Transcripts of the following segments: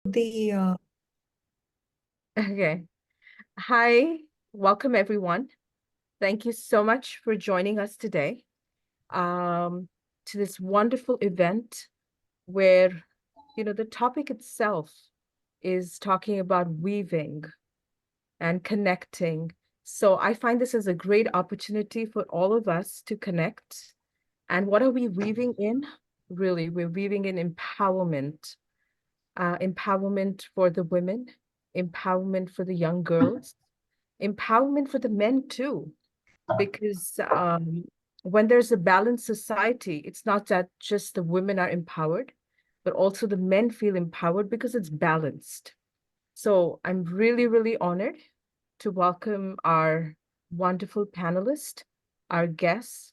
the Okay. Hi, welcome everyone. Thank you so much for joining us today um, to this wonderful event where, the topic itself is talking about weaving and connecting. So I find this as a great opportunity for all of us to connect. And what are we weaving in? Really, we're weaving in empowerment, empowerment for the women, empowerment for the young girls, empowerment for the men too, because when there's a balanced society, it's not that just the women are empowered, but also the men feel empowered because it's balanced. So I'm really, really honored to welcome our wonderful panelists, our guests,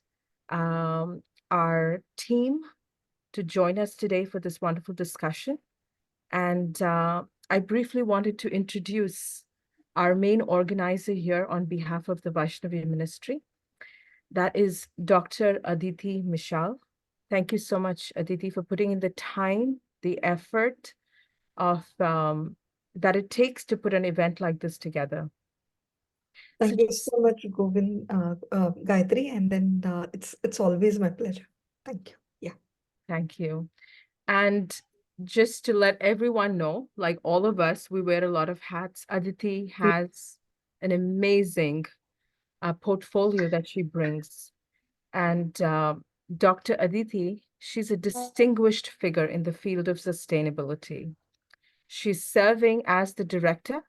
um, our team to join us today for this wonderful discussion. And I briefly wanted to introduce our main organizer here on behalf of the Vaishnavi Ministry. That is Dr. Aditi Mishal. Thank you so much, Aditi, for putting in the time, the effort of that it takes to put an event like this together. So thank you so much, Govind, Gayatri, and then it's always my pleasure. Thank you. Yeah. thank you. And just to let everyone know, like all of us, we wear a lot of hats. Aditi has an amazing portfolio that she brings. And Dr. Aditi, she's a distinguished figure in the field of sustainability. She's serving as the director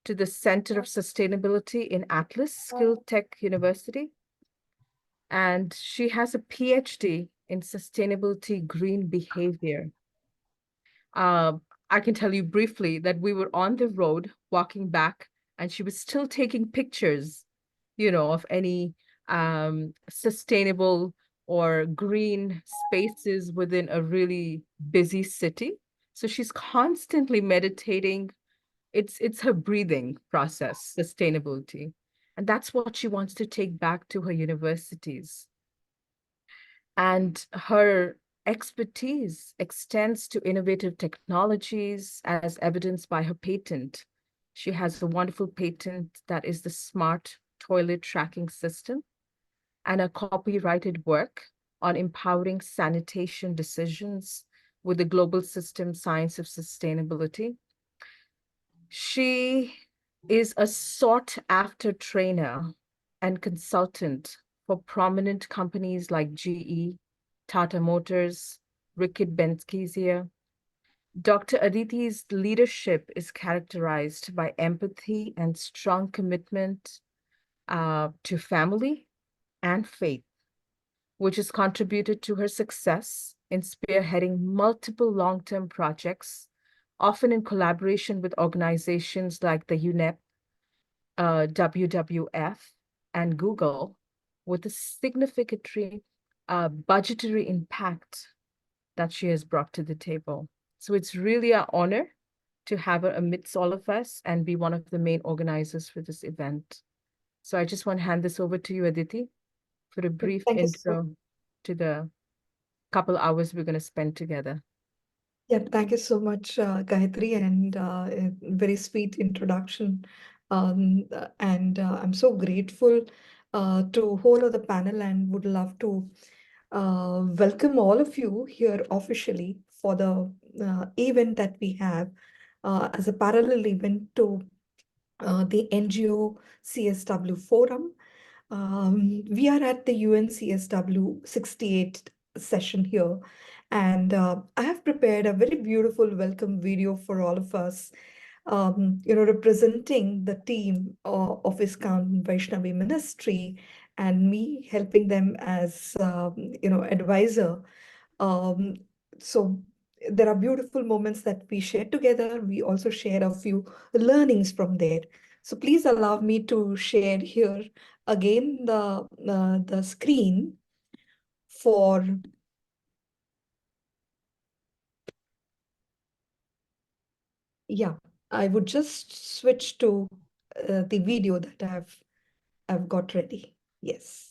to the Center of Sustainability in Atlas Skill Tech University. And she has a PhD in sustainability green behavior. Uh, I can tell you briefly that we were on the road walking back, and she was still taking pictures, of any sustainable or green spaces within a really busy city. So she's constantly meditating. It's her breathing process, sustainability. And that's what she wants to take back to her universities. And her expertise extends to innovative technologies as evidenced by her patent. She has a wonderful patent that is the smart toilet tracking system and a copyrighted work on empowering sanitation decisions with the global system science of sustainability. She is a sought after trainer and consultant for prominent companies like GE, Tata Motors, Rickett Benskies. Dr. Aditi's leadership is characterized by empathy and strong commitment to family and faith, which has contributed to her success in spearheading multiple long-term projects, often in collaboration with organizations like the UNEP, WWF, and Google, with a significant budgetary impact that she has brought to the table. So it's really an honor to have her amidst all of us and be one of the main organizers for this event. So I just want to hand this over to you, Aditi, for a brief Thank you so intro to the couple hours we're going to spend together. Yeah, thank you so much, Gayatri, and a very sweet introduction. And I'm so grateful to whole of the panel and would love to welcome all of you here officially for the event that we have as a parallel event to the NGO CSW Forum. We are at the UNCSW 68th session here, and I have prepared a very beautiful welcome video for all of us, representing the team of ISKCON Vaishnavi Ministry and me helping them as, advisor. Um, so there are beautiful moments that we share together. We also share a few learnings from there. So please allow me to share here again the screen for, yeah, I would just switch to the video that I've got ready. Yes.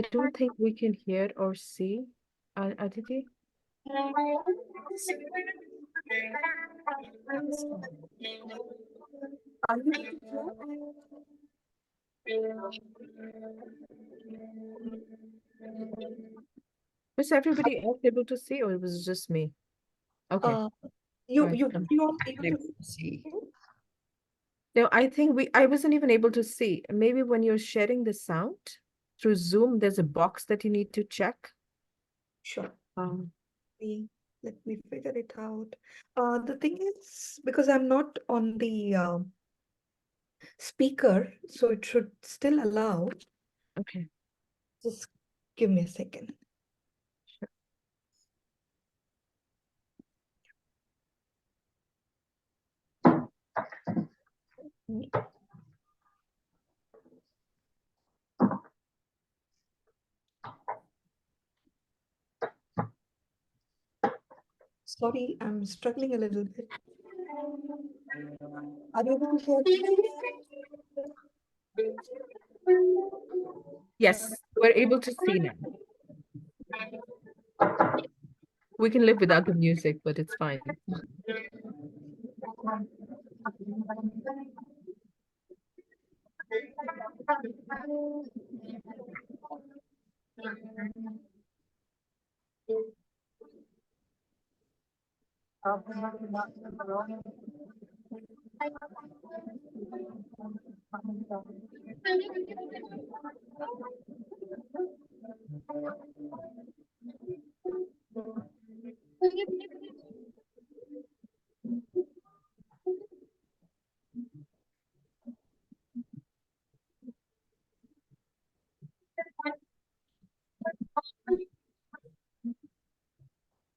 I don't think we can hear or see Aditi. Are you able to Was everybody else able to see, or it was just me? Okay, Uh, right. you are able Able to to see. No, I think I wasn't even able to see. Maybe when you're sharing the sound through Zoom, there's a box that you need to check. sure. Um, Let me figure it out. The thing is, because I'm not on the speaker, so it should still allow. okay. Just give me a second. Sorry, I'm struggling a little bit. Are you able to hear Yes, we're able to see now. We can live without the music, but it's fine.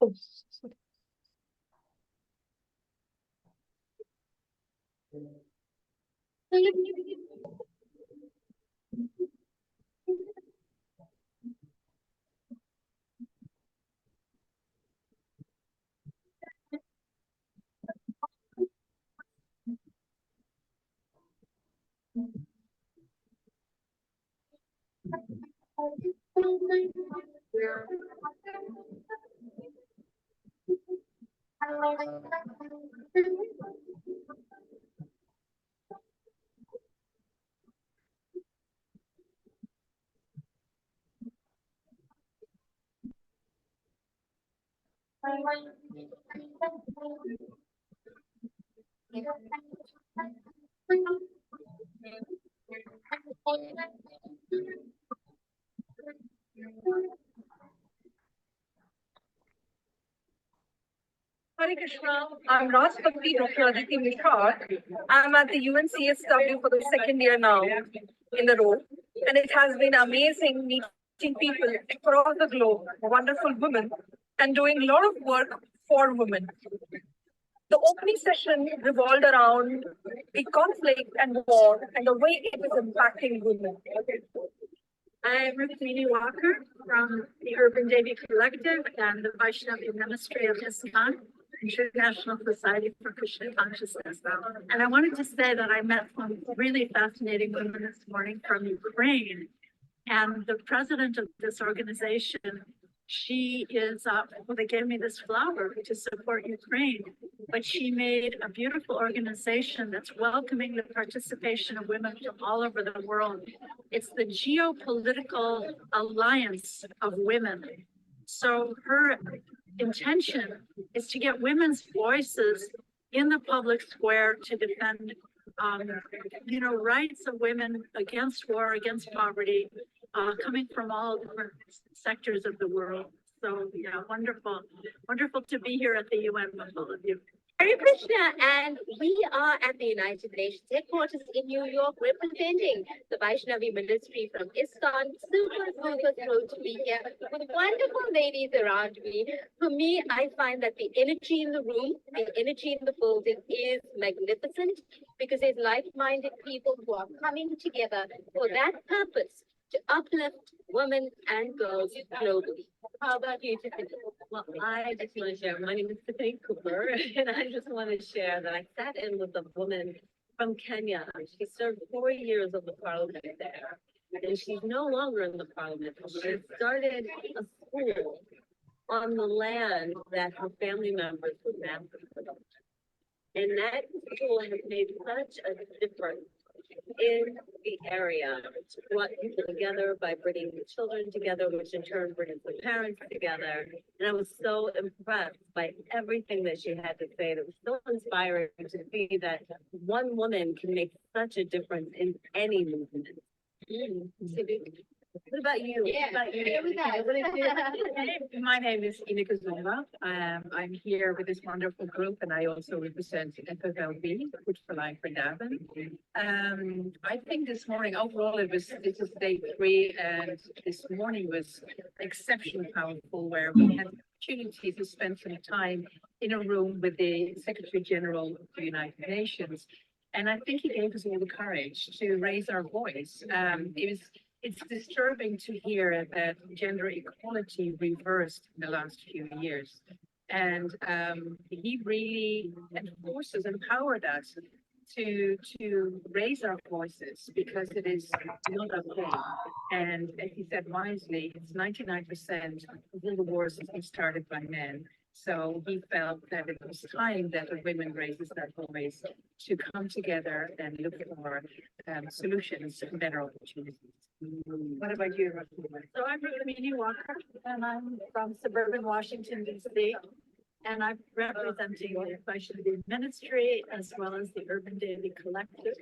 Oh, sorry. Hare Krishna. I'm Rashpati Dr. Aditi Mishra. I'm at the UNCSW for the second year now in the role. And it has been amazing meeting people across the globe, wonderful women, and doing a lot of work for women. The opening session revolved around the conflict and war and the way it is impacting women. I'm Rukmini Walker from the Urban Devi Collective and the Vaishnavi Ministry of ISKCON, International Society for Krishna Consciousness. And I wanted to say that I met some really fascinating women this morning from Ukraine. And the president of this organization, she is, well, they gave me this flower to support Ukraine, but she made a beautiful organization that's welcoming the participation of women from all over the world. It's the Geopolitical Alliance of Women. So her intention is to get women's voices in the public square to defend rights of women against war, against poverty, coming from all different sectors of the world. So yeah, wonderful to be here at the UN with all of you. Hare Krishna, and we are at the United Nations headquarters in New York representing the Vaishnavi Ministry from ISKCON. Super thrilled to be here with wonderful ladies around me. For me, I find that the energy in the room, the energy in the building is magnificent because there's like-minded people who are coming together for that purpose to uplift women and girls globally. How about you, Tiffany? Well, I just want to share. My name is Tiffany Cooper, and I just want to share that I sat in with a woman from Kenya. She served 4 years of the parliament there. and she's no longer in the parliament. She started a school on the land that her family members were massacred. And that school has made such a difference in the area. It's brought people together by bringing the children together, which in turn brings the parents together. And I was so impressed by everything that she had to say. It was so inspiring to see that one woman can make such a difference in any movement. What about you? Yeah, What about you? here we go. My name is Ineke Zomba. I'm here with this wonderful group, and I also represent FFLB, Food for Life for Durban. I think this morning, overall, this is day 3, and this morning was exceptionally powerful, where we had the opportunity to spend some time in a room with the Secretary General of the United Nations. And I think he gave us all the courage to raise our voice. It's disturbing to hear that gender equality reversed in the last few years. And he really empowered us to raise our voices, because it is not okay. And as he said wisely, it's 99% of all the wars have been started by men. So he felt that it was time that the women raises their voice to come together and look for solutions and better opportunities. What about you, Vaishnavi? So I'm Rukmini Walker, and I'm from suburban Washington, D.C. And I'm representing the Vaishnavi Ministry as well as the Urban Daily Collective.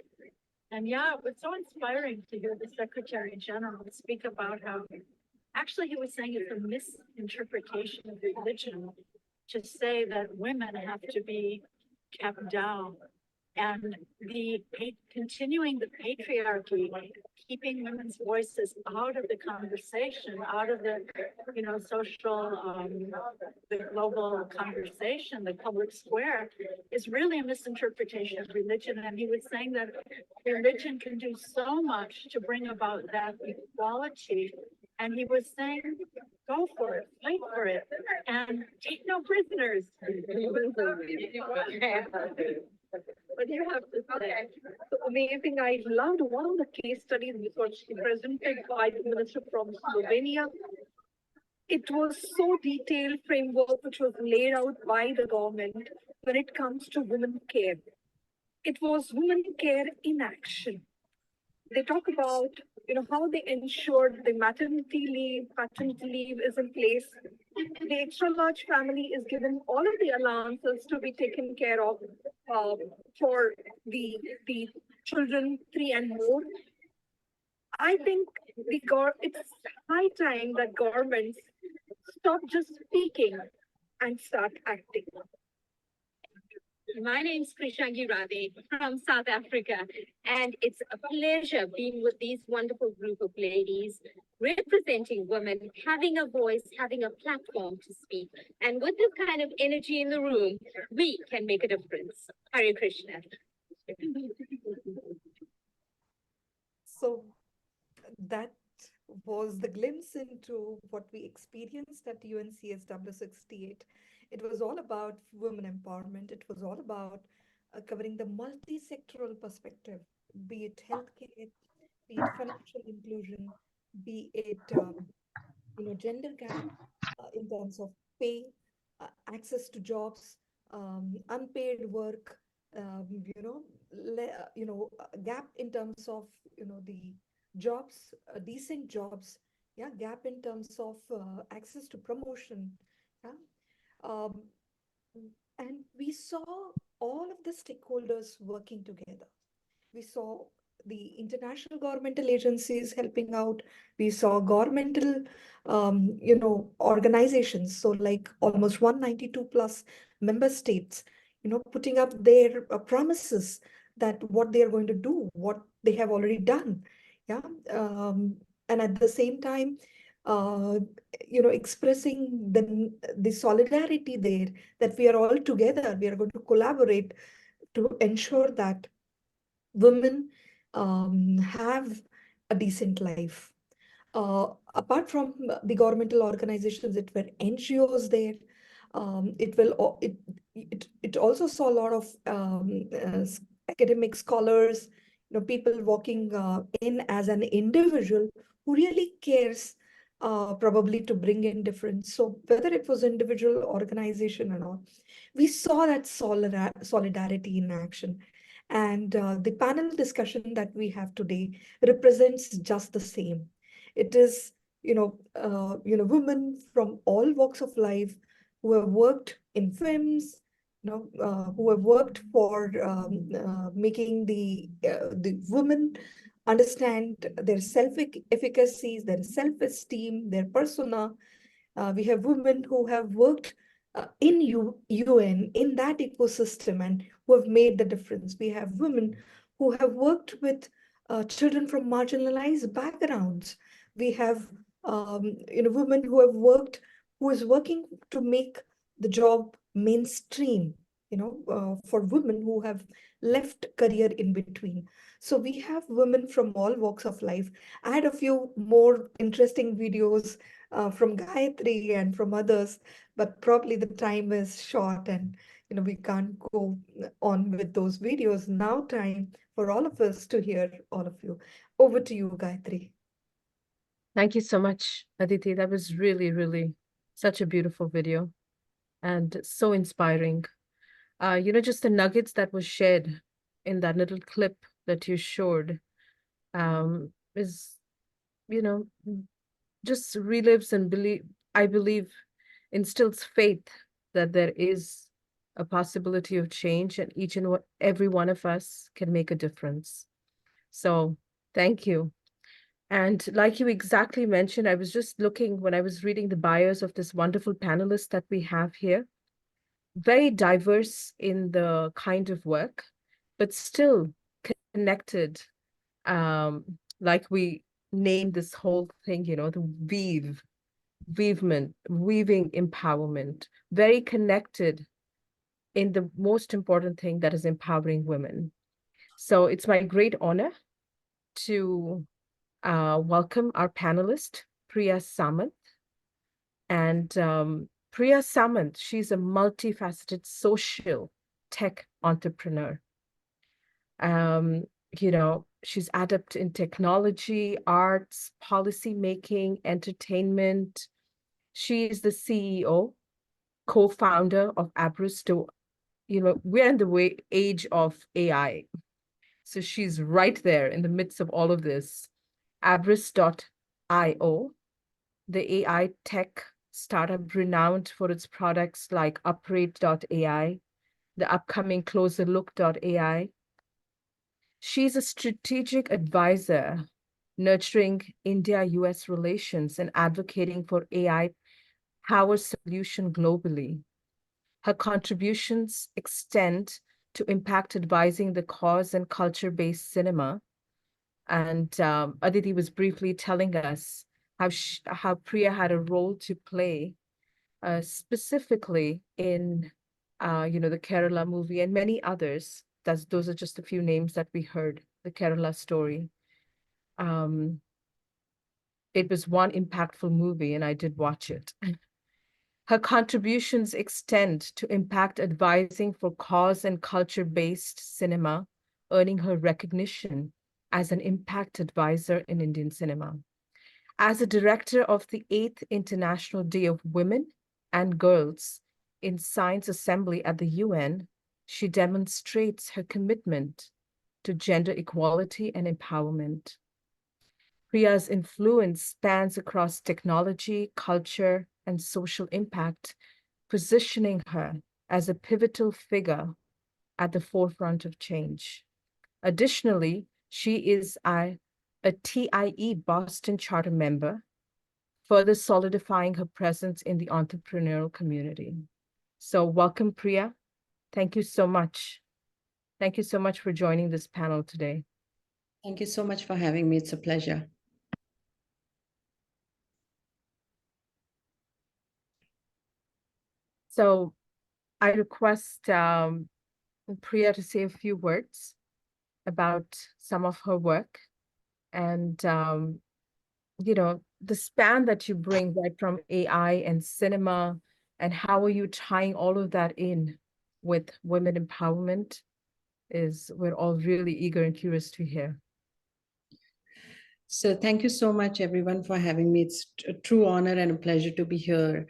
And yeah, it was so inspiring to hear the Secretary General speak about how actually he was saying it's a misinterpretation of religion to say that women have to be kept down. And continuing the patriarchy, keeping women's voices out of the conversation, out of the, social, the global conversation, the public square, is really a misinterpretation of religion. And he was saying that religion can do so much to bring about that equality. And he was saying, go for it, fight for it, and take no prisoners. What do you have to say? So amazing. I loved one of the case studies which was presented by the minister from Slovenia. It was so detailed framework which was laid out by the government when it comes to women care. It was women care in action. They talk about, how they ensured the maternity leave, paternity leave is in place. The extra large family is given all of the allowances to be taken care of for the children 3 and more. I think it's high time that governments stop just speaking and start acting. My name's Krishangi Ravi from South Africa, and it's a pleasure being with these wonderful group of ladies, representing women, having a voice, having a platform to speak. And with this kind of energy in the room, we can make a difference. Hare Krishna. So that was the glimpse into what we experienced at UNCSW 68. It was all about women empowerment. It was all about covering the multi-sectoral perspective, be it healthcare, be it financial inclusion, be it gender gap in terms of pay, access to jobs, unpaid work, gap in terms of the jobs, decent jobs, yeah, gap in terms of access to promotion, yeah. Um, and we saw all of the stakeholders working together. We saw the international governmental agencies helping out. We saw governmental, organizations. So like almost 192 plus member states, putting up their promises that what they are going to do, what they have already done. Yeah. And at the same time, uh, expressing the solidarity there, that we are all together, we are going to collaborate to ensure that women have a decent life. Apart from the governmental organizations, it were NGOs there. It also saw a lot of academic scholars, people walking in as an individual who really cares, probably to bring in difference. So whether it was individual, organization, and all, we saw that solidarity in action. And the panel discussion that we have today represents just the same. It is, women from all walks of life who have worked in films, who have worked for making the women understand their self-efficacy, their self-esteem, their persona. We have women who have worked in UN, in that ecosystem, and who have made the difference. We have women who have worked with children from marginalized backgrounds. We have women who is working to make the job mainstream, for women who have left career in between. So we have women from all walks of life. I had a few more interesting videos from Gayatri and from others, but probably the time is short, and we can't go on with those videos. Now time for all of us to hear all of you. Over to you, Gayatri. Thank you so much, Aditi. That was really, really such a beautiful video and so inspiring. Just the nuggets that was shared in that little clip that you showed is, just relives and I believe instills faith that there is a possibility of change and each and every one of us can make a difference. So thank you. And like you exactly mentioned, I was just looking when I was reading the bios of this wonderful panelists that we have here. Very diverse in the kind of work, but still connected. Like we named this whole thing, the weaving empowerment, very connected in the most important thing, that is empowering women. So it's my great honor to welcome our panelist, Priya Samant. And Priya Samant, she's a multifaceted social tech entrepreneur. She's adept in technology, arts, policy making, entertainment. She is the CEO, co-founder of Abristo. We're in the age of AI. So she's right there in the midst of all of this. Abris.io, the AI tech startup renowned for its products like Uprate.ai, the upcoming CloserLook.ai. She's a strategic advisor nurturing India-US relations and advocating for AI power solution globally. Her contributions extend to impact advising the cause and culture-based cinema. And Aditi was briefly telling us how Priya had a role to play, specifically in the Kerala movie and many others. Those are just a few names that we heard, the Kerala story. It was one impactful movie and I did watch it. Her contributions extend to impact advising for cause and culture-based cinema, earning her recognition as an impact advisor in Indian cinema. As a director of the 8th International Day of Women and Girls in Science Assembly at the UN, she demonstrates her commitment to gender equality and empowerment. Priya's influence spans across technology, culture, and social impact, positioning her as a pivotal figure at the forefront of change. Additionally, she is a TIE Boston Charter member, further solidifying her presence in the entrepreneurial community. So welcome, Priya. Thank you so much. Thank you so much for joining this panel today. Thank you so much for having me. It's a pleasure. So I request Priya to say a few words about some of her work and, the span that you bring right from AI and cinema, and how are you tying all of that in with women empowerment? we're all really eager and curious to hear. So thank you so much, everyone, for having me. It's a true honor and a pleasure to be here.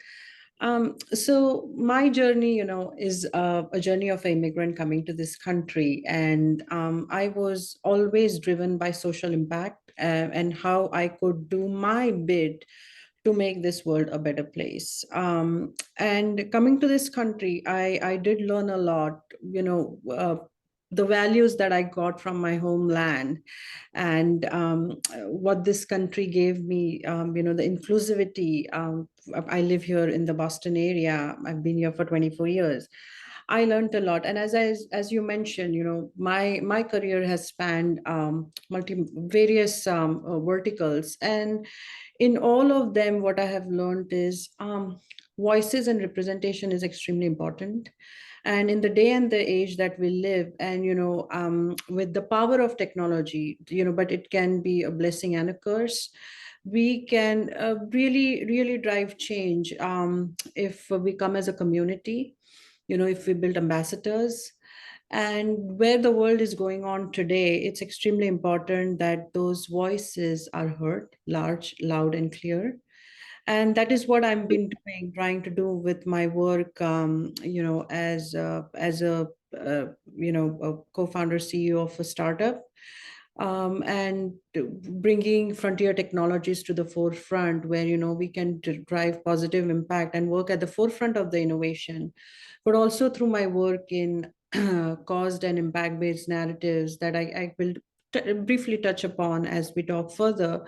So my journey, is a journey of an immigrant coming to this country, and I was always driven by social impact and how I could do my bit to make this world a better place. And coming to this country, I did learn a lot, the values that I got from my homeland and what this country gave me, the inclusivity. I live here in the Boston area. I've been here for 24 years. I learned a lot, and as you mentioned, my career has spanned multi various verticals, and in all of them, what I have learned is voices and representation is extremely important. And in the day and the age that we live, and with the power of technology, but it can be a blessing and a curse. We can really, really drive change if we come as a community, if we build ambassadors. And where the world is going on today, it's extremely important that those voices are heard, large, loud, and clear. And that is what I've been doing, trying to do with my work, as a a co-founder, CEO of a startup, and bringing frontier technologies to the forefront, where we can drive positive impact and work at the forefront of the innovation, but also through my work in caused and impact-based narratives that I will briefly touch upon as we talk further.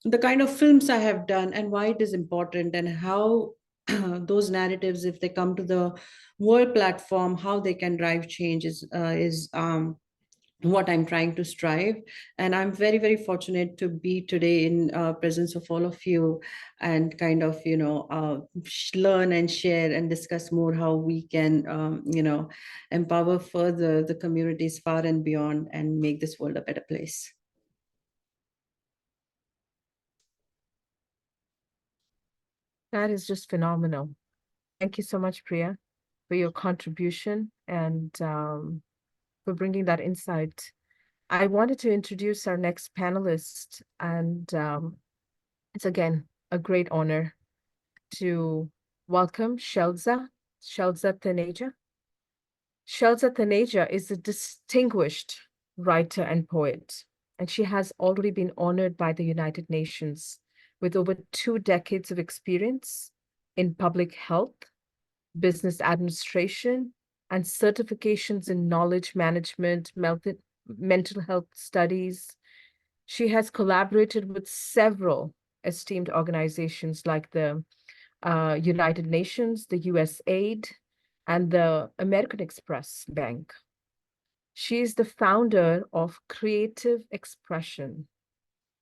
The kind of films I have done and why it is important, and how those narratives, if they come to the world platform, how they can drive change is what I'm trying to strive. And I'm very, very fortunate to be today in presence of all of you, and kind of, learn and share and discuss more how we can, empower further the communities far and beyond and make this world a better place. That is just phenomenal. Thank you so much, Priya, for your contribution and for bringing that insight. I wanted to introduce our next panelist, and it's again a great honor to welcome Shelza Taneja. Shelza Taneja is a distinguished writer and poet, and she has already been honored by the United Nations with over 2 decades of experience in public health, business administration, and certifications in knowledge management, mental health studies. She has collaborated with several esteemed organizations like the United Nations, the USAID, and the American Express Bank. She is the founder of Creative Expression,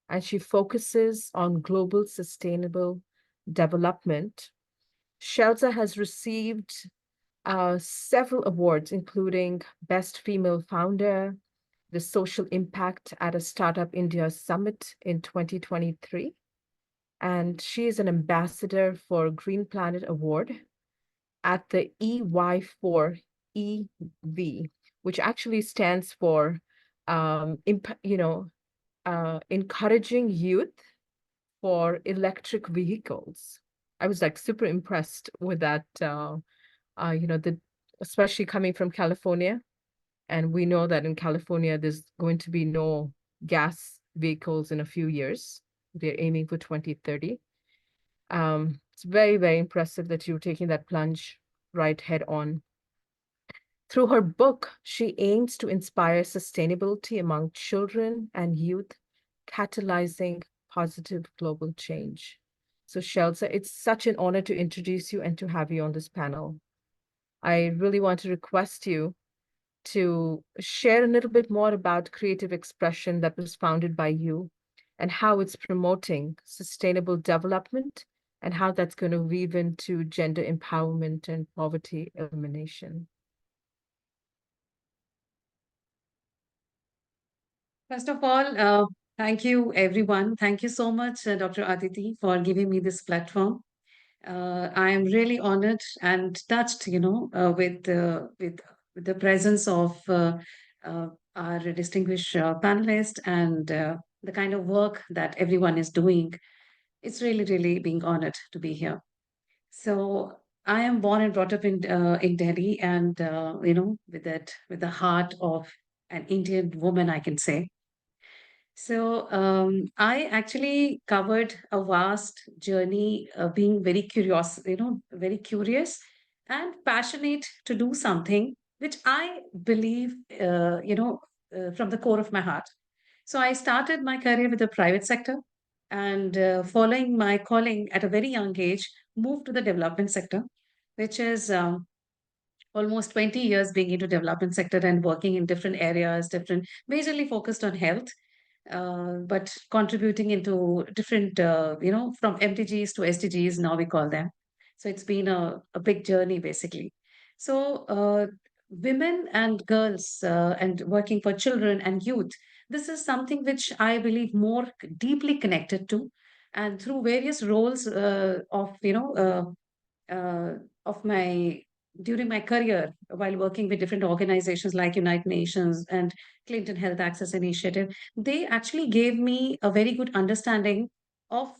and she focuses on global sustainable development. Shelza has received several awards, including Best Female Founder, the Social Impact at a Startup India Summit in 2023. And she is an ambassador for Green Planet Award at the EY4EV, which actually stands for encouraging youth for electric vehicles. I was like super impressed with that, especially coming from California. And we know that in California, there's going to be no gas vehicles in a few years. They're aiming for 2030. It's very, very impressive that you're taking that plunge right head on. Through her book, she aims to inspire sustainability among children and youth, catalyzing positive global change. So Shelza, it's such an honor to introduce you and to have you on this panel. I really want to request you to share a little bit more about Creative Expression that was founded by you, and how it's promoting sustainable development, and how that's going to weave into gender empowerment and poverty elimination. First of all, thank you, everyone. Thank you so much, Dr. Aditi, for giving me this platform. I am really honored and touched, with the presence of our distinguished panelists, and the kind of work that everyone is doing. It's really, really being honored to be here. So I am born and brought up in Delhi, and with the heart of an Indian woman, I can say. So I actually covered a vast journey, being very curious, very curious and passionate to do something which I believe, from the core of my heart. So I started my career with the private sector, and following my calling at a very young age, moved to the development sector, which is almost 20 years being into development sector and working in different areas, different, majorly focused on health, but contributing into different, from MTGs to SDGs, now we call them. So it's been a big journey, basically. So women and girls, and working for children and youth, this is something which I believe more deeply connected to. And through various roles uh, of my during my career while working with different organizations like United Nations and Clinton Health Access Initiative, they actually gave me a very good understanding of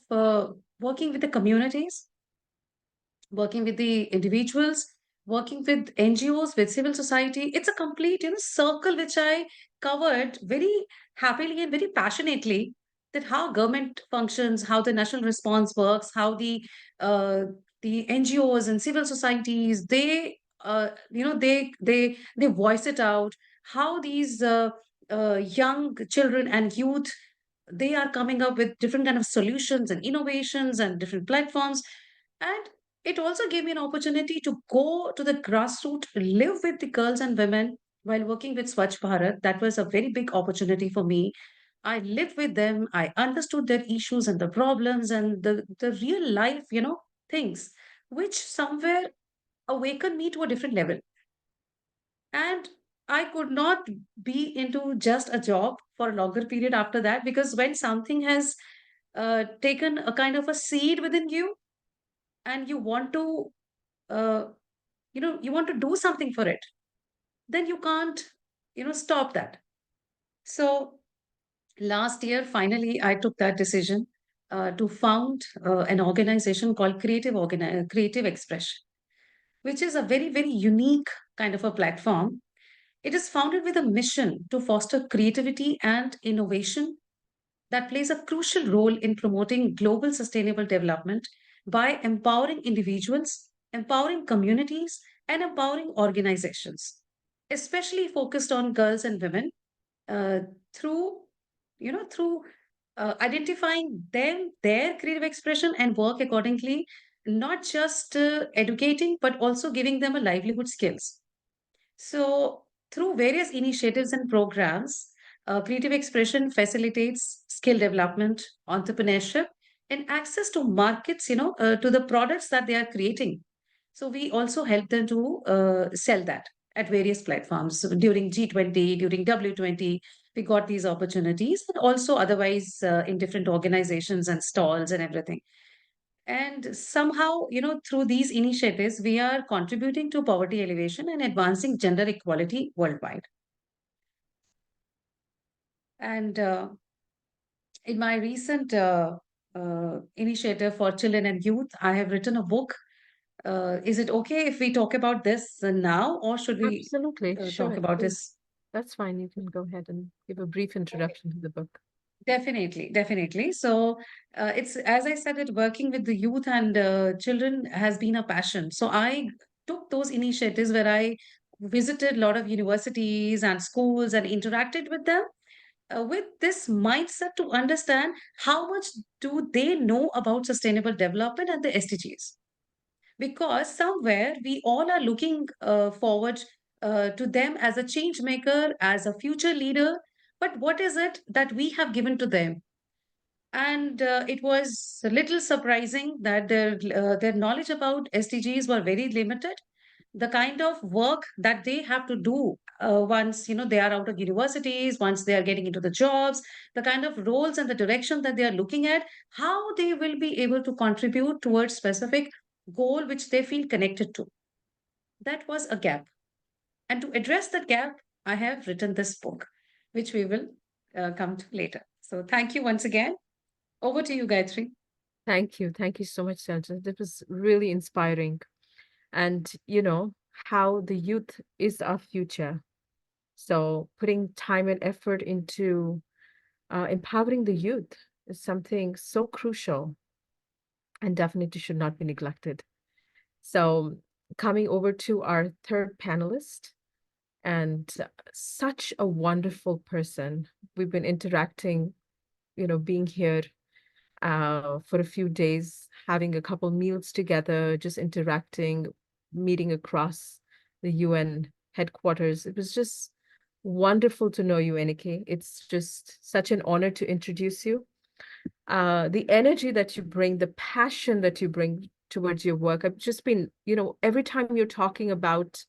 working with the communities, working with the individuals, working with NGOs, with civil society. It's a complete, circle which I covered very happily and very passionately, that how government functions, how the national response works, how the NGOs and civil societies, they voice it out, how these young children and youth, they are coming up with different kind of solutions and innovations and different platforms. And it also gave me an opportunity to go to the grassroots, live with the girls and women while working with Swachh Bharat. That was a very big opportunity for me. I lived with them. I understood their issues and the problems and the real life, things, which somewhere awakened me to a different level. And I could not be into just a job for a longer period after that, because when something has taken a kind of a seed within you, and you want to uh, you want to do something for it, then you can't stop that. So last year, finally, I took that decision to found an organization called Creative Expression, which is a very, very unique kind of a platform. It is founded with a mission to foster creativity and innovation that plays a crucial role in promoting global sustainable development by empowering individuals, empowering communities, and empowering organizations, especially focused on girls and women, uh, through through identifying them, their creative expression, and work accordingly, not just educating but also giving them a livelihood skills. So, through various initiatives and programs, creative expression facilitates skill development, entrepreneurship, and access to markets, to the products that they are creating. So, we also help them to sell that at various platforms. So during G20, during W20, we got these opportunities, and also otherwise in different organizations and stalls and everything. And somehow, through these initiatives, we are contributing to poverty elevation and advancing gender equality worldwide. And in my recent initiative for children and youth, I have written a book. Is it okay if we talk about this now, or should we Absolutely. talk Sure. about Please. this? That's fine. You can go ahead and give a brief introduction to the book. Definitely, definitely. So it's, as I said, it working with the youth and children has been a passion. So I took those initiatives where I visited a lot of universities and schools and interacted with them with this mindset to understand how much do they know about sustainable development and the SDGs. Because somewhere we all are looking forward to them as a change maker, as a future leader. But what is it that we have given to them? And it was a little surprising that their knowledge about SDGs were very limited. The kind of work that they have to do once they are out of universities, once they are getting into the jobs, the kind of roles and the direction that they are looking at, how they will be able to contribute towards specific goal which they feel connected to. That was a gap. And to address that gap, I have written this book, which we will come to later. So thank you once again. Over to you, Gayatri. Thank you. Thank you so much, Sandra. That was really inspiring. And you know, how the youth is our future. So putting time and effort into empowering the youth is something so crucial and definitely should not be neglected. So coming over to our third panelist, and such a wonderful person. We've been interacting, you know, being here for a few days, having a couple meals together, just interacting, meeting across the UN headquarters. It was just wonderful to know you, Enike. It's just such an honor to introduce you. The energy that you bring, the passion that you bring towards your work. I've just been, you know, every time you're talking about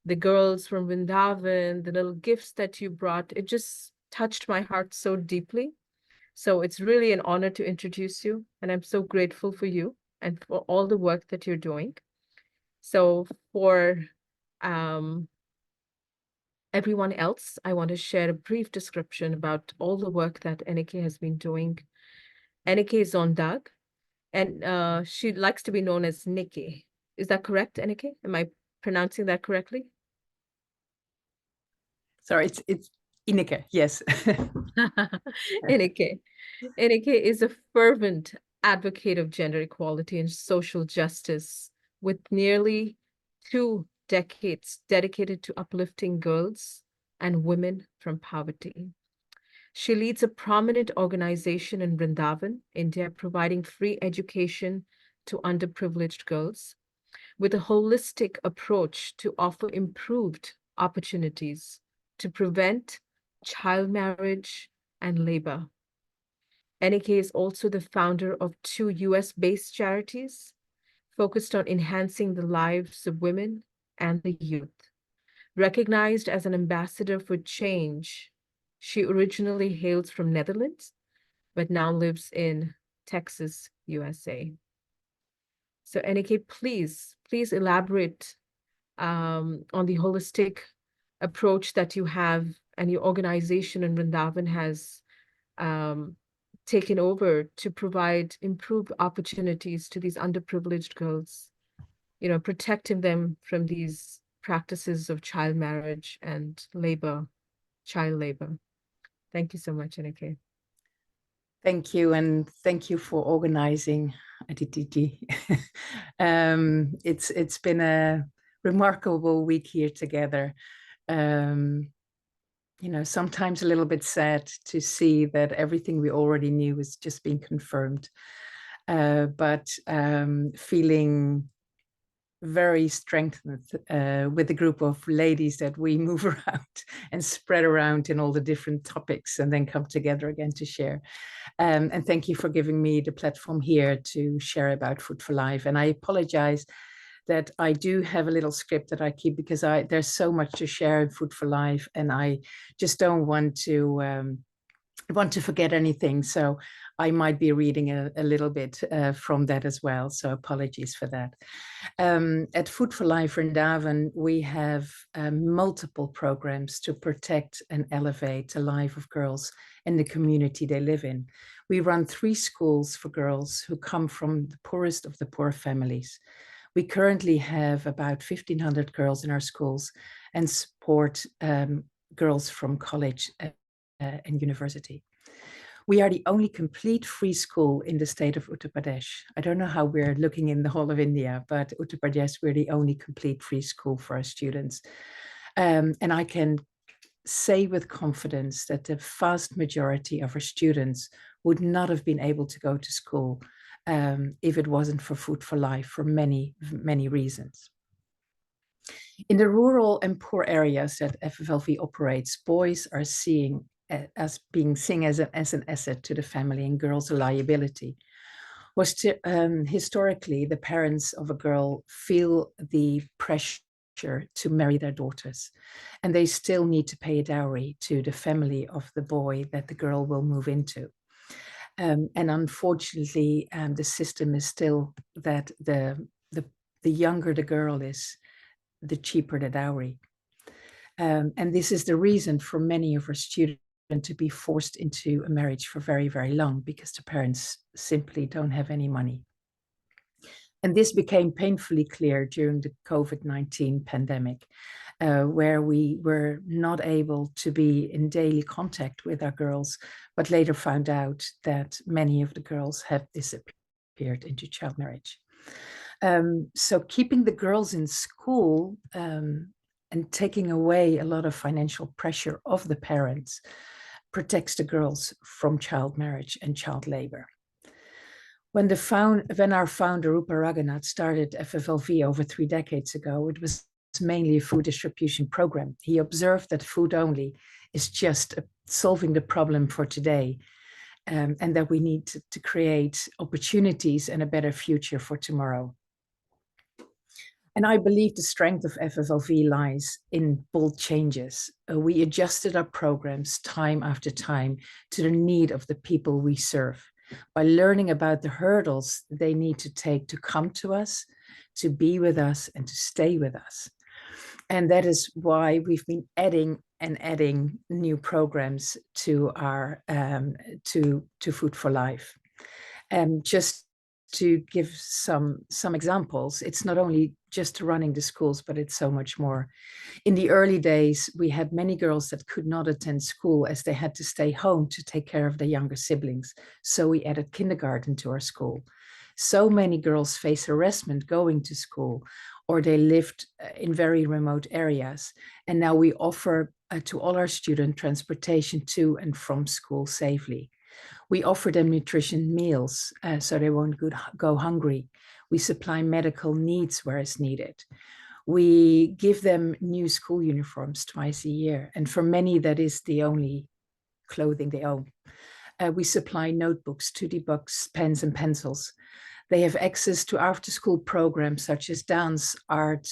the girls from Vrindavan, the little gifts that you brought, it just touched my heart so deeply. So it's really an honor to introduce you, and I'm so grateful for you and for all the work that you're doing. So for um, everyone else, I want to share a brief description about all the work that Enike has been doing. Enike is on Dag, and she likes to be known as Nikki. Is that correct, Enike? Am I pronouncing that correctly? Sorry, it's Ineke, yes. Enike. Enike is a fervent advocate of gender equality and social justice with nearly 2 decades dedicated to uplifting girls and women from poverty. She leads a prominent organization in Vrindavan, India, providing free education to underprivileged girls with a holistic approach to offer improved opportunities to prevent child marriage and labor. Enike is also the founder of 2 US-based charities focused on enhancing the lives of women and the youth. Recognized as an ambassador for change, she originally hails from Netherlands, but now lives in Texas, USA. So Enike, please elaborate on the holistic approach that you have and your organization in Vrindavan has taken over to provide improved opportunities to these underprivileged girls, you know, protecting them from these practices of child marriage and labor, child labor. Thank you so much, Enike. Thank you, and thank you for organizing Aditiji. It's been a remarkable week here together. You know, sometimes a little bit sad to see that everything we already knew is just being confirmed, but feeling very strengthened with the group of ladies that we move around and spread around in all the different topics and then come together again to share. And thank you for giving me the platform here to share about Food for Life. And I apologize that I do have a little script that I keep because there's so much to share in Food for Life, and I just don't want to forget anything. So I might be reading a little bit from that as well. So apologies for that. At Food for Life Vrindavan, we have multiple programs to protect and elevate the life of girls in the community they live in. We run 3 schools for girls who come from the poorest of the poor families. We currently have about 1,500 girls in our schools and support girls from college and university. We are the only complete free school in the state of Uttar Pradesh. I don't know how we're looking in the whole of India, but Uttar Pradesh, we're the only complete free school for our students. And I can say with confidence that the vast majority of our students would not have been able to go to school if it wasn't for Food for Life for many, many reasons. In the rural and poor areas that FFLV operates, boys are seen as an asset to the family and girls a liability. Historically, the parents of a girl feel the pressure to marry their daughters, and they still need to pay a dowry to the family of the boy that the girl will move into. And unfortunately, the system is still that the younger the girl is, the cheaper the dowry. And this is the reason for many of our students to be forced into a marriage for very, very long, because the parents simply don't have any money. And this became painfully clear during the COVID-19 pandemic, where we were not able to be in daily contact with our girls, but later found out that many of the girls have disappeared into child marriage. So keeping the girls in school and taking away a lot of financial pressure of the parents protects the girls from child marriage and child labor. When our founder, Rupa Raghunath, started FFLV over 3 decades ago, it was mainly a food distribution program. He observed that food only is just solving the problem for today, and that we need to create opportunities and a better future for tomorrow. And I believe the strength of FFLV lies in bold changes. We adjusted our programs time after time to the need of the people we serve, by learning about the hurdles they need to take to come to us, to be with us, and to stay with us. And that is why we've been adding new programs to our to Food for Life. Just to give some examples, it's not only just running the schools, but it's so much more. In the early days, we had many girls that could not attend school as they had to stay home to take care of their younger siblings. So we added kindergarten to our school. So many girls face harassment going to school, or they lived in very remote areas. And now we offer to all our students transportation to and from school safely. We offer them nutrition meals so they won't go hungry. We supply medical needs where it's needed. We give them new school uniforms twice a year. And for many, that is the only clothing they own. We supply notebooks, 2D books, pens and pencils. They have access to after-school programs such as dance, art,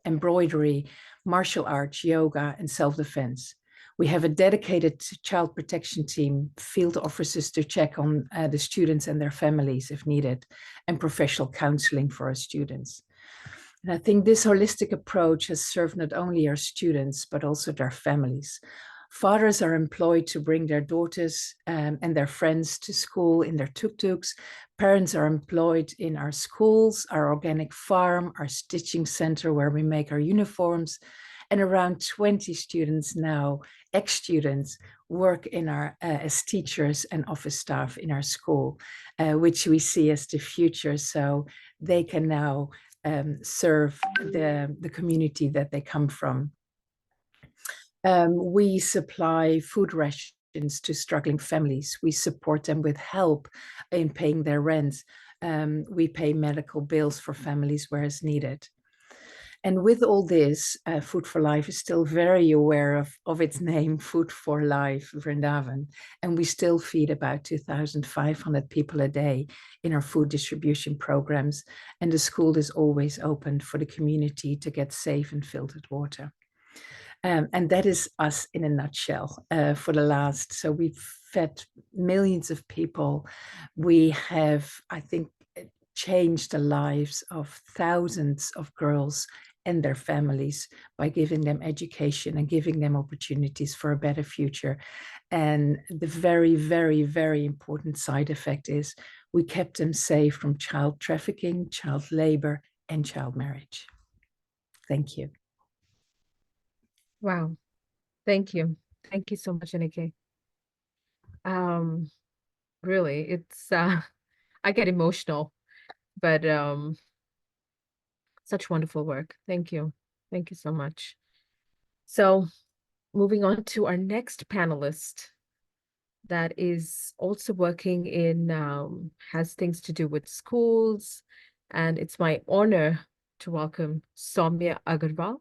embroidery, martial arts, yoga, and self-defense. We have a dedicated child protection team, field officers to check on the students and their families if needed, and professional counseling for our students. And I think this holistic approach has served not only our students, but also their families. Fathers are employed to bring their daughters and their friends to school in their tuk-tuks. Parents are employed in our schools, our organic farm, our stitching center where we make our uniforms. And around 20 students now, ex-students, work in our as teachers and office staff in our school, which we see as the future. So they can now serve the community that they come from. We supply food rations to struggling families. We support them with help in paying their rent. We pay medical bills for families where it's needed. And with all this, Food for Life is still very aware of its name, Food for Life, Vrindavan. And we still feed about 2,500 people a day in our food distribution programs. And the school is always open for the community to get safe and filtered water. And that is us in a nutshell for the last. So we've fed millions of people. We have, I think, changed the lives of thousands of girls and their families by giving them education and giving them opportunities for a better future. And the very, very, very important side effect is we kept them safe from child trafficking, child labor, and child marriage. Thank you. Wow. Thank you. Thank you so much, Anike. Really, it's I get emotional, but such wonderful work. Thank you. Thank you so much. So moving on to our next panelist that is also working in has things to do with schools, and it's my honor to welcome Soumya Agarwal.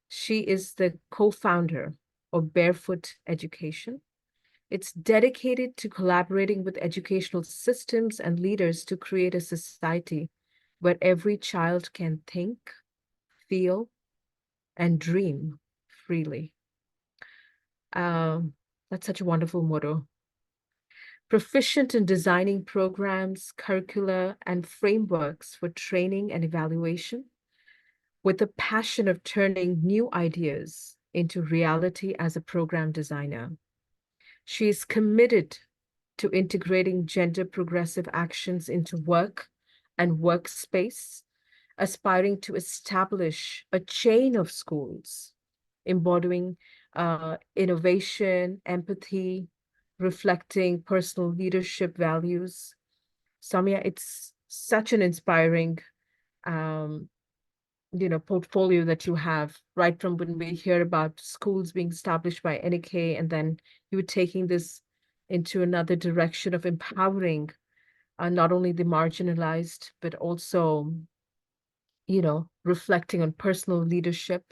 She is the co-founder of Barefoot Education. It's dedicated to collaborating with educational systems and leaders to create a society where every child can think, feel, and dream freely. That's such a wonderful motto. Proficient in designing programs, curricula, and frameworks for training and evaluation, with the passion of turning new ideas into reality as a program designer. She is committed to integrating gender progressive actions into work and workspace, aspiring to establish a chain of schools embodying innovation, empathy, reflecting personal leadership values. Samia, it's such an inspiring portfolio that you have, right from when we hear about schools being established by NAK, and then you were taking this into another direction of empowering not only the marginalized, but also, reflecting on personal leadership.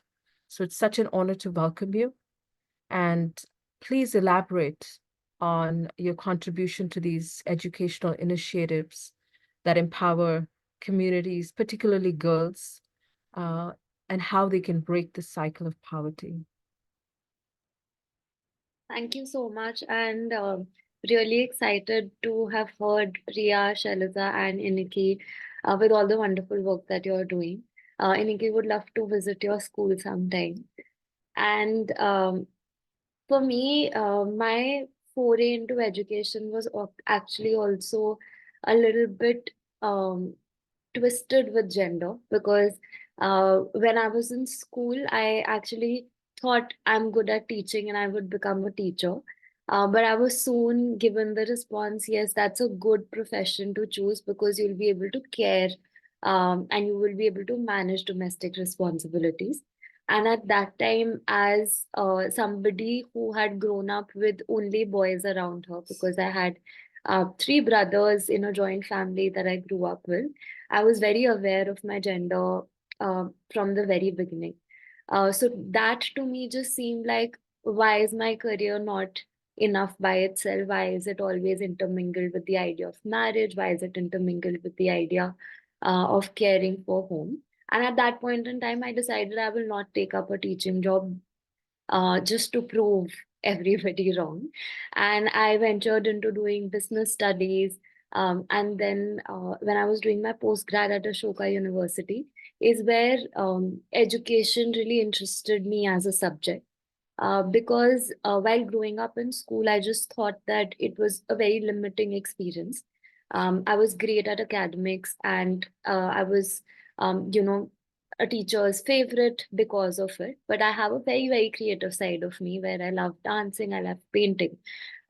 So it's such an honor to welcome you. And please elaborate on your contribution to these educational initiatives that empower communities, particularly girls, uh, and how they can break the cycle of poverty. Thank you so much, and really excited to have heard Priya, Shailaja, and Iniki with all the wonderful work that you're doing. Iniki would love to visit your school sometime. And for me, my foray into education was actually also a little bit twisted with gender because when I was in school, I actually thought I'm good at teaching and I would become a teacher. But I was soon given the response, yes, that's a good profession to choose because you'll be able to care and you will be able to manage domestic responsibilities. And at that time, as somebody who had grown up with only boys around her, because I had three brothers in a joint family that I grew up with, I was very aware of my gender from the very beginning. So that to me just seemed like, why is my career not enough by itself? Why is it always intermingled with the idea of marriage? Why is it intermingled with the idea of caring for home? And at that point in time, I decided I will not take up a teaching job just to prove everybody wrong. And I ventured into doing business studies. And then when I was doing my postgrad at Ashoka University, is where education really interested me as a subject. Because while growing up in school, I just thought that it was a very limiting experience. I was great at academics and I was, a teacher's favorite because of it. But I have a very, very creative side of me where I love dancing, I love painting.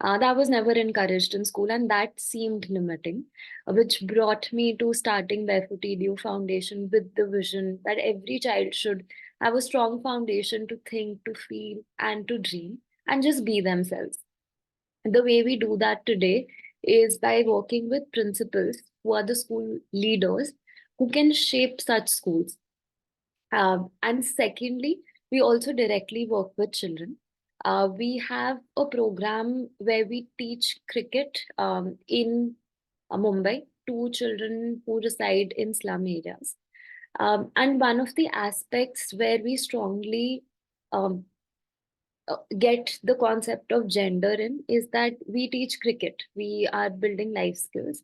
That was never encouraged in school, and that seemed limiting, which brought me to starting Barefoot EDU Foundation with the vision that every child should have a strong foundation to think, to feel, and to dream, and just be themselves. The way we do that today is by working with principals who are the school leaders who can shape such schools. And secondly, we also directly work with children. We have a program where we teach cricket in Mumbai to children who reside in slum areas. And one of the aspects where we strongly um, get the concept of gender in is that we teach cricket. We are building life skills.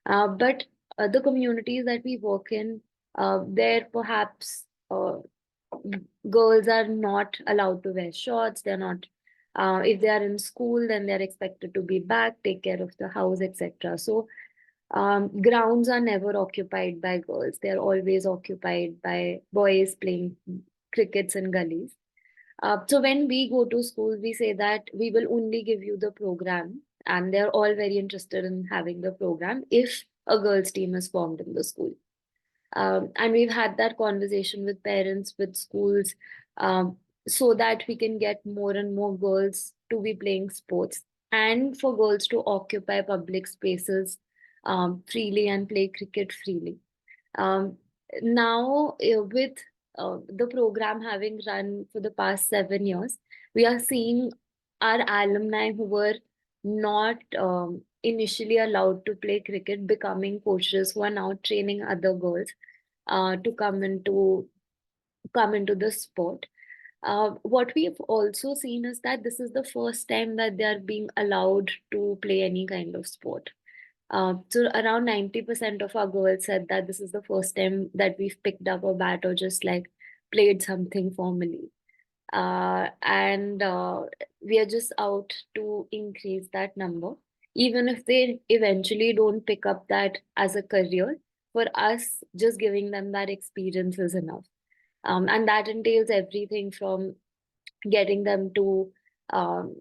But the communities that we work in, there perhaps girls are not allowed to wear shorts. They're not, if they are in school, then they're expected to be back, take care of the house, etc. So grounds are never occupied by girls. They're always occupied by boys playing crickets in gullies. So when we go to school, we say that we will only give you the program, and they're all very interested in having the program if a girls' team is formed in the school. And we've had that conversation with parents, with schools, so that we can get more and more girls to be playing sports and for girls to occupy public spaces freely and play cricket freely. Um, Now, with the program having run for the past 7 years, we are seeing our alumni who were not initially allowed to play cricket becoming coaches who are now training other girls to come into the sport. What we've also seen is that this is the first time that they are being allowed to play any kind of sport. So around 90% of our girls said that this is the first time that we've picked up a bat or just like played something formally. And we are just out to increase that number. Even if they eventually don't pick up that as a career, for us, just giving them that experience is enough. And that entails everything from getting them to um,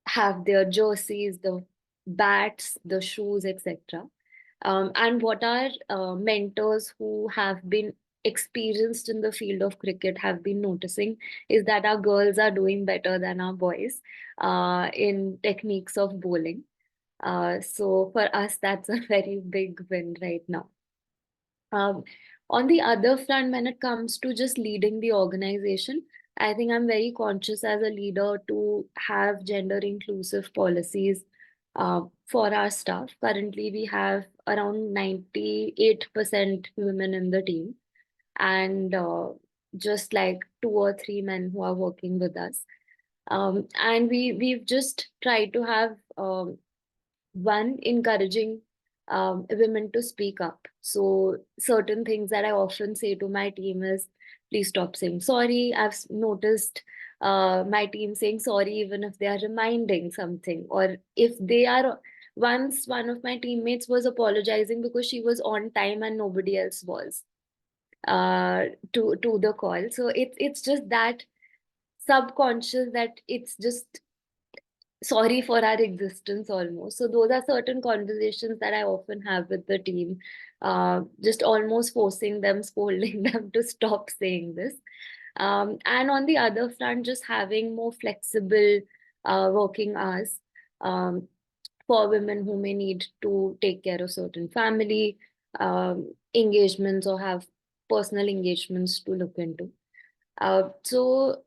have their jerseys, the bats, the shoes, etc. And what our mentors who have been experienced in the field of cricket have been noticing is that our girls are doing better than our boys in techniques of bowling. So for us, that's a very big win right now. Um, on the other front, when it comes to just leading the organization, I think I'm very conscious as a leader to have gender inclusive policies for our staff. Currently, we have around 98% women in the team, and just like 2 or 3 men who are working with us. And we've just tried to have one, encouraging women to speak up. So certain things that I often say to my team is, please stop saying sorry. Noticed my team saying sorry even if they are reminding something, or if they are. Once one of my teammates was apologizing because she was on time and nobody else was to the call. So it's just that subconscious that it's just sorry for our existence almost. So those are certain conversations that I often have with the team, just almost forcing them, scolding them to stop saying this. And on the other front, just having more flexible working hours for women who may need to take care of certain family engagements or have personal engagements to look into. So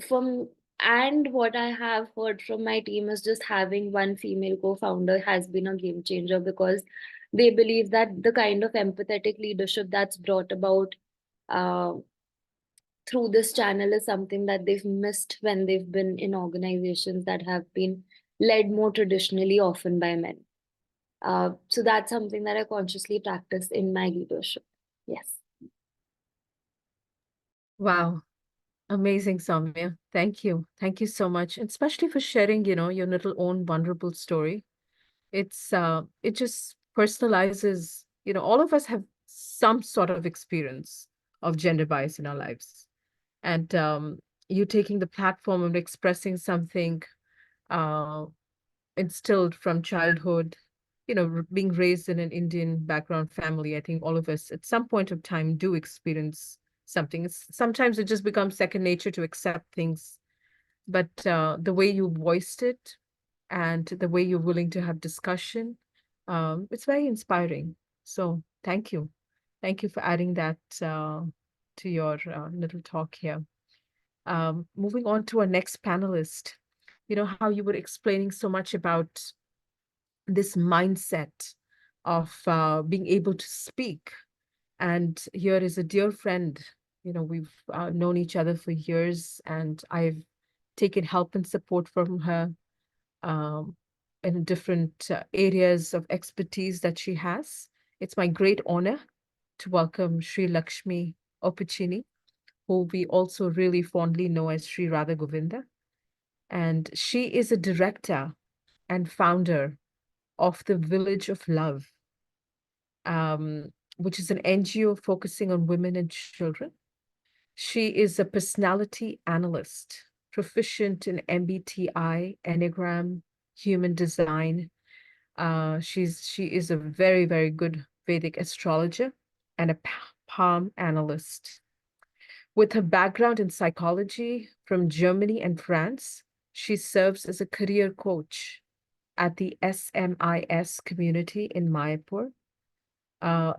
from and what I have heard from my team is just having one female co-founder has been a game changer, because they believe that the kind of empathetic leadership that's brought about uh, through this channel is something that they've missed when they've been in organizations that have been led more traditionally, often by men. So that's something that I consciously practice in my leadership. Yes. Wow. Amazing, Soumya. Thank you. Thank you so much. And especially for sharing, your little own vulnerable story. It just personalizes, all of us have some sort of experience of gender bias in our lives. And you taking the platform and expressing something uh, instilled from childhood, being raised in an Indian background family, I think all of us at some point of time do experience something. Sometimes it just becomes second nature to accept things, but the way you voiced it and the way you're willing to have discussion, it's very inspiring. So thank you. Thank you for adding that to your little talk here. Moving on to our next panelist, how you were explaining so much about this mindset of being able to speak. And here is a dear friend. We've known each other for years, and I've taken help and support from her um, in different areas of expertise that she has. It's my great honor to welcome Sri Lakshmi Opachini, who we also really fondly know as Sri Radha Govinda. And she is a director and founder of the Village of Love, which is an NGO focusing on women and children. She is a personality analyst, proficient in MBTI, Enneagram, human design. She is a very, very good Vedic astrologer and a palm analyst. With her background in psychology from Germany and France, she serves as a career coach at the SMIS community in Mayapur,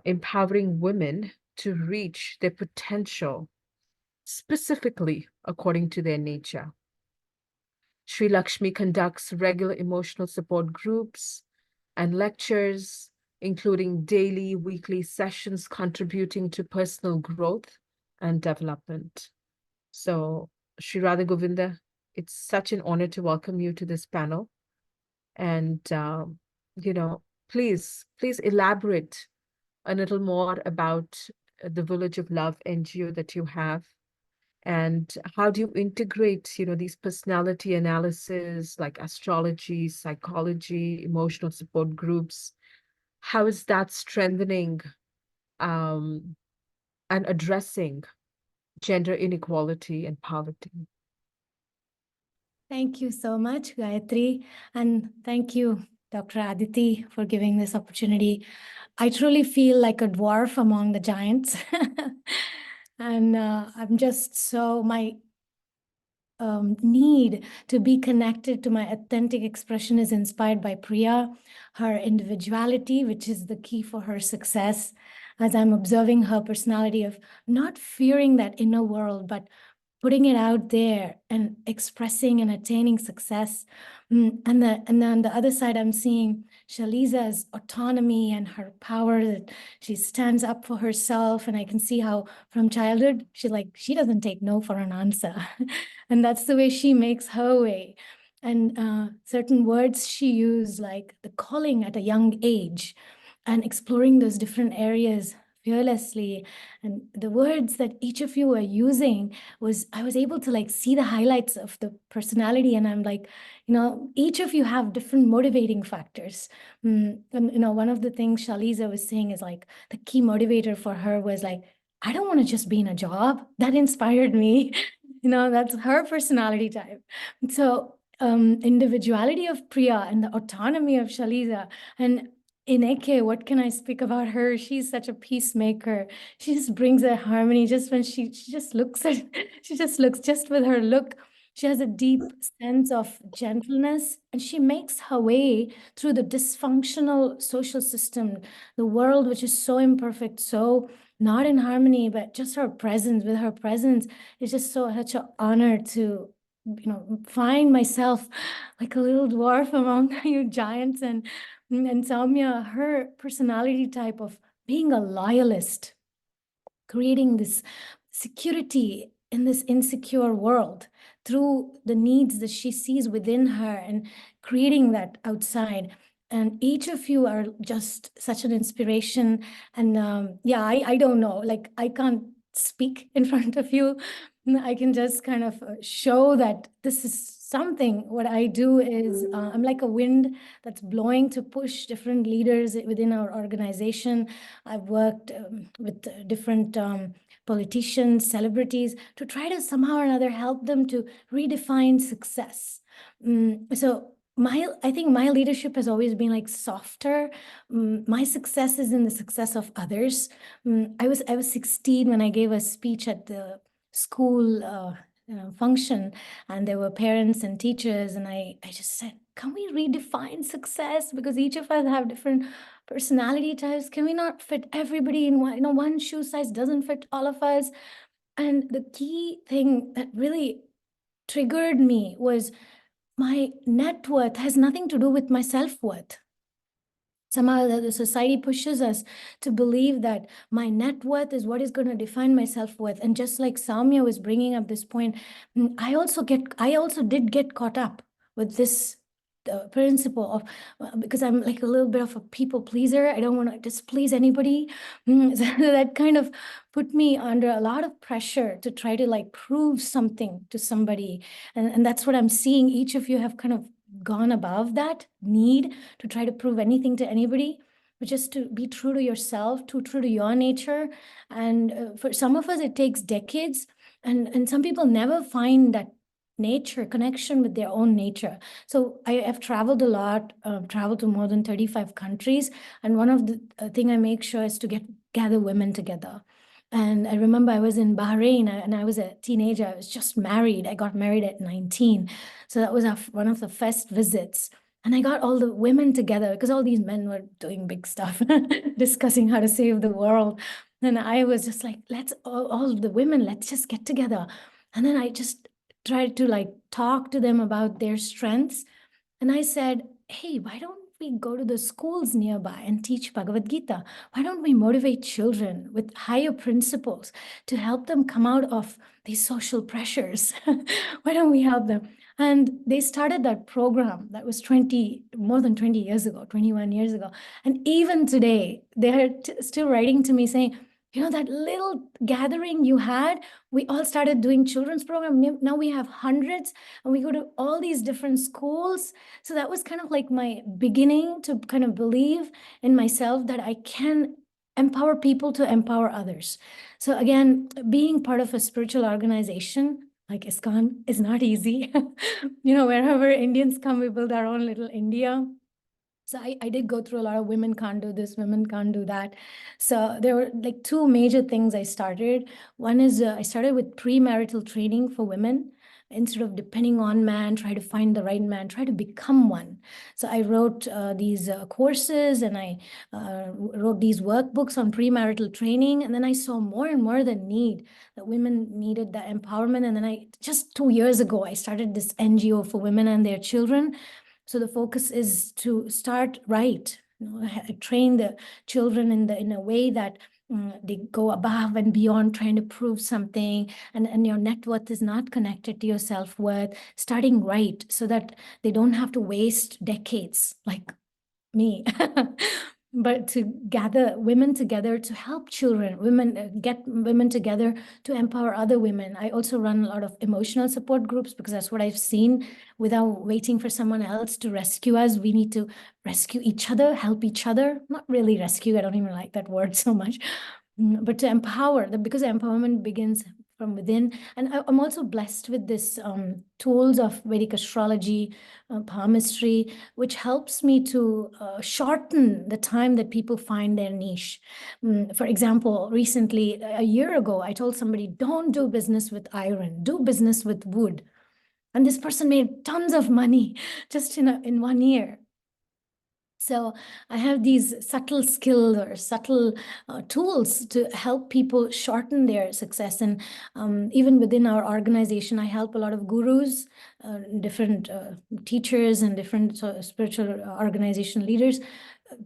empowering women to reach their potential, specifically according to their nature. Sri Lakshmi conducts regular emotional support groups and lectures, including daily, weekly sessions contributing to personal growth and development. So, Sri Radha Govinda, it's such an honor to welcome you to this panel. And, please elaborate a little more about the Village of Love NGO that you have, And how do you integrate, you know, these personality analysis like astrology, psychology, emotional support groups? How is that strengthening and addressing gender inequality and poverty? Thank you so much, Gayatri. And thank you, Dr. Aditi, for giving this opportunity. I truly feel like a dwarf among the giants. And I'm just so, my need to be connected to my authentic expression is inspired by Priya, her individuality, which is the key for her success. As I'm observing her personality of not fearing that inner world, but putting it out there and expressing and attaining success. And then on the other side, I'm seeing Shaliza's autonomy and her power, that she stands up for herself. And I can see how from childhood, she doesn't take no for an answer. And that's the way she makes her way. And certain words she used, like the calling at a young age and exploring those different areas fearlessly. And the words that each of you were using I was able to like see the highlights of the personality. And I'm like, each of you have different motivating factors. And, one of the things Shaliza was saying is like the key motivator for her was like, I don't want to just be in a job. That inspired me. That's her personality type. So individuality of Priya and the autonomy of Shaliza. And Ineke, what can I speak about her? She's such a peacemaker. She just brings a harmony just when she just looks at, she just looks just with her look. She has a deep sense of gentleness, and she makes her way through the dysfunctional social system, the world, which is so imperfect, so not in harmony, but just her presence. With her presence, it's just such an honor to find myself like a little dwarf among you giants. And Soumya, her personality type of being a loyalist, creating this security in this insecure world through the needs that she sees within her and creating that outside. And each of you are just such an inspiration. And I don't know, like I can't speak in front of you. I can just kind of show that this is something. What I do is I'm like a wind that's blowing to push different leaders within our organization. I've worked with different politicians, celebrities, to try to somehow or another help them to redefine success. So I think my leadership has always been like softer. My success is in the success of others. I was 16 when I gave a speech at the school function, and there were parents and teachers, and I just said, can we redefine success? Because each of us have different personality types. Can we not fit everybody in one? One shoe size doesn't fit all of us. And the key thing that really triggered me was my net worth has nothing to do with my self-worth. Somehow the society pushes us to believe that my net worth is what is going to define my self-worth. And just like Soumya was bringing up this point, I also did get caught up with this principle of because I'm like a little bit of a people pleaser. I don't want to displease anybody. So that kind of put me under a lot of pressure to try to like prove something to somebody. And that's what I'm seeing. Each of you have kind of gone above that need to try to prove anything to anybody, but just to be true to yourself, true to your nature. And for some of us, it takes decades, and some people never find that nature connection with their own nature. So I have traveled a lot, traveled to more than 35 countries, and one of the thing I make sure is to gather women together. And I remember I was in Bahrain and I was a teenager. I was just married. I got married at 19. So that was one of the first visits. And I got all the women together because all these men were doing big stuff, discussing how to save the world. And I was just like, let's all the women, let's just get together. And then I just tried to like talk to them about their strengths. And I said, hey, why don't we go to the schools nearby and teach Bhagavad Gita? Why don't we motivate children with higher principles to help them come out of these social pressures? Why don't we help them? And they started that program that was more than 20 years ago, 21 years ago. And even today, they're still writing to me saying, that little gathering you had, we all started doing children's program. Now we have hundreds, and we go to all these different schools. So that was kind of like my beginning to kind of believe in myself that I can empower people to empower others. So again, being part of a spiritual organization like ISKCON is not easy. Wherever Indians come, we build our own little India. So I did go through a lot of women can't do this, women can't do that. So there were like two major things I started. One is I started with premarital training for women. Instead of depending on man, try to find the right man, try to become one. So I wrote these courses, and I wrote these workbooks on premarital training. And then I saw more and more the need that women needed that empowerment. And then just 2 years ago, I started this NGO for women and their children. So the focus is to start right, train the children in a way that they go above and beyond trying to prove something, and your net worth is not connected to your self-worth, starting right so that they don't have to waste decades like me. But to gather women together to help children, get women together to empower other women. I also run a lot of emotional support groups because that's what I've seen. Without waiting for someone else to rescue us, we need to rescue each other, help each other. Not really rescue, I don't even like that word so much, but to empower, because empowerment begins from within. And I'm also blessed with this tools of Vedic astrology, palmistry, which helps me to shorten the time that people find their niche. For example, recently, a year ago, I told somebody, don't do business with iron, do business with wood. And this person made tons of money just in 1 year. So I have these subtle skills or subtle tools to help people shorten their success. And even within our organization, I help a lot of gurus, different teachers and different spiritual organization leaders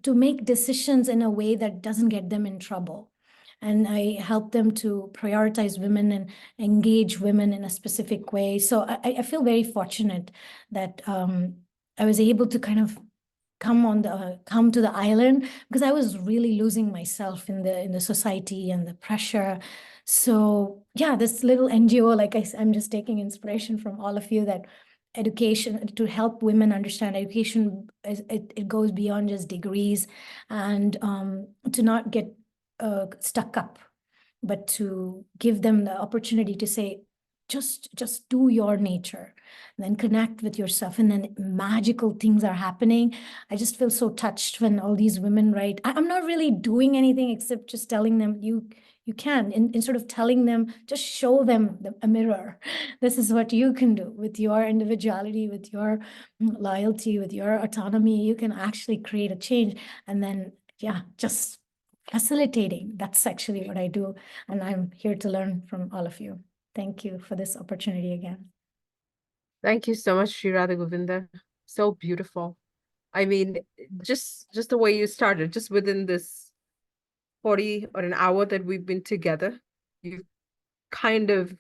to make decisions in a way that doesn't get them in trouble. And I help them to prioritize women and engage women in a specific way. So I feel very fortunate that I was able to kind of come to the island, because I was really losing myself in the society and the pressure. So yeah, this little NGO, like I'm just taking inspiration from all of you, that education, to help women understand education, it goes beyond just degrees, and to not get stuck up, but to give them the opportunity to say, just do your nature, and then connect with yourself, and then magical things are happening. I just feel so touched when all these women write. I'm not really doing anything except just telling them you can, instead of telling them, just show them a mirror. This is what you can do with your individuality, with your loyalty, with your autonomy. You can actually create a change. And then yeah, just facilitating, that's actually what I do, and I'm here to learn from all of you. Thank you for this opportunity again. Thank you so much, Sri Radha Govinda. So beautiful. I mean, just the way you started, just within this 40 or an hour that we've been together, you've kind of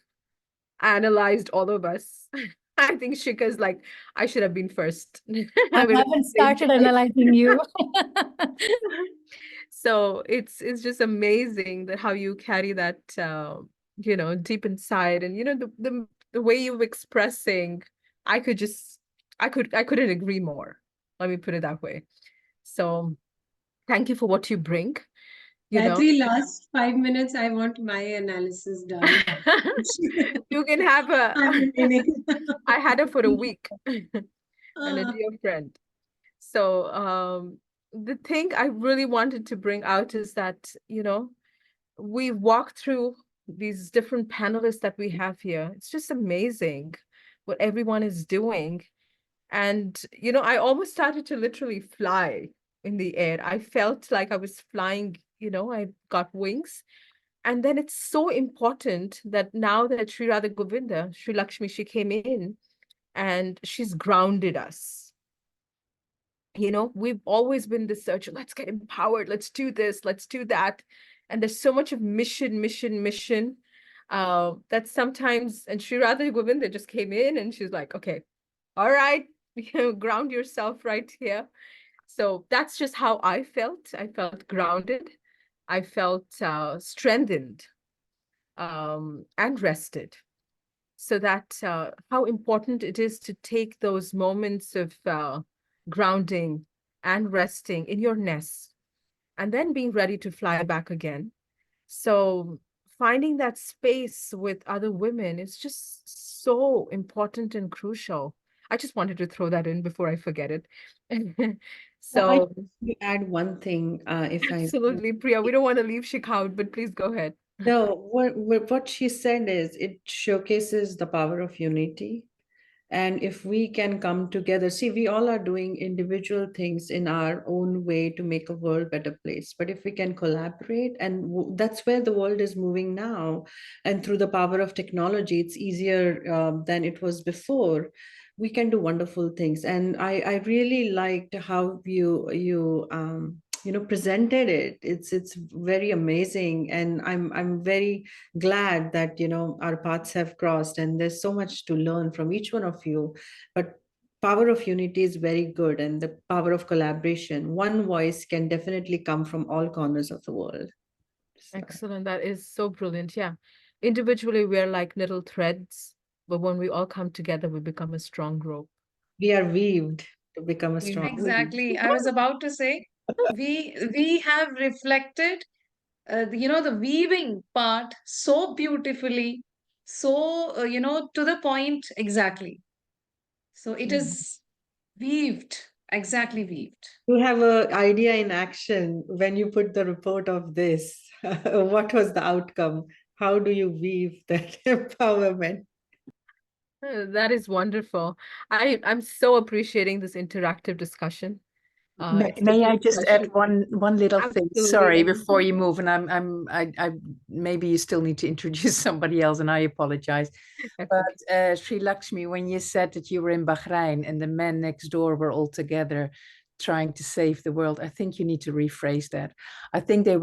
analyzed all of us. I think Shika's like, I should have been first. I haven't started analyzing you. So it's just amazing that how you carry that deep inside, and the way you're expressing, I couldn't agree more. Let me put it that way. So thank you for what you bring. Gayatri, last 5 minutes, I want my analysis done. You can have I'm remaining. I had her for a week and a dear friend. So the thing I really wanted to bring out is that, we walked through these different panelists that we have here. It's just amazing what everyone is doing. And, I almost started to literally fly in the air. I felt like I was flying, I got wings. And then it's so important that now that Sri Radha Govinda, Sri Lakshmi, she came in and she's grounded us. We've always been this search, let's get empowered, let's do this, let's do that. And there's so much of mission, that sometimes, and Sri Radha Govinda just came in and she's like, okay, all right, ground yourself right here. So that's just how I felt. I felt grounded. I felt strengthened and rested. So that how important it is to take those moments of grounding and resting in your nest and then being ready to fly back again. So finding that space with other women is just so important and crucial. I just wanted to throw that in before I forget it. I So to add one thing, if I may. absolutely, Priya, we don't want to leave Shik out, but please go ahead. No, what she said is it showcases the power of unity. And if we can come together, see, we all are doing individual things in our own way to make a world better place. But if we can collaborate, and that's where the world is moving now, and through the power of technology, it's easier than it was before. We can do wonderful things. And I really liked how you presented it. It's very amazing, and I'm very glad that our paths have crossed, and there's so much to learn from each one of you. But power of unity is very good, and the power of collaboration, one voice can definitely come from all corners of the world. So Excellent. That is so brilliant. Yeah. Individually, we're like little threads, but when we all come together, we become a strong rope. we are weaved to become a strong. Exactly. I was about to say, we have reflected, the weaving part so beautifully, so to the point exactly. So it Mhm. is weaved, exactly weaved. You have an idea in action when you put the report of this. What was the outcome? How do you weave that empowerment? That is wonderful. I'm so appreciating this interactive discussion. It's May such a I just add pleasure. one little thing? Sorry, Absolutely. before you move, and I maybe you still need to introduce somebody else, and I apologize. That's okay. But Sri Lakshmi, when you said that you were in Bahrain and the men next door were all together trying to save the world, I think you need to rephrase that. I think they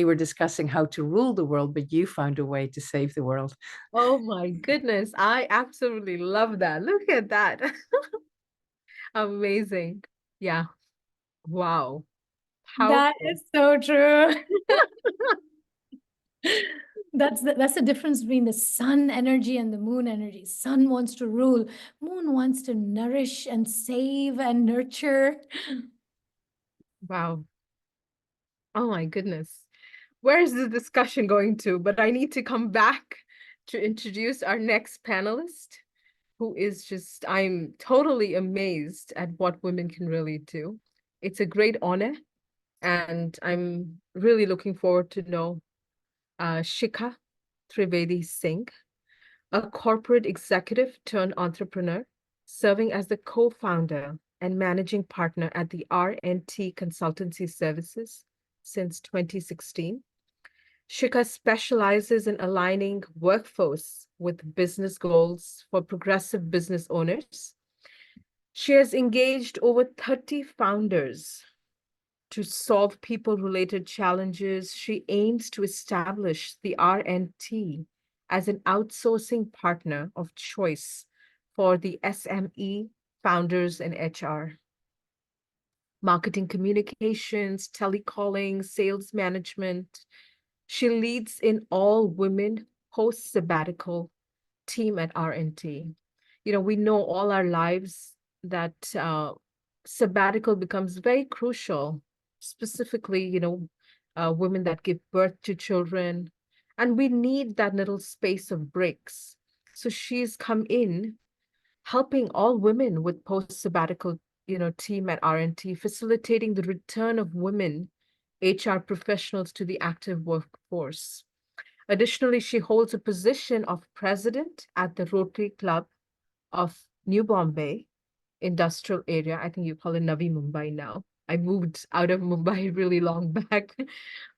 were discussing how to rule the world, but you found a way to save the world. Oh my goodness. I absolutely love that. Look at that. Amazing. Yeah. Wow. That Powerful. is so true. That's the difference between the sun energy and the moon energy. Sun wants to rule, moon wants to nourish and save and nurture. Wow. Oh my goodness. Where is the discussion going to? But I need to come back to introduce our next panelist, who is just, I'm totally amazed at what women can really do. It's a great honor, and I'm really looking forward to know Shikha Trivedi Singh, a corporate executive turned entrepreneur, serving as the co-founder and managing partner at the R&T Consultancy Services since 2016. Shikha specializes in aligning workforce with business goals for progressive business owners. She has engaged over 30 founders to solve people-related challenges. She aims to establish the R&T as an outsourcing partner of choice for the SME founders and HR. Marketing communications, telecalling, sales management. She leads in all women post-sabbatical team at R&T. We know all our lives that sabbatical becomes very crucial, specifically, women that give birth to children. And we need that little space of breaks. So she's come in helping all women with post-sabbatical, team at R&T, facilitating the return of women HR professionals to the active workforce. Additionally, she holds a position of president at the Rotary Club of New Bombay industrial area. I think you call it Navi Mumbai now. I moved out of Mumbai really long back,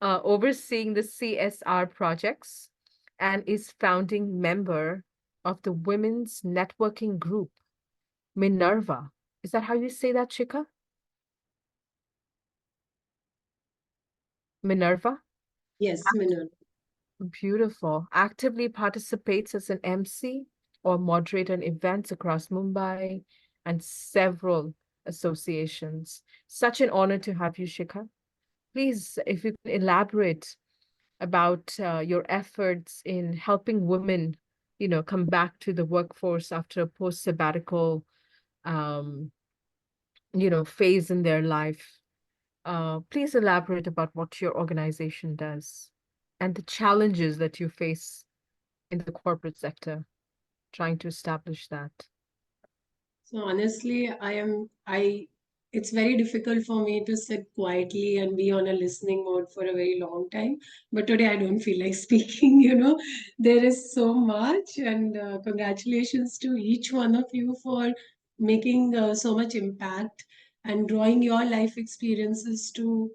overseeing the CSR projects, and is founding member of the women's networking group, Minerva. Is that how you say that, Chika? Minerva? Yes, Minun. Beautiful. Actively participates as an MC or moderator in events across Mumbai and several associations. Such an honor to have you, Shikha. Please, if you can elaborate about your efforts in helping women, come back to the workforce after a post-sabbatical, um, phase in their life. Please elaborate about what your organization does and the challenges that you face in the corporate sector, trying to establish that. So honestly, it's very difficult for me to sit quietly and be on a listening mode for a very long time. But today I don't feel like speaking, there is so much. And congratulations to each one of you for making so much impact and drawing your life experiences to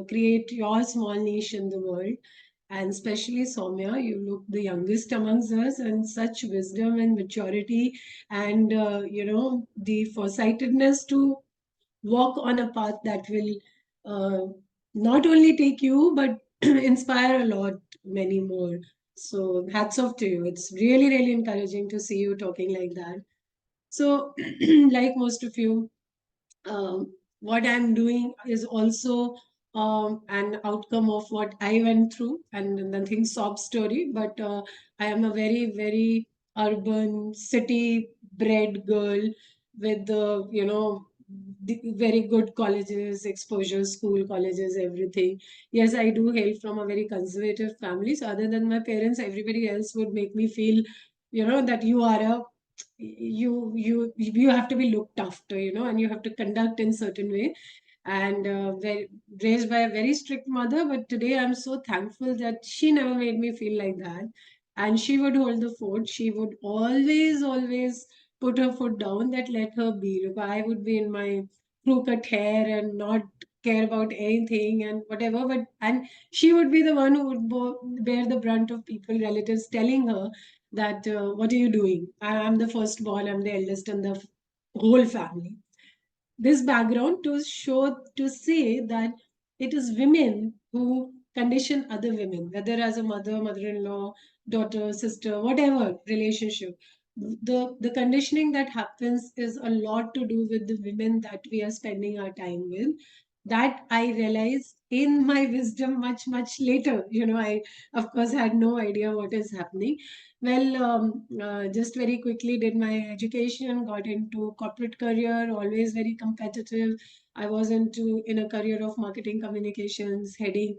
create your small niche in the world. And especially Soumya, you look the youngest amongst us, and such wisdom and maturity and the foresightedness to walk on a path that will not only take you but inspire a lot many more. So hats off to you. It's really really encouraging to see you talking like that. So like most of you, what I'm doing is also an outcome of what I went through, and nothing sob story. But I am a very, very urban, city-bred girl with very good colleges, exposure, school, colleges, everything. Yes, I do hail from a very conservative family. So other than my parents, everybody else would make me feel, that you have to be looked after, and you have to conduct in certain way. And raised by a very strict mother, but today I'm so thankful that she never made me feel like that. And she would hold the fort. She would always put her foot down, that let her be. Look, I would be in my crew cut hair and not care about anything and whatever, and she would be the one who would bear the brunt of people, relatives telling her that what are you doing? I'm the firstborn, I'm the eldest in the whole family. This background to say that it is women who condition other women, whether as a mother, mother-in-law, daughter, sister, whatever relationship. The conditioning that happens is a lot to do with the women that we are spending our time with. That I realized in my wisdom much later. I of course had no idea what is happening. Well, just very quickly did my education, got into corporate career, always very competitive. I was in a career of marketing communications, heading,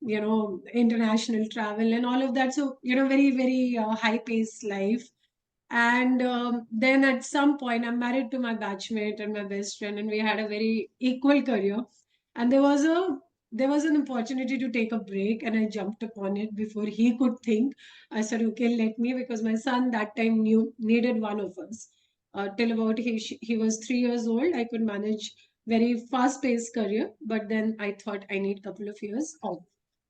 international travel and all of that. So, very, very high paced life. And then at some point, I'm married to my batchmate and my best friend, and we had a very equal career. And there was an opportunity to take a break, and I jumped upon it before he could think. I said, okay, let me, because my son that time needed one of us. Till about he was 3 years old, I could manage very fast-paced career, but then I thought I need a couple of years off.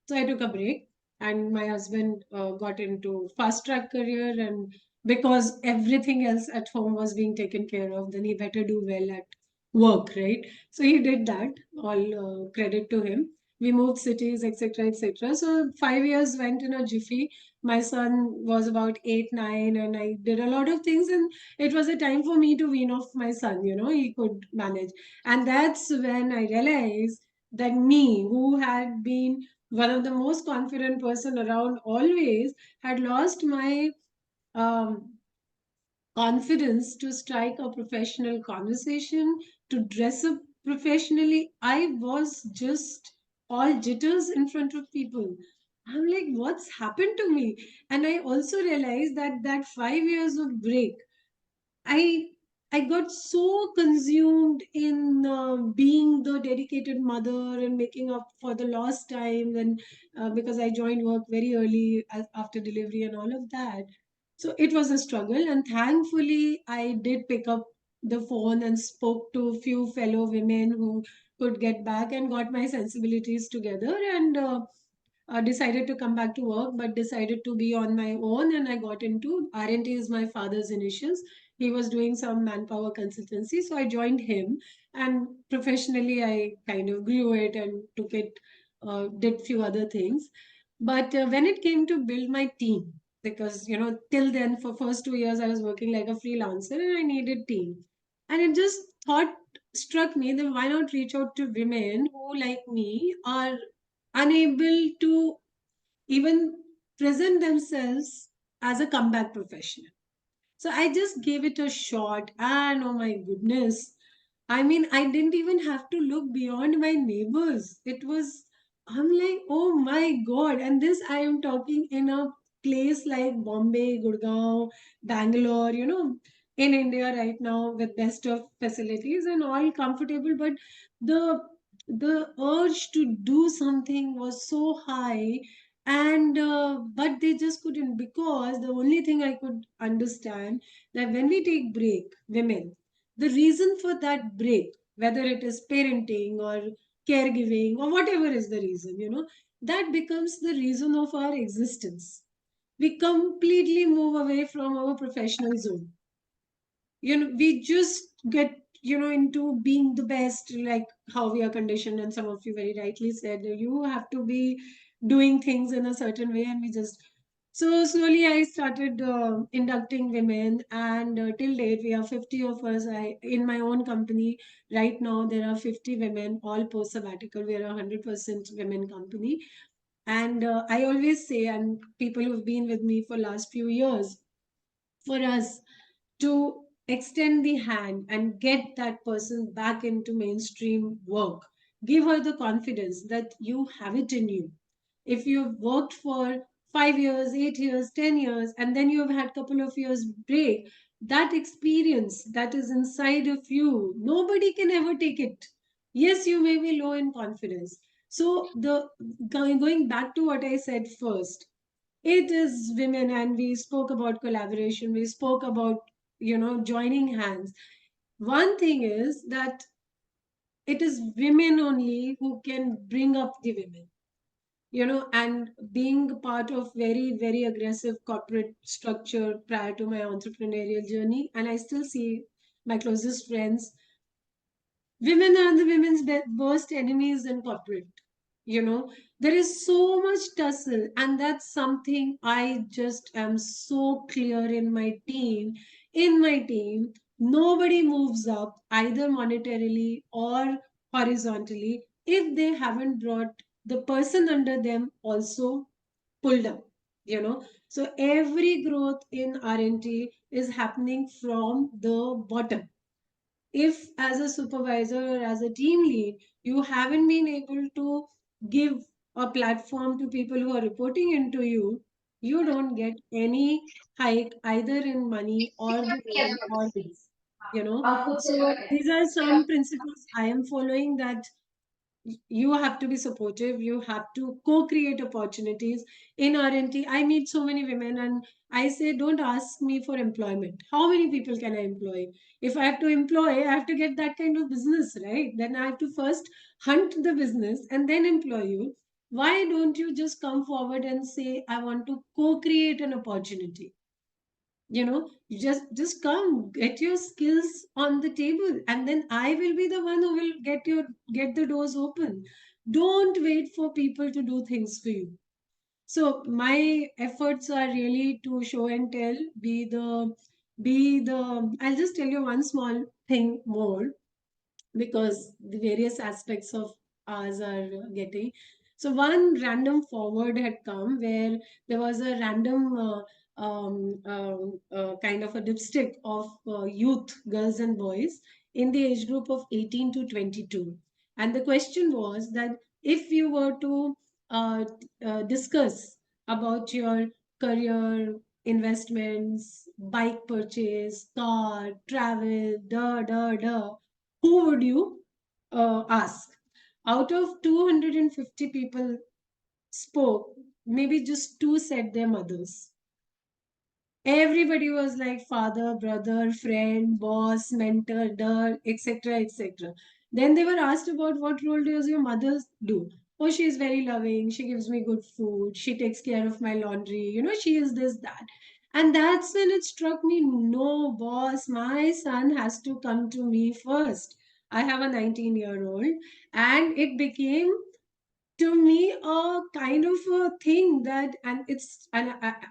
So I took a break, and my husband got into fast track career, and because everything else at home was being taken care of, then he better do well at work, right? So he did that. All credit to him. We moved cities, etc., etc. So 5 years went in a jiffy. My son was about 8, 9, and I did a lot of things, and it was a time for me to wean off my son. He could manage, and that's when I realized that me, who had been one of the most confident person around always, had lost my um, confidence to strike a professional conversation, to dress up professionally. I was just all jitters in front of people. I'm like, what's happened to me? And I also realized that that 5 years of break, I I got so consumed in being the dedicated mother and making up for the lost time, and because I joined work very early after delivery and all of that. So it was a struggle, and thankfully I did pick up the phone and spoke to a few fellow women who could get back and got my sensibilities together, and decided to come back to work, but decided to be on my own. And I got into R&T is my father's initials. He was doing some manpower consultancy, so I joined him. And professionally, I kind of grew it and took it, did few other things. But when it came to build my team, because till then for first 2 years I was working like a freelancer and I needed team, and it just thought struck me that why not reach out to women who like me are unable to even present themselves as a comeback professional. So I just gave it a shot, and oh my goodness, I mean, I didn't even have to look beyond my neighbors. It was, I'm like, oh my God. And this, I am talking in a place like Bombay, Gurgaon, Bangalore, in India right now with best of facilities and all comfortable. But the the urge to do something was so high, and but they just couldn't, because the only thing I could understand that when we take break, women, the reason for that break, whether it is parenting or caregiving or whatever is the reason, that becomes the reason of our existence. We completely move away from our professional zone. We just get into being the best, like how we are conditioned, and some of you very rightly said that you have to be doing things in a certain way, and we just, so slowly I started inducting women, and till date we are 50 of us. I in my own company right now there are 50 women, all post sabbatical. We are a 100% women company. And I always say, and people who've been with me for last few years, for us to extend the hand and get that person back into mainstream work. Give her the confidence that you have it in you. If you've worked for 5 years, 8 years, 10 years, and then you've had a couple of years break, that experience that is inside of you, nobody can ever take it. Yes, you may be low in confidence. So the going back to what I said first, it is women, and we spoke about collaboration, we spoke about joining hands. One thing is that it is women only who can bring up the women, and being part of very very aggressive corporate structure prior to my entrepreneurial journey, and I still see my closest friends, women are the women's worst enemies in corporate. There is so much tussle, and that's something I just am so clear in my team. Nobody moves up either monetarily or horizontally if they haven't brought the person under them also pulled up. So every growth in R&T is happening from the bottom. If as a supervisor or as a team lead you haven't been able to give a platform to people who are reporting into you, you don't get any hike either in money or the role or this. So these are some principles I am following, that you have to be supportive, you have to co-create opportunities. In R&T I meet so many women, and I say, don't ask me for employment. How many people can I employ? If I have to employ, I have to get that kind of business, right? Then I have to first hunt the business and then employ you. Why don't you just come forward and say, I want to co-create an opportunity? You just come, get your skills on the table, and then I will be the one who will get the doors open. Don't wait for people to do things for you. So my efforts are really to show and tell, be the I'll just tell you one small thing more, because the various aspects of ours are getting. So one random forward had come where there was a random kind of a dipstick of youth, girls and boys in the age group of 18 to 22. And the question was that if you were to discuss about your career, investments, bike purchase, car, travel, who would you ask? Out of 250 people spoke, maybe just two said their mothers. Everybody was like father, brother, friend, boss, mentor, etc., etc. Then they were asked about, what role does your mother do? Oh, she is very loving. She gives me good food. She takes care of my laundry. She is this, that. And that's when it struck me, no, boss, my son has to come to me first. I have a 19-year-old, and it became to me a kind of a thing that, and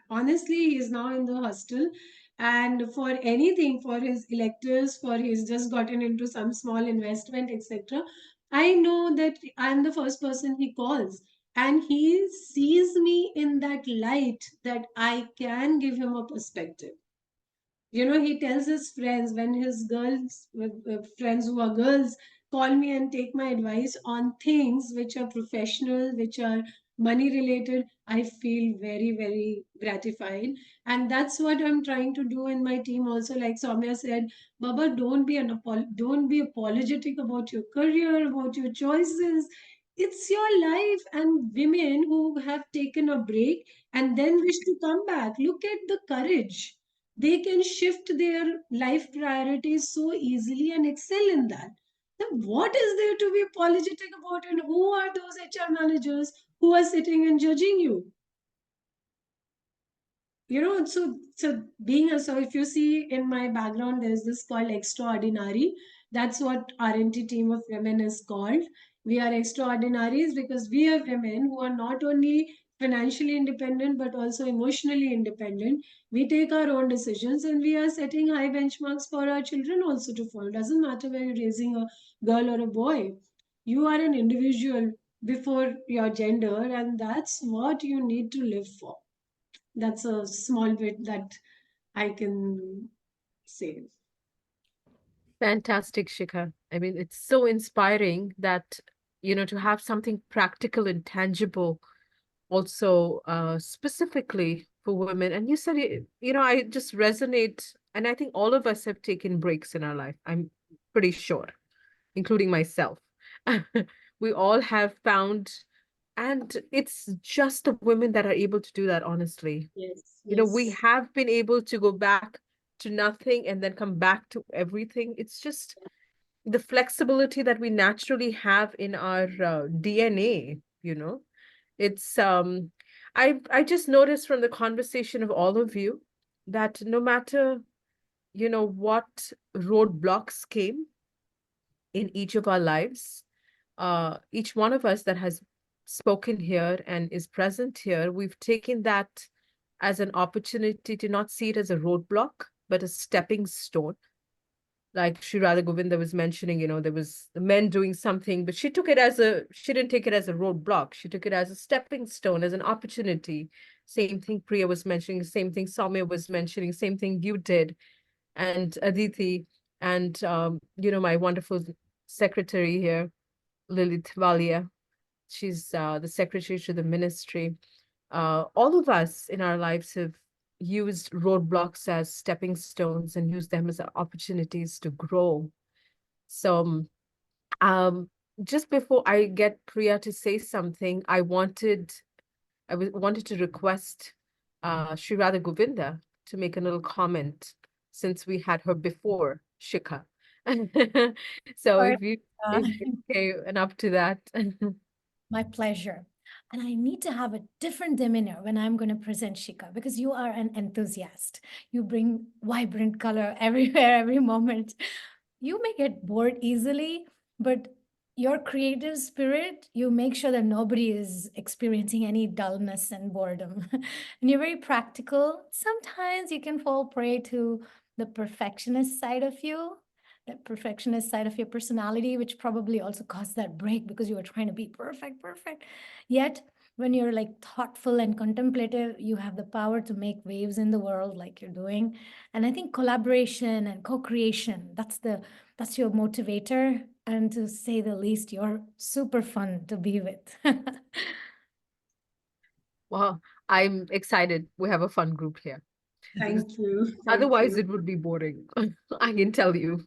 honestly he is now in the hostel, and for anything, for his electives, for he's just gotten into some small investment, etc., I know that I'm the first person he calls. And he sees me in that light that I can give him a perspective. You know, he tells his friends, when his girls, friends who are girls, call me and take my advice on things which are professional, which are money related, I feel very, very gratified. And that's what I'm trying to do in my team also. Like Soumya said, Baba, don't be apologetic about your career, about your choices. It's your life. And women who have taken a break and then wish to come back, look at the courage. They can shift their life priorities so easily and excel in that. Then what is there to be apologetic about, and who are those HR managers who are sitting and judging you? You know, so being a, so if you see in my background, there's this called extraordinary. That's what R&T team of women is called. We are extraordinaries because we are women who are not only financially independent but also emotionally independent. We take our own decisions, and we are setting high benchmarks for our children also to follow. Doesn't matter whether you're raising a girl or a boy, you are an individual before your gender, and that's what you need to live for. That's a small bit that I can say. Fantastic, Shikha. I mean, it's so inspiring that, to have something practical and tangible also specifically for women. And you said, I just resonate, and I think all of us have taken breaks in our life. I'm pretty sure, including myself. We all have found, and it's just the women that are able to do that, honestly. Yes, We yes. have been able to go back to nothing and then come back to everything. It's just the flexibility that we naturally have in our DNA, It's I just noticed from the conversation of all of you that no matter, what roadblocks came in each of our lives, each one of us that has spoken here and is present here, we've taken that as an opportunity to not see it as a roadblock, but a stepping stone. Like Sri Radha Govinda was mentioning, there was the men doing something, but she didn't take it as a roadblock. She took it as a stepping stone, as an opportunity. Same thing Priya was mentioning, same thing Soumya was mentioning, same thing you did, and Aditi, and my wonderful secretary here, Lilith Valia. She's the secretary to the ministry. All of us in our lives have used roadblocks as stepping stones and used them as opportunities to grow. So, um, just before I get Priya to say something, wanted to request Sri Radha Govinda to make a little comment since we had her before Shikha. So Or, if you okay and up to that. my pleasure. And I need to have a different demeanor when I'm going to present Shika because you are an enthusiast. You bring vibrant color everywhere, every moment. You may get bored easily, but your creative spirit, you make sure that nobody is experiencing any dullness and boredom. And you're very practical. Sometimes you can fall prey to the perfectionist side of you, that perfectionist side of your personality, which probably also caused that break because you were trying to be perfect, perfect. Yet, when you're like thoughtful and contemplative, you have the power to make waves in the world like you're doing. And I think collaboration and co-creation, that's your motivator. And to say the least, you're super fun to be with. Well, I'm excited. We have a fun group here. Thank you. Thank Otherwise, you. it would be boring. I can tell you.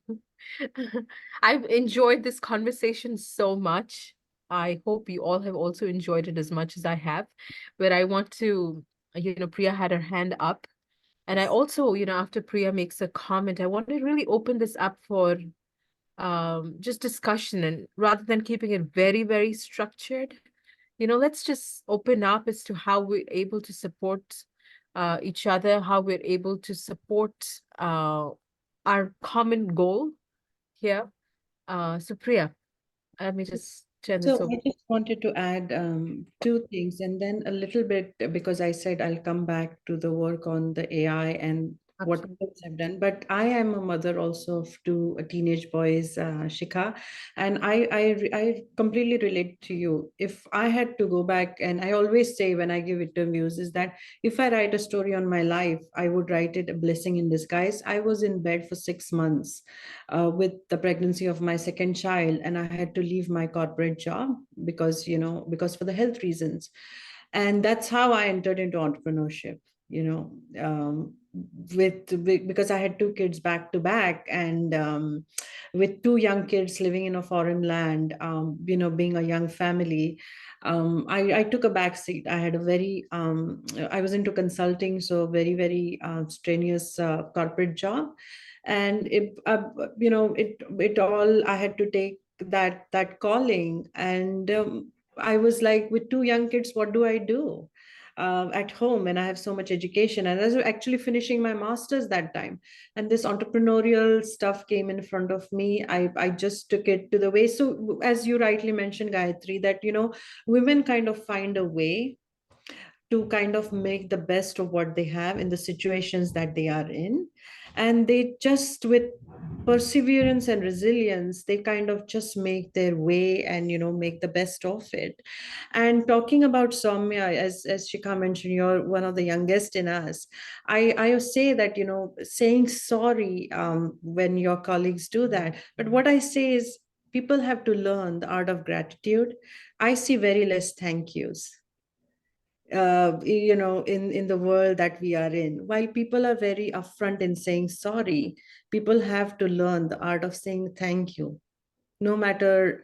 I've enjoyed this conversation so much. I hope you all have also enjoyed it as much as I have. But I want to, Priya had her hand up. And I also, after Priya makes a comment, I want to really open this up for just discussion, and rather than keeping it very, very structured, let's just open up as to how we're able to support each other, how we're able to support our common goal here. So Priya, let me just turn this So over. I just wanted to add two things, and then a little bit because I said I'll come back to the work on the AI and what Absolutely. kids have done. But I am a mother also of two teenage boys, Shikha, and I completely relate to you. If I had to go back, and I always say when I give interviews, is that if I write a story on my life, I would write it a blessing in disguise. I was in bed for 6 months with the pregnancy of my second child, and I had to leave my corporate job because, because for the health reasons. And that's how I entered into entrepreneurship, because I had two kids back to back, and with two young kids living in a foreign land, being a young family, I took a back seat. I had a I was into consulting, so very, very strenuous corporate job. And it all, I had to take that calling. And I was like, with two young kids, what do I do at home? And I have so much education, and I was actually finishing my master's that time. And this entrepreneurial stuff came in front of me. I just took it to the way. So as you rightly mentioned, Gayatri, that women kind of find a way to kind of make the best of what they have in the situations that they are in. And they just, with perseverance and resilience, they kind of just make their way and make the best of it. And talking about Soumya, as Shikha mentioned, you're one of the youngest in us. I say that saying sorry when your colleagues do that. But what I say is, people have to learn the art of gratitude. I see very less thank yous in the world that we are in. While people are very upfront in saying sorry, people have to learn the art of saying thank you, no matter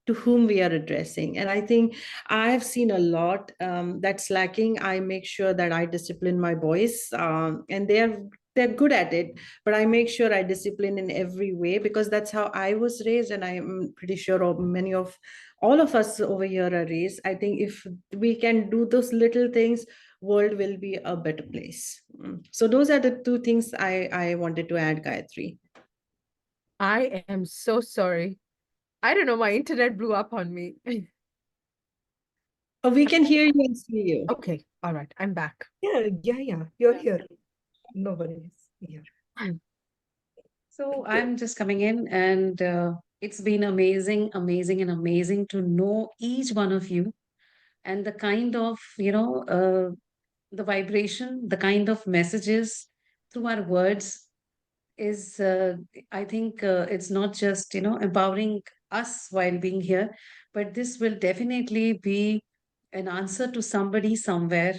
to whom we are addressing. And I think I have seen a lot that's lacking. I make sure that I discipline my boys, and they're good at it, but I make sure I discipline in every way, because that's how I was raised, and I'm pretty sure many of all of us over here are raised. I think if we can do those little things, world will be a better place. So those are the two things I wanted to add, Gayatri. I am so sorry. I don't know, my internet blew up on me. Oh, we can hear you and see you. Okay, all right, I'm back. Yeah, you're here. No worries. Yeah. So I'm just coming in, and it's been amazing, amazing, and amazing to know each one of you, and the kind of, the vibration, the kind of messages through our words is, I think it's not just, empowering us while being here, but this will definitely be an answer to somebody somewhere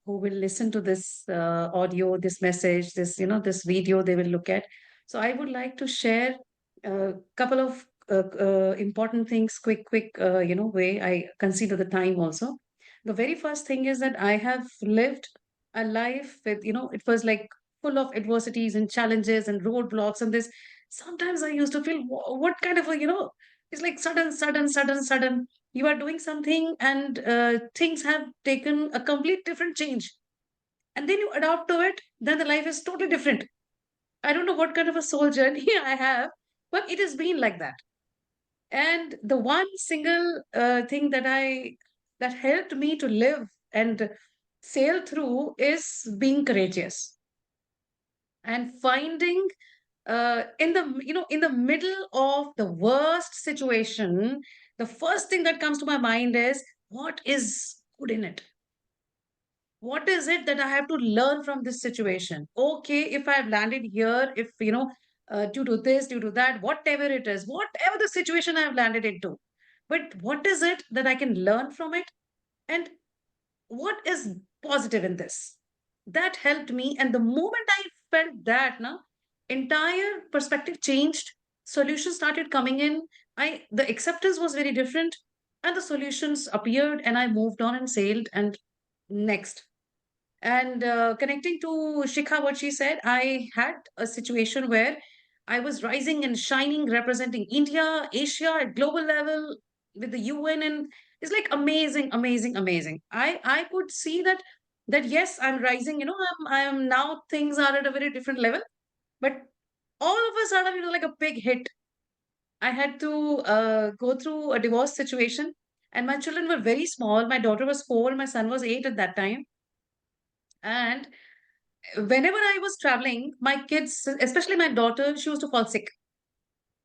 who will listen to this audio, this message, this video they will look at. So I would like to share a couple of important things, quick, way I consider the time also. The very first thing is that I have lived a life with, it was like full of adversities and challenges and roadblocks and this. Sometimes I used to feel, what kind of a, it's like sudden. You are doing something and things have taken a complete different change. And then you adopt to it, then the life is totally different. I don't know what kind of a soul journey I have, but it has been like that. And the one single thing that helped me to live and sail through is being courageous and finding in the in the middle of the worst situation, the first thing that comes to my mind is, what is good in it? What is it that I have to learn from this situation? Okay, if I've landed here, if due to this, due to that, whatever it is, whatever the situation I've landed into, but what is it that I can learn from it? And what is positive in this? That helped me. And the moment I felt that, na, entire perspective changed, solutions started coming in. The acceptance was very different, and the solutions appeared, and I moved on and sailed. And next. And connecting to Shikha, what she said, I had a situation where I was rising and shining, representing India, Asia at global level with the UN, and it's like amazing, amazing, amazing. I could see that yes, I'm rising. I'm now things are at a very different level, but all of a sudden, like a big hit. I had to go through a divorce situation, and my children were very small. My daughter was 4, my son was 8 at that time, and whenever I was traveling, my kids, especially my daughter, she used to fall sick.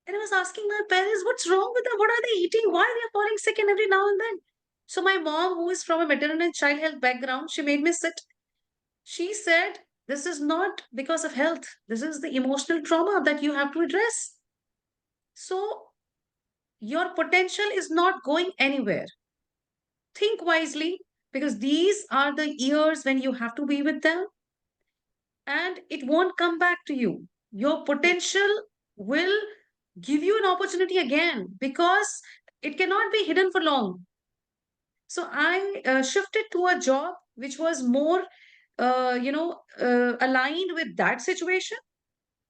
And I was asking my parents, what's wrong with them? What are they eating? Why they are falling sick and every now and then? So my mom, who is from a maternal and child health background, she made me sit. She said, this is not because of health. This is the emotional trauma that you have to address. So your potential is not going anywhere. Think wisely, because these are the years when you have to be with them and it won't come back to you. Your potential will give you an opportunity again because it cannot be hidden for long. So I shifted to a job which was more, aligned with that situation,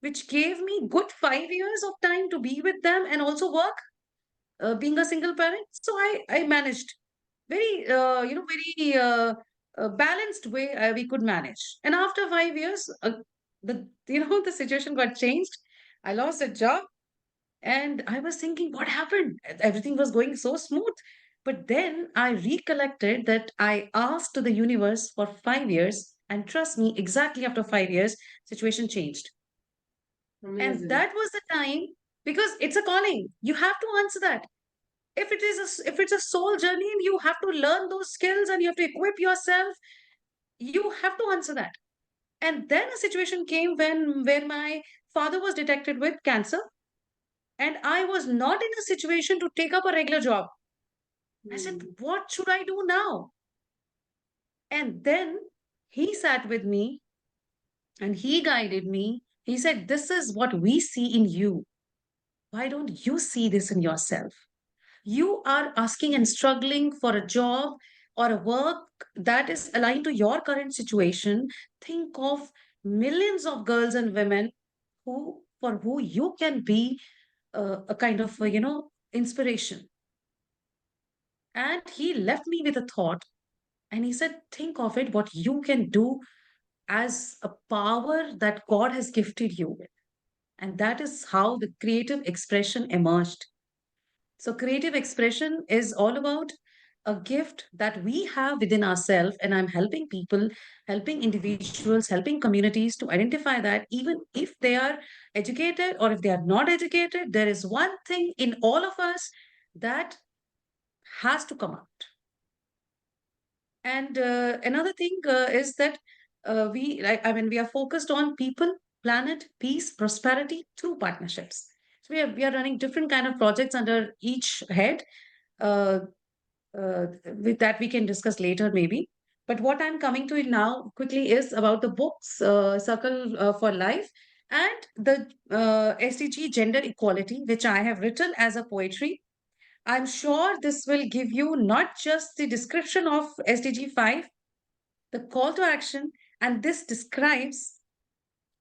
which gave me good 5 years of time to be with them and also work, being a single parent. So I managed very, balanced way we could manage. And after 5 years, the situation got changed. I lost a job and I was thinking, what happened? Everything was going so smooth. But then I recollected that I asked the universe for 5 years, and trust me, exactly after 5 years, situation changed. And Amazing. that was the time because it's a calling. You have to answer that. If it's a soul journey, you have to learn those skills and you have to equip yourself. You have to answer that. And then a situation came where my father was detected with cancer, and I was not in a situation to take up a regular job. I said, what should I do now? And then he sat with me and he guided me. He said, this is what we see in you. Why don't you see this in yourself? You are asking and struggling for a job or a work that is aligned to your current situation. Think of millions of girls and women for who you can be a kind of inspiration. And he left me with a thought, and he said, think of it, what you can do as a power that God has gifted you with. And that is how the creative expression emerged. So, creative expression is all about a gift that we have within ourselves. And I'm helping people, helping individuals, helping communities to identify that even if they are educated or if they are not educated, there is one thing in all of us that has to come out. And another thing is that we are focused on people, planet, peace, prosperity through partnerships. So we are running different kind of projects under each head. Uh, with that we can discuss later maybe. But what I'm coming to now quickly is about the books, Circle for Life, and the SDG Gender Equality, which I have written as a poetry. I'm sure this will give you not just the description of SDG 5, the call to action, and this describes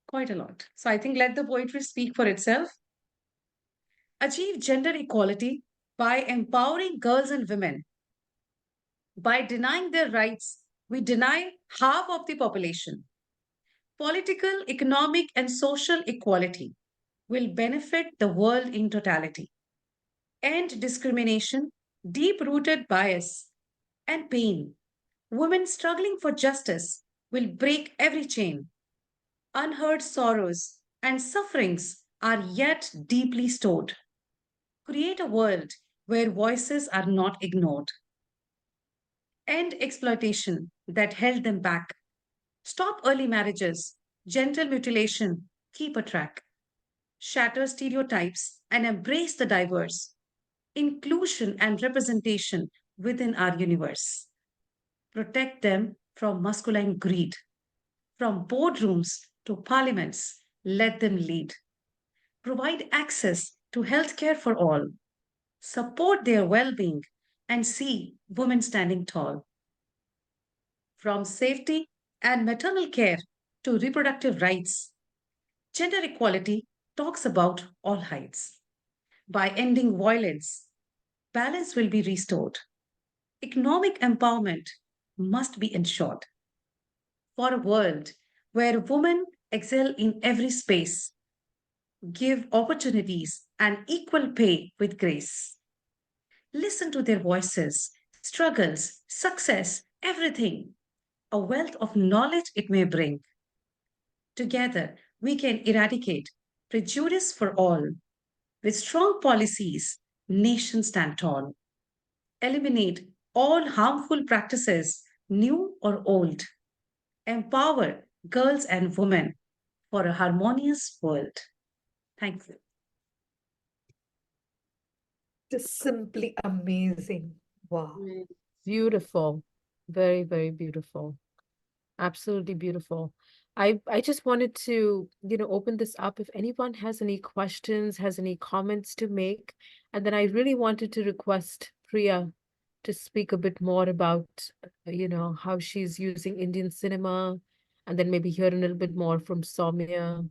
quite a lot. So I think let the poetry speak for itself. Achieve gender equality by empowering girls and women. By denying their rights, we deny half of the population. Political, economic, and social equality will benefit the world in totality. End discrimination, deep rooted bias, and pain. Women struggling for justice will break every chain. Unheard sorrows and sufferings are yet deeply stored. Create a world where voices are not ignored. End exploitation that held them back. Stop early marriages, gentle mutilation, keep a track. Shatter stereotypes and embrace the diverse. Inclusion and representation within our universe. Protect them from masculine greed. From boardrooms to parliaments, let them lead. Provide access to healthcare for all. Support their well being and see women standing tall. From safety and maternal care to reproductive rights, gender equality talks about all heights. By ending violence, balance will be restored. Economic empowerment must be ensured. For a world where women excel in every space, give opportunities and equal pay with grace. Listen to their voices, struggles, success, everything. A wealth of knowledge it may bring. Together, we can eradicate prejudice for all. With strong policies, nations stand tall. Eliminate all harmful practices, new or old. Empower girls and women for a harmonious world. Thank you. Just simply amazing. Wow. Beautiful. Very, very beautiful. Absolutely beautiful. I just wanted to, open this up if anyone has any questions, has any comments to make. And then I really wanted to request Priya to speak a bit more about, how she's using Indian cinema, and then maybe hear a little bit more from Soumya,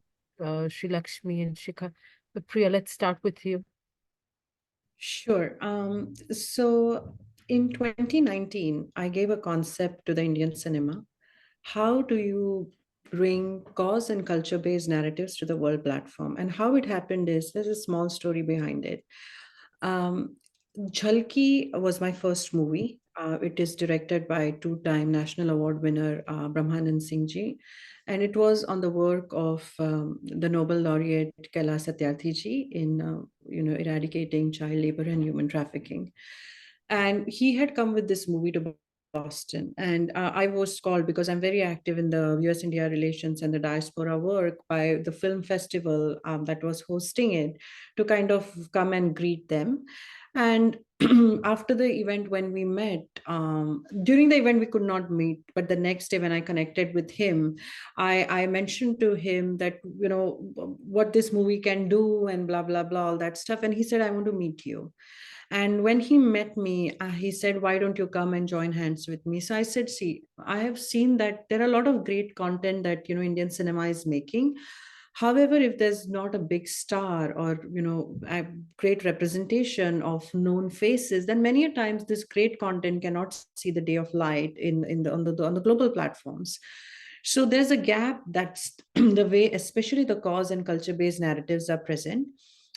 Sri Lakshmi, and Shikha. But Priya, let's start with you. Sure. So in 2019, I gave a concept to the Indian cinema. How do you bring cause and culture-based narratives to the world platform? And how it happened is there's a small story behind it. Jhalki was my first movie. It is directed by two-time National Award winner Brahmanand Singh ji, and it was on the work of the Nobel laureate Kailash Satyarthi ji in eradicating child labor and human trafficking. And he had come with this movie to Boston, and I was called because I'm very active in the US-India relations and the diaspora work by the film festival that was hosting it to kind of come and greet them. And after the event, when we met, during the event, we could not meet. But the next day, when I connected with him, I mentioned to him that, what this movie can do and blah, blah, blah, all that stuff. And he said, I want to meet you. And when he met me, he said, why don't you come and join hands with me? So I said, see, I have seen that there are a lot of great content that, Indian cinema is making. However, if there's not a big star or, a great representation of known faces, then many a times this great content cannot see the day of light on the global platforms. So there's a gap. That's the way, especially the cause and culture-based narratives are present.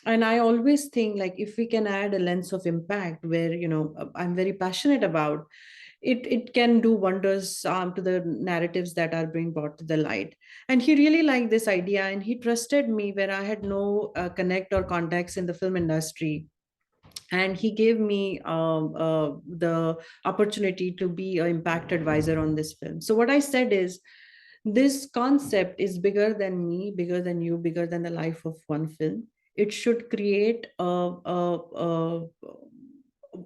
And I always think, like, if we can add a lens of impact where, I'm very passionate about, it can do wonders to the narratives that are being brought to the light. And he really liked this idea, and he trusted me where I had no connect or contacts in the film industry. And he gave me the opportunity to be an impact advisor on this film. So what I said is, this concept is bigger than me, bigger than you, bigger than the life of one film. It should create a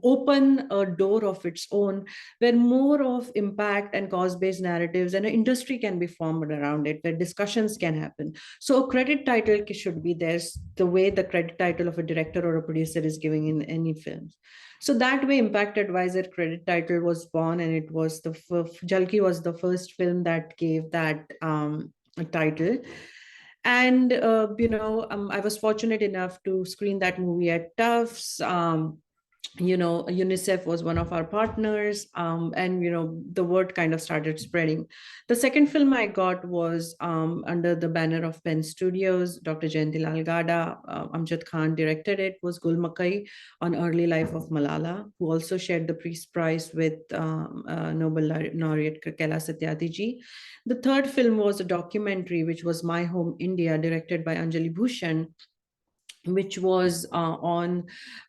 open a door of its own where more of impact and cause-based narratives and an industry can be formed around it, where discussions can happen. So a credit title should be there, the way the credit title of a director or a producer is giving in any films. So that way, Impact Advisor credit title was born, and it was Jalki was the first film that gave that title. And I was fortunate enough to screen that movie at Tufts. UNICEF was one of our partners, and the word kind of started spreading. The second film I got was under the banner of Penn Studios. Dr. Jayanti Lal Gada, Amjad Khan directed it, was Gul Makai, on early life of Malala, who also shared the Peace Prize with Nobel laureate Kailash Satyarthi ji. The third film was a documentary, which was My Home India, directed by Anjali Bhushan, which was on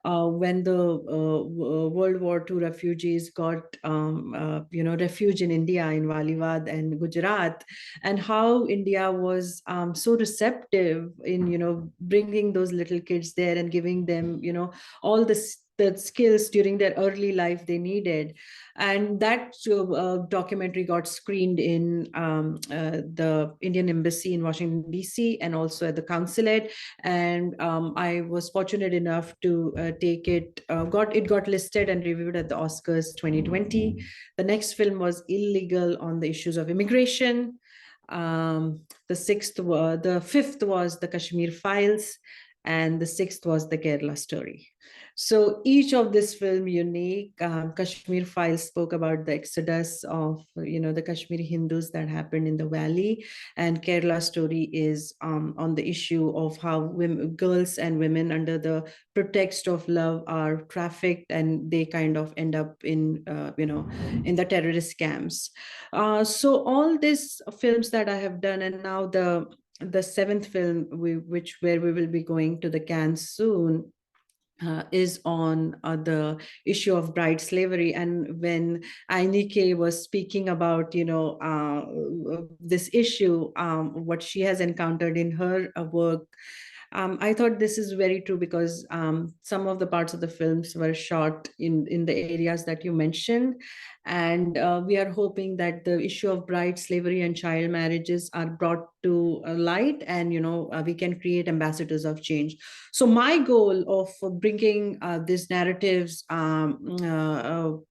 when the World War II refugees got, refuge in India, in Waliwad and Gujarat, and how India was so receptive in, bringing those little kids there and giving them, all the skills during their early life they needed. And that documentary got screened in the Indian Embassy in Washington, D.C., and also at the consulate. And I was fortunate enough to take it, got listed and reviewed at the Oscars 2020. The next film was Illegal, on the issues of immigration. The fifth was the Kashmir Files. and the sixth was the Kerala story. So each of this film unique. Kashmir Files spoke about the exodus of the Kashmiri Hindus that happened in the valley, and Kerala story is on the issue of how girls and women under the pretext of love are trafficked, and they kind of end up in in the terrorist camps. So all these films that I have done, and now the seventh film, where we will be going to the Cannes soon, is on the issue of bride slavery. And when Ainike was speaking about this issue, what she has encountered in her work, I thought this is very true, because some of the parts of the films were shot in the areas that you mentioned. And we are hoping that the issue of bride slavery and child marriages are brought to light, and we can create ambassadors of change. So my goal of bringing these narratives to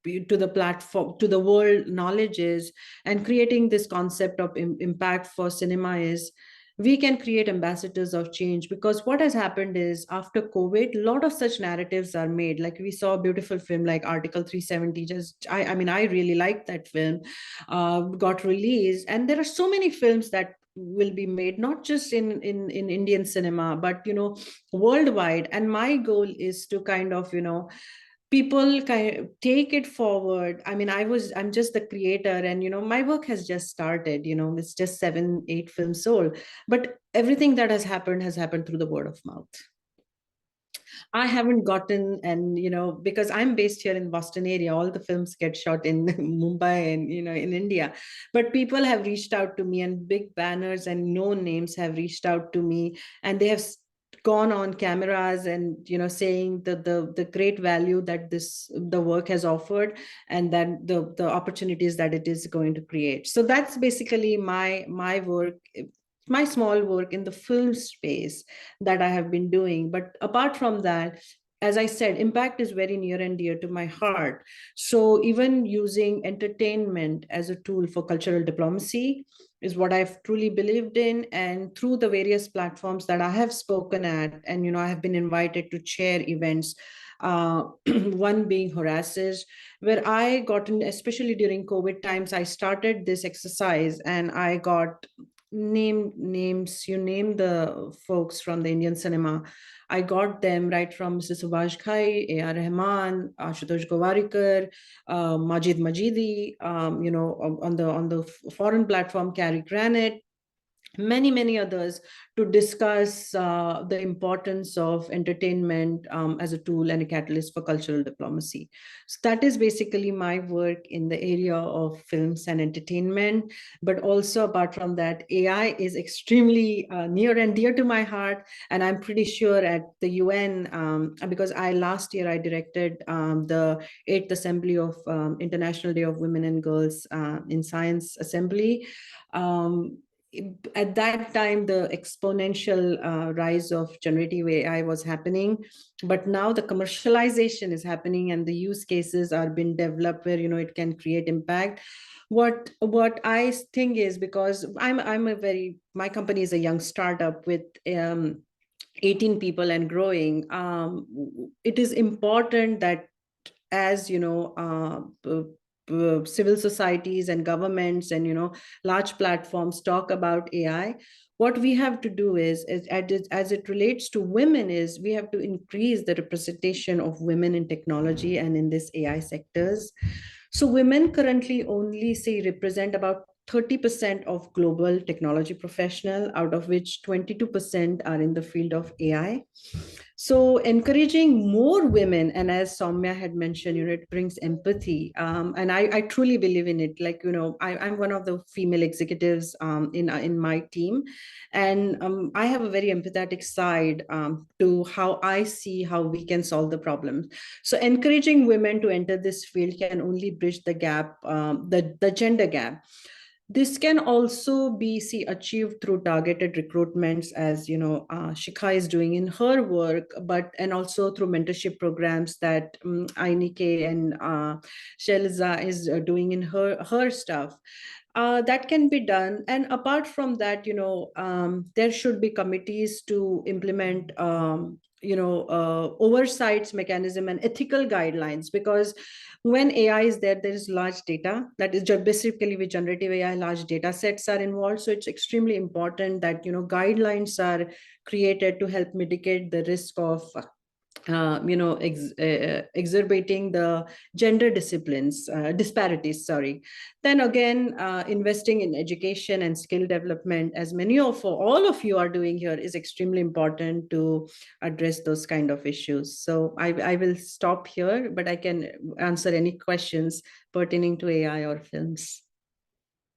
the platform, to the world knowledge is, and creating this concept of impact for cinema is, we can create ambassadors of change. Because what has happened is, after COVID, a lot of such narratives are made. Like we saw a beautiful film like Article 370. I mean, I really liked that film, got released. And there are so many films that will be made, not just in Indian cinema, but worldwide. And my goal is to kind of people kind of take it forward. I mean, I'm just the creator, and my work has just started. It's just 7-8 films old, but everything that has happened through the word of mouth. I haven't gotten, and because I'm based here in Boston area, all the films get shot in Mumbai and in India. But people have reached out to me, and big banners and known names have reached out to me, and they have gone on cameras and saying the great value that the work has offered, and that the opportunities that it is going to create. So that's basically my work, my small work in the film space that I have been doing. But apart from that, as I said, impact is very near and dear to my heart. So even using entertainment as a tool for cultural diplomacy is what I've truly believed in. And through the various platforms that I have spoken at, and I have been invited to chair events, one being Horace's, where I got in, especially during COVID times, I started this exercise, and I got names, you name the folks from the Indian cinema. I got them right from Mrs. Subhash Ghai, A.R. Rahman, Ashutosh Gowarikar, Majid Majidi, on the foreign platform, Cary Grant, many others, to discuss the importance of entertainment as a tool and a catalyst for cultural diplomacy. So that is basically my work in the area of films and entertainment. But also, apart from that, AI is extremely near and dear to my heart. And I'm pretty sure at the UN, because last year I directed the 8th Assembly of International Day of Women and Girls in Science Assembly. At that time, the exponential rise of generative AI was happening, but now the commercialization is happening, and the use cases are being developed where it can create impact. What I think is, because my company is a young startup with 18 people and growing. It is important that, as civil societies and governments and large platforms talk about AI, what we have to do is as it relates to women, is we have to increase the representation of women in technology and in this AI sectors. So women currently only represent about 30% of global technology professional, out of which 22% are in the field of AI. So encouraging more women, and as Soumya had mentioned, it brings empathy. And I truly believe in it. Like, I'm one of the female executives in my team. And I have a very empathetic side to how I see how we can solve the problems. So encouraging women to enter this field can only bridge the gap, the gender gap. This can also be achieved through targeted recruitments, as Shikha is doing in her work, and also through mentorship programs that Ainike and Sheliza is doing in her stuff. that can be done. And apart from that, there should be committees to implement, oversights mechanism and ethical guidelines, because when AI is there, there is large data that is basically with generative AI, large data sets are involved. So it's extremely important that, guidelines are created to help mitigate the risk of exacerbating the gender disparities, sorry. Then again, investing in education and skill development, as many of all of you are doing here, is extremely important to address those kind of issues. So I will stop here, but I can answer any questions pertaining to AI or films.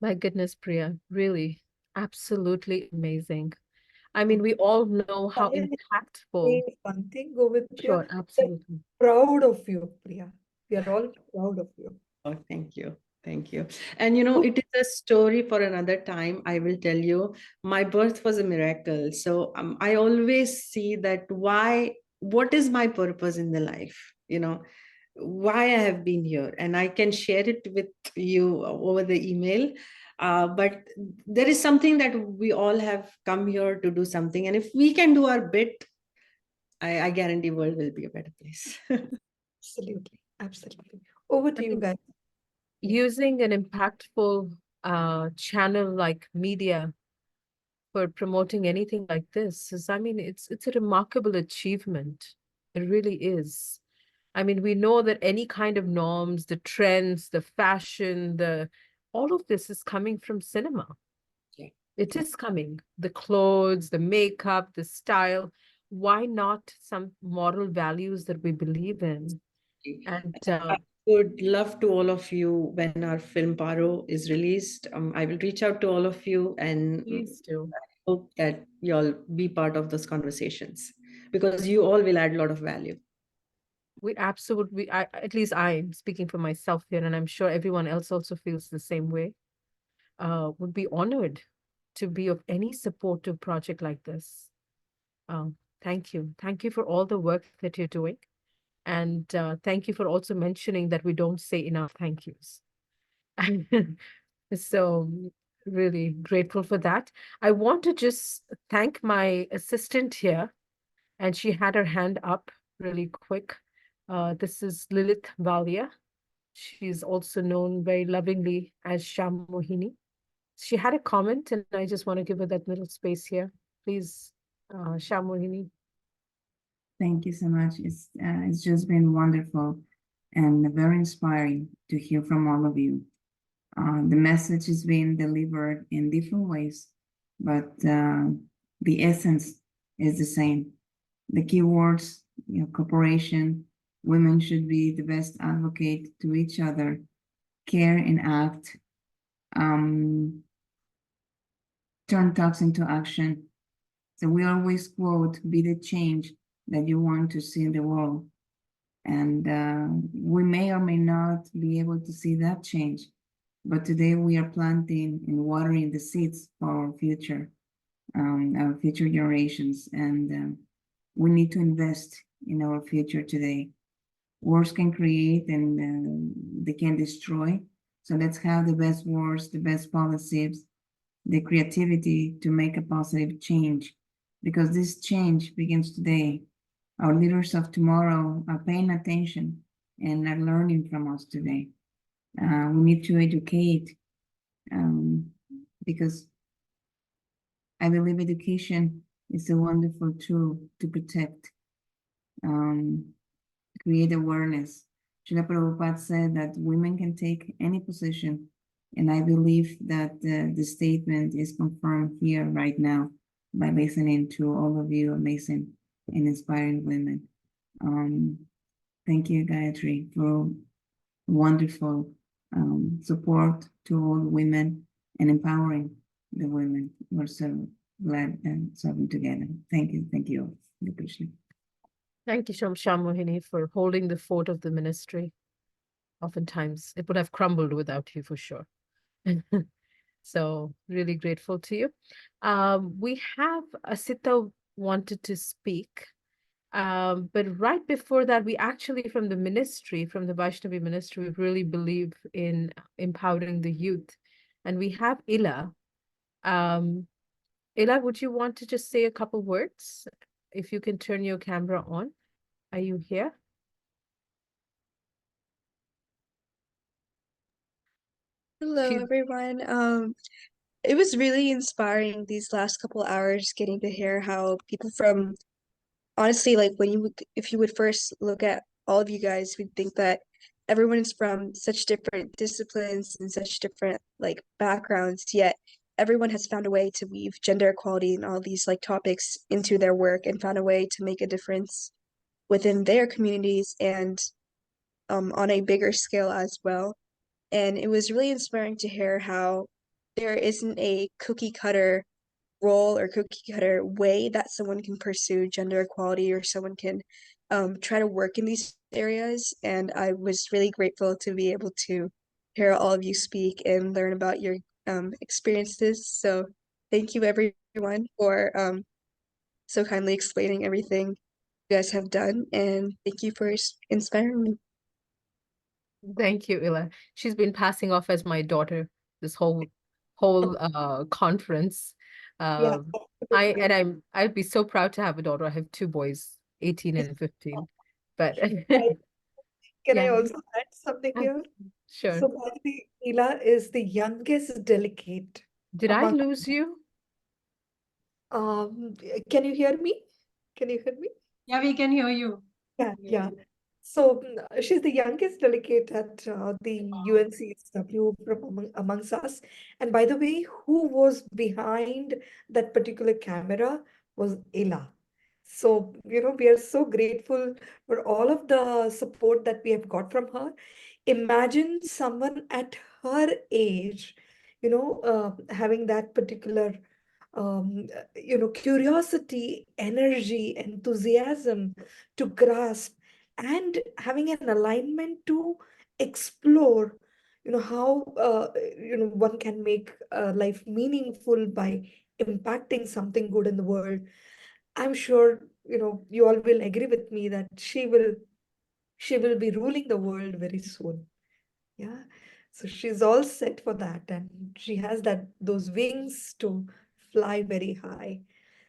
My goodness, Priya, really, absolutely amazing. I mean, we all know how Can I impactful. say one thing, go with Priya? Sure, absolutely. Proud of you, Priya. We are all proud of you. Oh, thank you. Thank you. And it is a story for another time. I will tell you, my birth was a miracle. So I always see that what is my purpose in the life? Why I have been here. And I can share it with you over the email. But there is something that we all have come here to do something. And if we can do our bit, I guarantee world will be a better place. Absolutely. Absolutely. Over to you guys. Using an impactful channel like media for promoting anything like this is, I mean, it's a remarkable achievement. It really is. I mean, we know that any kind of norms, the trends, the fashion, all of this is coming from cinema. Yeah. It is coming. The clothes, the makeup, the style. Why not some moral values that we believe in? And I would love to all of you, when our film Paro is released, I will reach out to all of you, and please do. I hope that you all be part of those conversations, because you all will add a lot of value. We absolutely, at least I'm speaking for myself here, and I'm sure everyone else also feels the same way, would be honored to be of any support to a project like this. Thank you. Thank you for all the work that you're doing. And thank you for also mentioning that we don't say enough thank yous. So really grateful for that. I want to just thank my assistant here, and she had her hand up really quick. This is Lilith Valia. She's also known very lovingly as Sham Mohini. She had a comment, and I just want to give her that little space here. Please, Sham Mohini. Thank you so much. It's just been wonderful and very inspiring to hear from all of you. The message is being delivered in different ways, but the essence is the same. The key words, cooperation, women should be the best advocate to each other, care and act, turn talks into action. So we always quote, be the change that you want to see in the world. And we may or may not be able to see that change, but today we are planting and watering the seeds for our future generations. And we need to invest in our future today. Wars can create and they can destroy. So let's have the best wars, the best policies, the creativity to make a positive change, because this change begins today. Our leaders of tomorrow are paying attention and are learning from us today. We need to educate because I believe education is a wonderful tool to protect, create awareness. Srila Prabhupada said that women can take any position, and I believe that the statement is confirmed here right now by listening to all of you amazing and inspiring women. Thank you, Gayatri, for wonderful support to all women and empowering the women. We're so glad and serving together. Thank you. Thank you all. Krishna. Thank you, Sham Mohini, for holding the fort of the ministry. Oftentimes, it would have crumbled without you for sure. So really grateful to you. We have Asita wanted to speak. But right before that, we actually, from the ministry, from the Vaishnavi ministry, we really believe in empowering the youth. and we have Ila. Ila, would you want to just say a couple words? If you can turn your camera on. Are you here? Hello, everyone. It was really inspiring these last couple hours getting to hear how people from, honestly, like if you would first look at all of you guys, we'd think that everyone is from such different disciplines and such different like backgrounds, yet everyone has found a way to weave gender equality and all these like topics into their work and found a way to make a difference within their communities and on a bigger scale as well. And it was really inspiring to hear how there isn't a cookie cutter role or cookie cutter way that someone can pursue gender equality or someone can try to work in these areas. And I was really grateful to be able to hear all of you speak and learn about your experiences. So thank you everyone for so kindly explaining everything you guys have done, and thank you for inspiring me. Thank you, Ila. She's been passing off as my daughter this whole conference. Yeah, I'd be so proud to have a daughter. I have two boys, 18 and 15. But Can I yeah, also add something here? sure. So Bharati, Ila is the youngest delegate Did I among, lose you? can you hear me? Can you hear me? Yeah, we can hear you. Yeah. So she's the youngest delegate at the UNCSW from amongst us. And by the way, who was behind that particular camera was Ila. So, we are so grateful for all of the support that we have got from her. Imagine someone at her age, having that particular curiosity, energy, enthusiasm to grasp and having an alignment to explore, how, one can make life meaningful by impacting something good in the world. I'm sure, you all will agree with me that she will be ruling the world very soon. Yeah. So she's all set for that, and she has those wings to fly very high.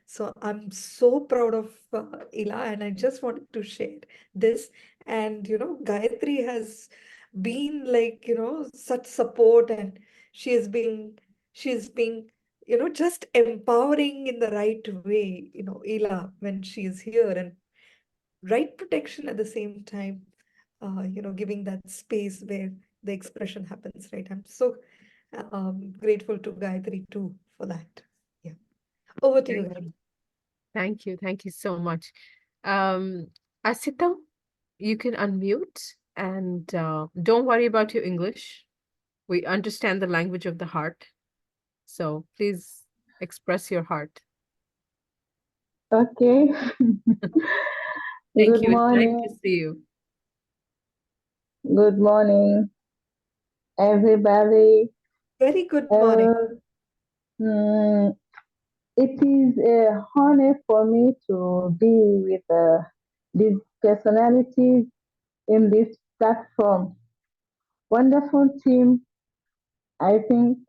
So I'm so proud of Ila, and I just wanted to share this. And Gayatri has been like, such support, and she's being just empowering in the right way, Ila, when she is here, and right protection at the same time, giving that space where the expression happens, right? I'm so grateful to Gayatri too for that. Yeah. Over to you, Thank Gayatri. you. Thank you. Thank you so much. Um, Asita, you can unmute and don't worry about your English. We understand the language of the heart. So please express your heart. Okay. Thank Good you. It's nice to morning. see you. Good morning, everybody. Very good morning. Mm, it is a honor for me to be with these personalities in this platform. Wonderful team, I think.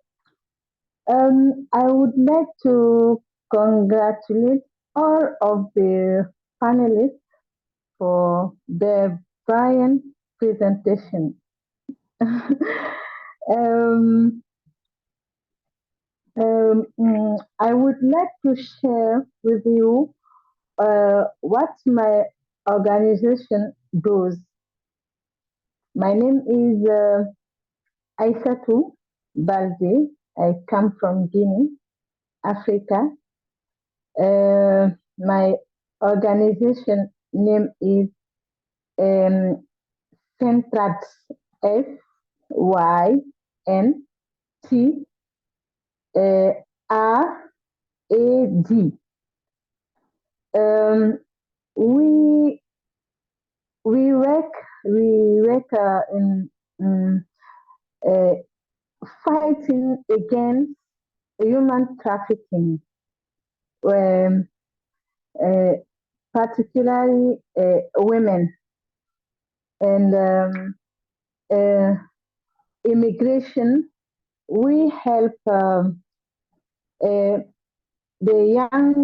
I would like to congratulate all of the panelists for their brilliant presentation. um, I would like to share with you what my organization does. My name is Aissatou Balde. I come from Guinea, Africa. My organization name is Centrads, FYNTRAD. We we work in uh, fighting against human trafficking, um, uh, particularly women and immigration we help the young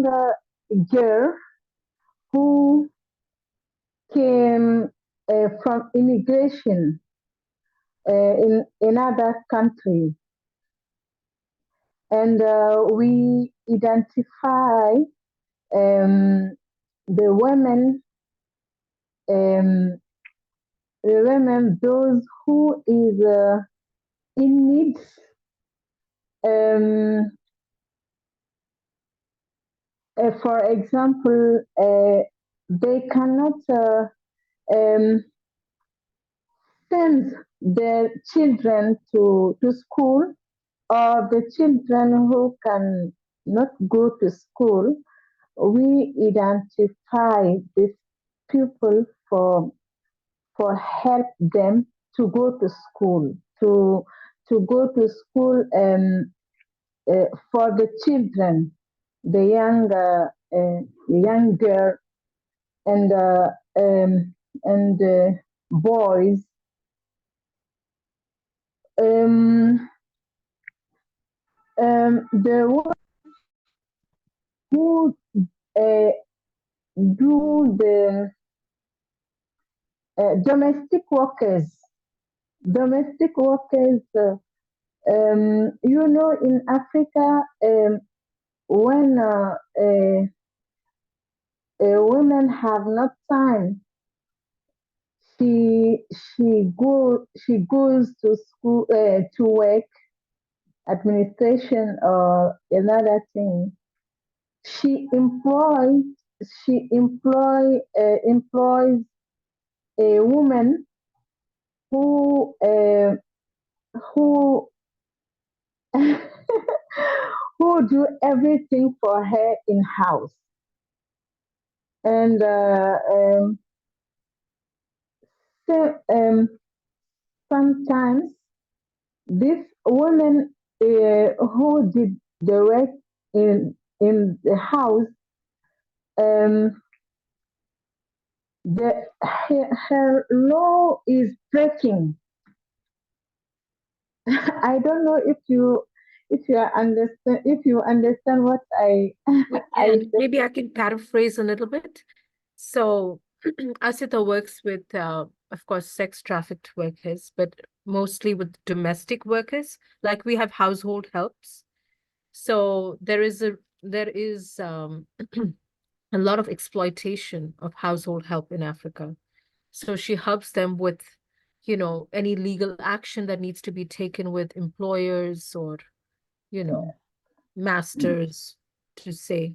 girl who came from immigration in another country. And we identify the women, those who is in need. For example, they cannot send their children to school, or the children who can not go to school. We identify these people for help them to go to school, to go to school for the children, the young girl and boys. The ones who do the domestic workers. Domestic workers, in Africa, when women have not time, she goes to school to work, administration or another thing. She employs a woman who who who do everything for her in house. And sometimes this woman who did the work in the house, her law is breaking. I don't know if you understand what I And say. maybe I can paraphrase a little bit. So Asita works with, of course, sex trafficked workers, but mostly with domestic workers. Like we have household helps. So there is a lot of exploitation of household help in Africa. So she helps them with, any legal action that needs to be taken with employers or, masters to say.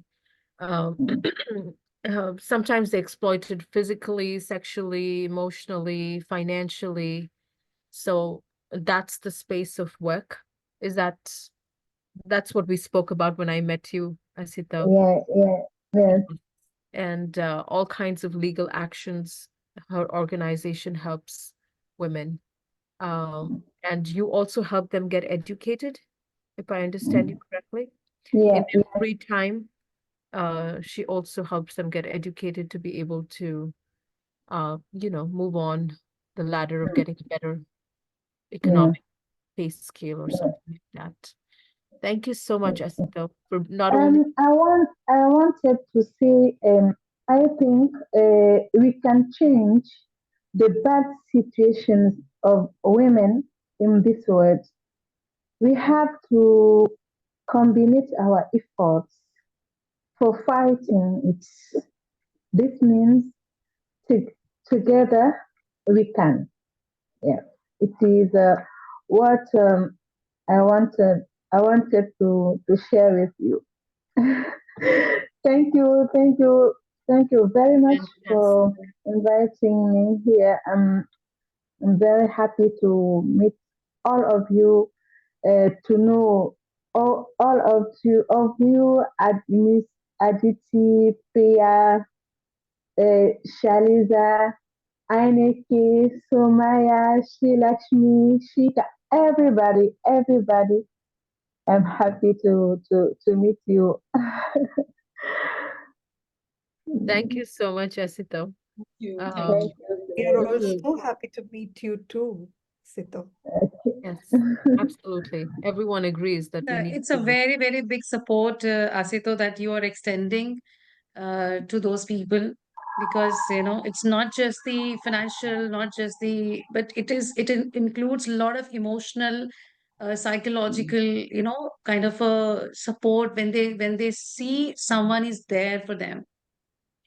Sometimes they're exploited physically, sexually, emotionally, financially. So that's the space of work. That's what we spoke about when I met you, Asita. Yeah. And all kinds of legal actions. Her organization helps women. And you also help them get educated, if I understand you correctly. Yeah, In their free time, she also helps them get educated to be able to, move on the ladder of getting a better economic pay scale or something like that. Thank you so much, Asita, for not only. I wanted to say, I think we can change the bad situations of women in this world. We have to combine our efforts for fighting it. This means together we can. Yeah, it is what I wanted to share with you. Thank you very much for inviting me here. I'm very happy to meet all of you, to know all of you, Aditi, Priya, Shaliza, Aineke, Somaya, Shilakshmi, Shika, everybody. I'm happy to meet you. Thank you so much, Asita. Thank you. Thank We are you. all so happy to meet you too, Sito. Yes, absolutely. Everyone agrees that we need It's a to. very, very big support, Asito, that you are extending to those people, because it's not just the financial, not just the, but includes a lot of emotional, psychological, kind of a support when they see someone is there for them.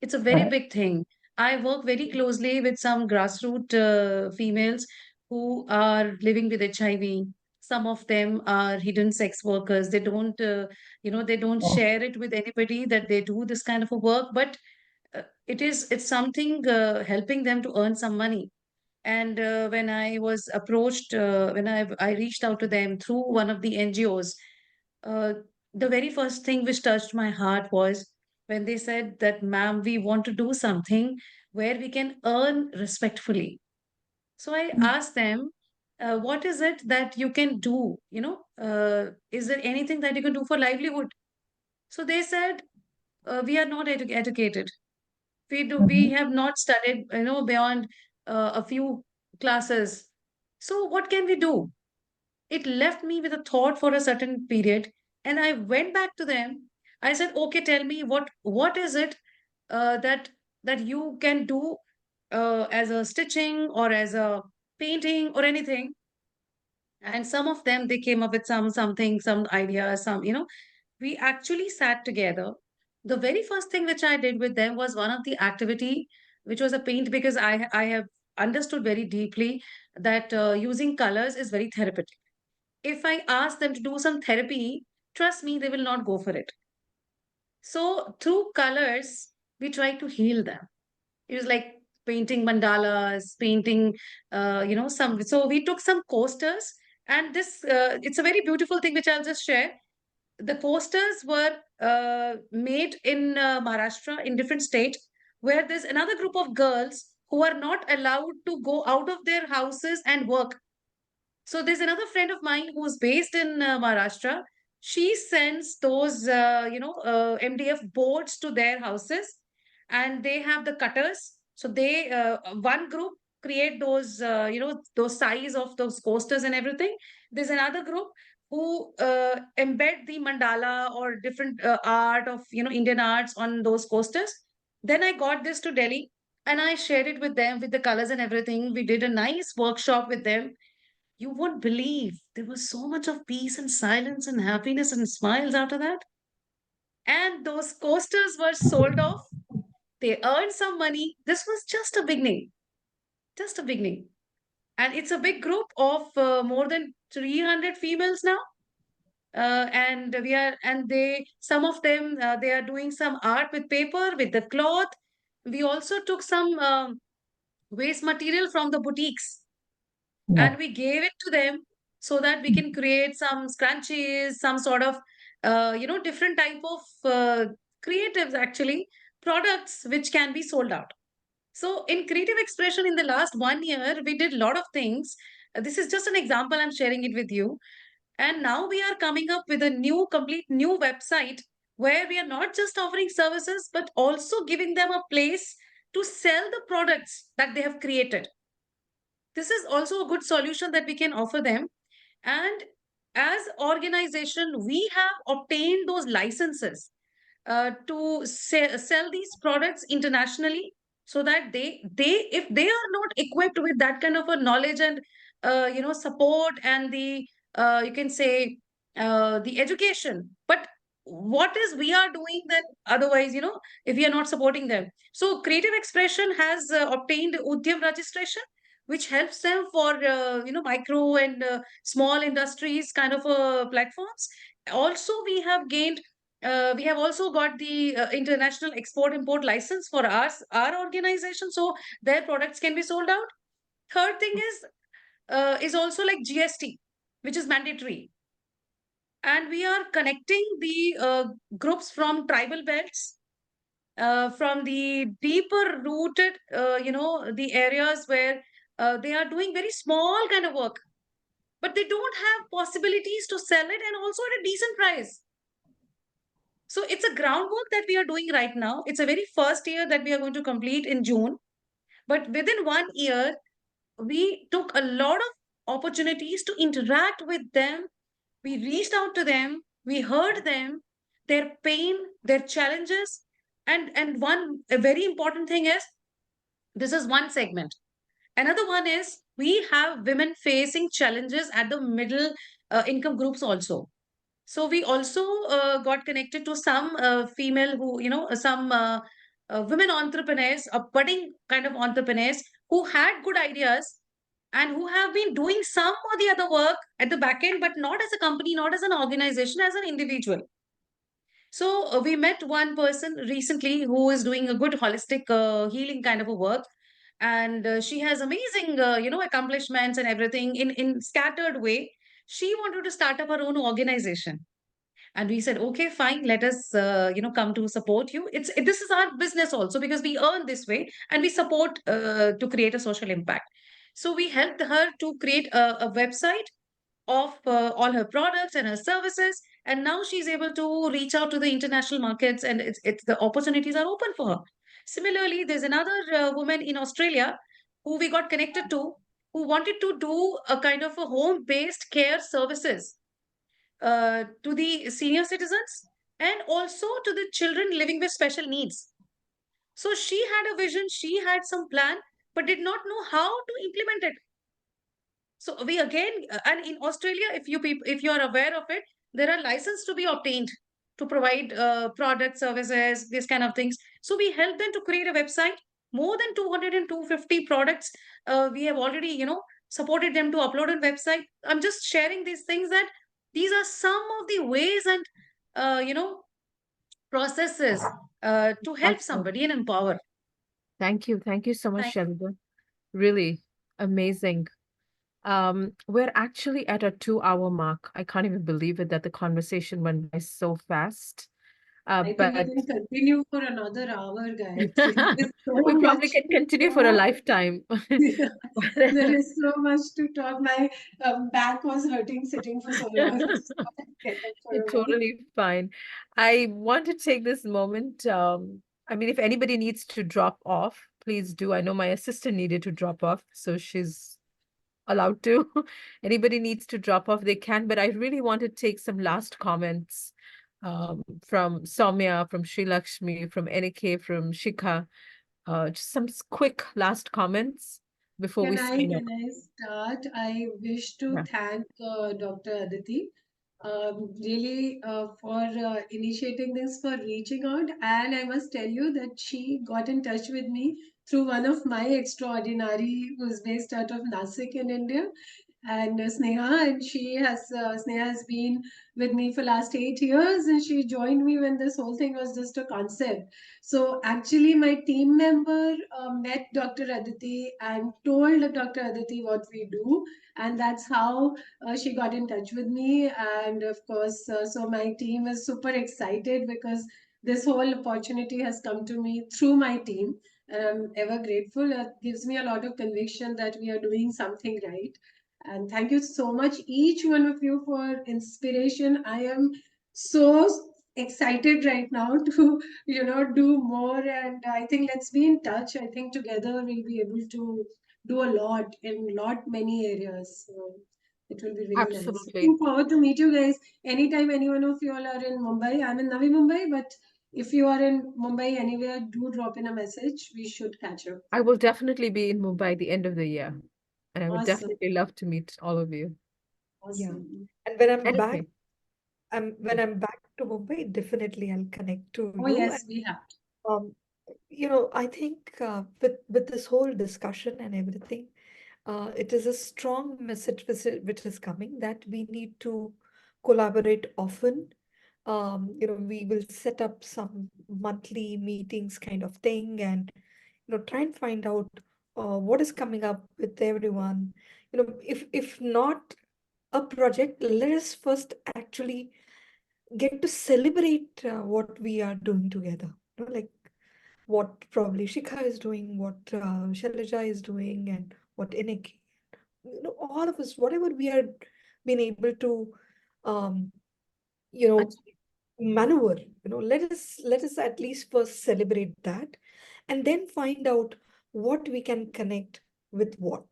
It's a very Right. big thing. I work very closely with some grassroots females who are living with HIV. Some of them are hidden sex workers. They don't, they don't Oh, share it with anybody that they do this kind of a work, but it's something helping them to earn some money. And when I was approached, when I reached out to them through one of the NGOs, uh, the very first thing which touched my heart was when they said that, ma'am, we want to do something where we can earn respectfully. So I asked them, what is it that you can do? Is there anything that you can do for livelihood? So they said, we are not educated. We mhm. have not studied, beyond a few classes. So what can we do? It left me with a thought for a certain period, and I went back to them. I said, okay, tell me what is it that you can do as a stitching or as a painting or anything. And some of them, they came up with some ideas, we actually sat together. The very first thing which I did with them was one of the activity, which was a paint, because I have understood very deeply that using colors is very therapeutic. If I ask them to do some therapy, trust me, they will not go for it. So through colors, we try to heal them. It was like painting mandalas, painting, some. So we took some coasters, and it's a very beautiful thing which I'll just share. The coasters were made in Maharashtra, in different state, where there's another group of girls who are not allowed to go out of their houses and work. So there's another friend of mine who's based in Maharashtra. She sends those, MDF boards to their houses, and they have the cutters. So one group create those, those size of those coasters and everything. There's another group who embed the mandala or different art of, Indian arts on those coasters. Then I got this to Delhi and I shared it with them with the colors and everything. We did a nice workshop with them. You won't believe there was so much of peace and silence and happiness and smiles after that. And those coasters were sold off. They earned some money. This was just a beginning, just a beginning. And it's a big group of more than 300 females now. Some of them, they are doing some art with paper, with the cloth. We also took some waste material from the boutiques Yeah. and we gave it to them so that we can create some scrunchies, some sort of different type of creatives, actually, products which can be sold out. So in creative expression, in the last 1 year we did a lot of things. This is just an example, I'm sharing it with you. And now we are coming up with a complete new website where we are not just offering services but also giving them a place to sell the products that they have created. This is also a good solution that we can offer them. And as organization, we have obtained those licenses to sell these products internationally, so that they if they are not equipped with that kind of a knowledge and support and the you can say the education, but what is we are doing then otherwise, if we are not supporting them. So creative expression has obtained udyam registration, which helps them for micro and small industries kind of platforms. Also we have also got the international export import license for us, our organization, so their products can be sold out. Third thing is also like GST, which is mandatory. And we are connecting the groups from tribal belts, from the deeper rooted, the areas where they are doing very small kind of work, but they don't have possibilities to sell it and also at a decent price. So it's a groundwork that we are doing right now. It's a very first year that we are going to complete in June. But within 1 year, we took a lot of opportunities to interact with them. We reached out to them, we heard them, their pain, their challenges. And a very important thing is, this is one segment. Another one is, we have women facing challenges at the middle income groups also. So we also got connected to some female who, some women entrepreneurs, budding kind of entrepreneurs who had good ideas and who have been doing some or the other work at the back end, but not as a company, not as an organization, as an individual. So we met one person recently who is doing a good holistic healing kind of a work, and she has amazing, accomplishments and everything in scattered way. She wanted to start up her own organization, and we said, okay, fine, let us come to support you. This is our business also, because we earn this way and we support to create a social impact. So we helped her to create a website of all her products and her services, and now she's able to reach out to the international markets, and it's the opportunities are open for her. Similarly, there's another woman in Australia who we got connected to, who wanted to do a kind of a home based care services to the senior citizens and also to the children living with special needs. So she had a vision, she had some plan, but did not know how to implement it. So we again, and in Australia, if you are aware of it, there are licenses to be obtained to provide product services, these kind of things. So we help them to create a website. More than 200 and 250 products we have already, supported them to upload on website. I'm just sharing these things, that these are some of the ways and processes to help somebody and empower. Thank you. Thank you so much, Shalida. Really amazing. We're actually at a 2-hour mark. I can't even believe it that the conversation went by so fast. I think we But can continue for another hour, Gayatri. There's so we probably much can to continue for a talk. lifetime. There is so much to talk. My back was hurting sitting for so long. So I get up for You're a while. totally fine. I want to take this moment. I mean, if anybody needs to drop off, please do. I know my assistant needed to drop off, so she's allowed to. Anybody needs to drop off, they can. But I really want to take some last comments from Soumya, from Sri Lakshmi, from NK, from Shikha. Just some quick last comments before we sign off. Can I start? I wish to Yeah. thank Dr. Aditi really for initiating this, for reaching out. And I must tell you that she got in touch with me through one of my extraordinary, who's based out of Nasik in India, and Sneha. And Sneha has been with me for last 8 years, and she joined me when this whole thing was just a concept. So actually, my team member met Dr. Aditi and told Dr. Aditi what we do, and that's how she got in touch with me. And of course, so my team is super excited because this whole opportunity has come to me through my team. And I'm ever grateful. It gives me a lot of conviction that we are doing something right. And thank you so much, each one of you, for inspiration. I am so excited right now to do more, and I think let's be in touch. I think together we'll be able to do a lot in many areas, so it will be really nice. Absolutely. Looking forward to meet you guys anytime any one of you all are in Mumbai. I'm in Navi Mumbai, but if you are in Mumbai anywhere, do drop in a message. We should catch up. I will definitely be in Mumbai at the end of the year, and I would Awesome. definitely love to meet all of you. Yeah. Awesome. And when I'm back, Anyway, when I'm back to Mumbai, definitely I'll connect to Oh you. yes, And we have. I think with this whole discussion and everything, it is a strong message which is coming, that we need to collaborate often. We will set up some monthly meetings kind of thing, and try and find out what is coming up with everyone. If not a project, let us first actually get to celebrate what we are doing together. Like what probably Shikha is doing, what Shailaja is doing, and what Inik. All of us, whatever we are been able to, um, you know, maneuver. Let us at least first celebrate that, and then find out what we can connect with what.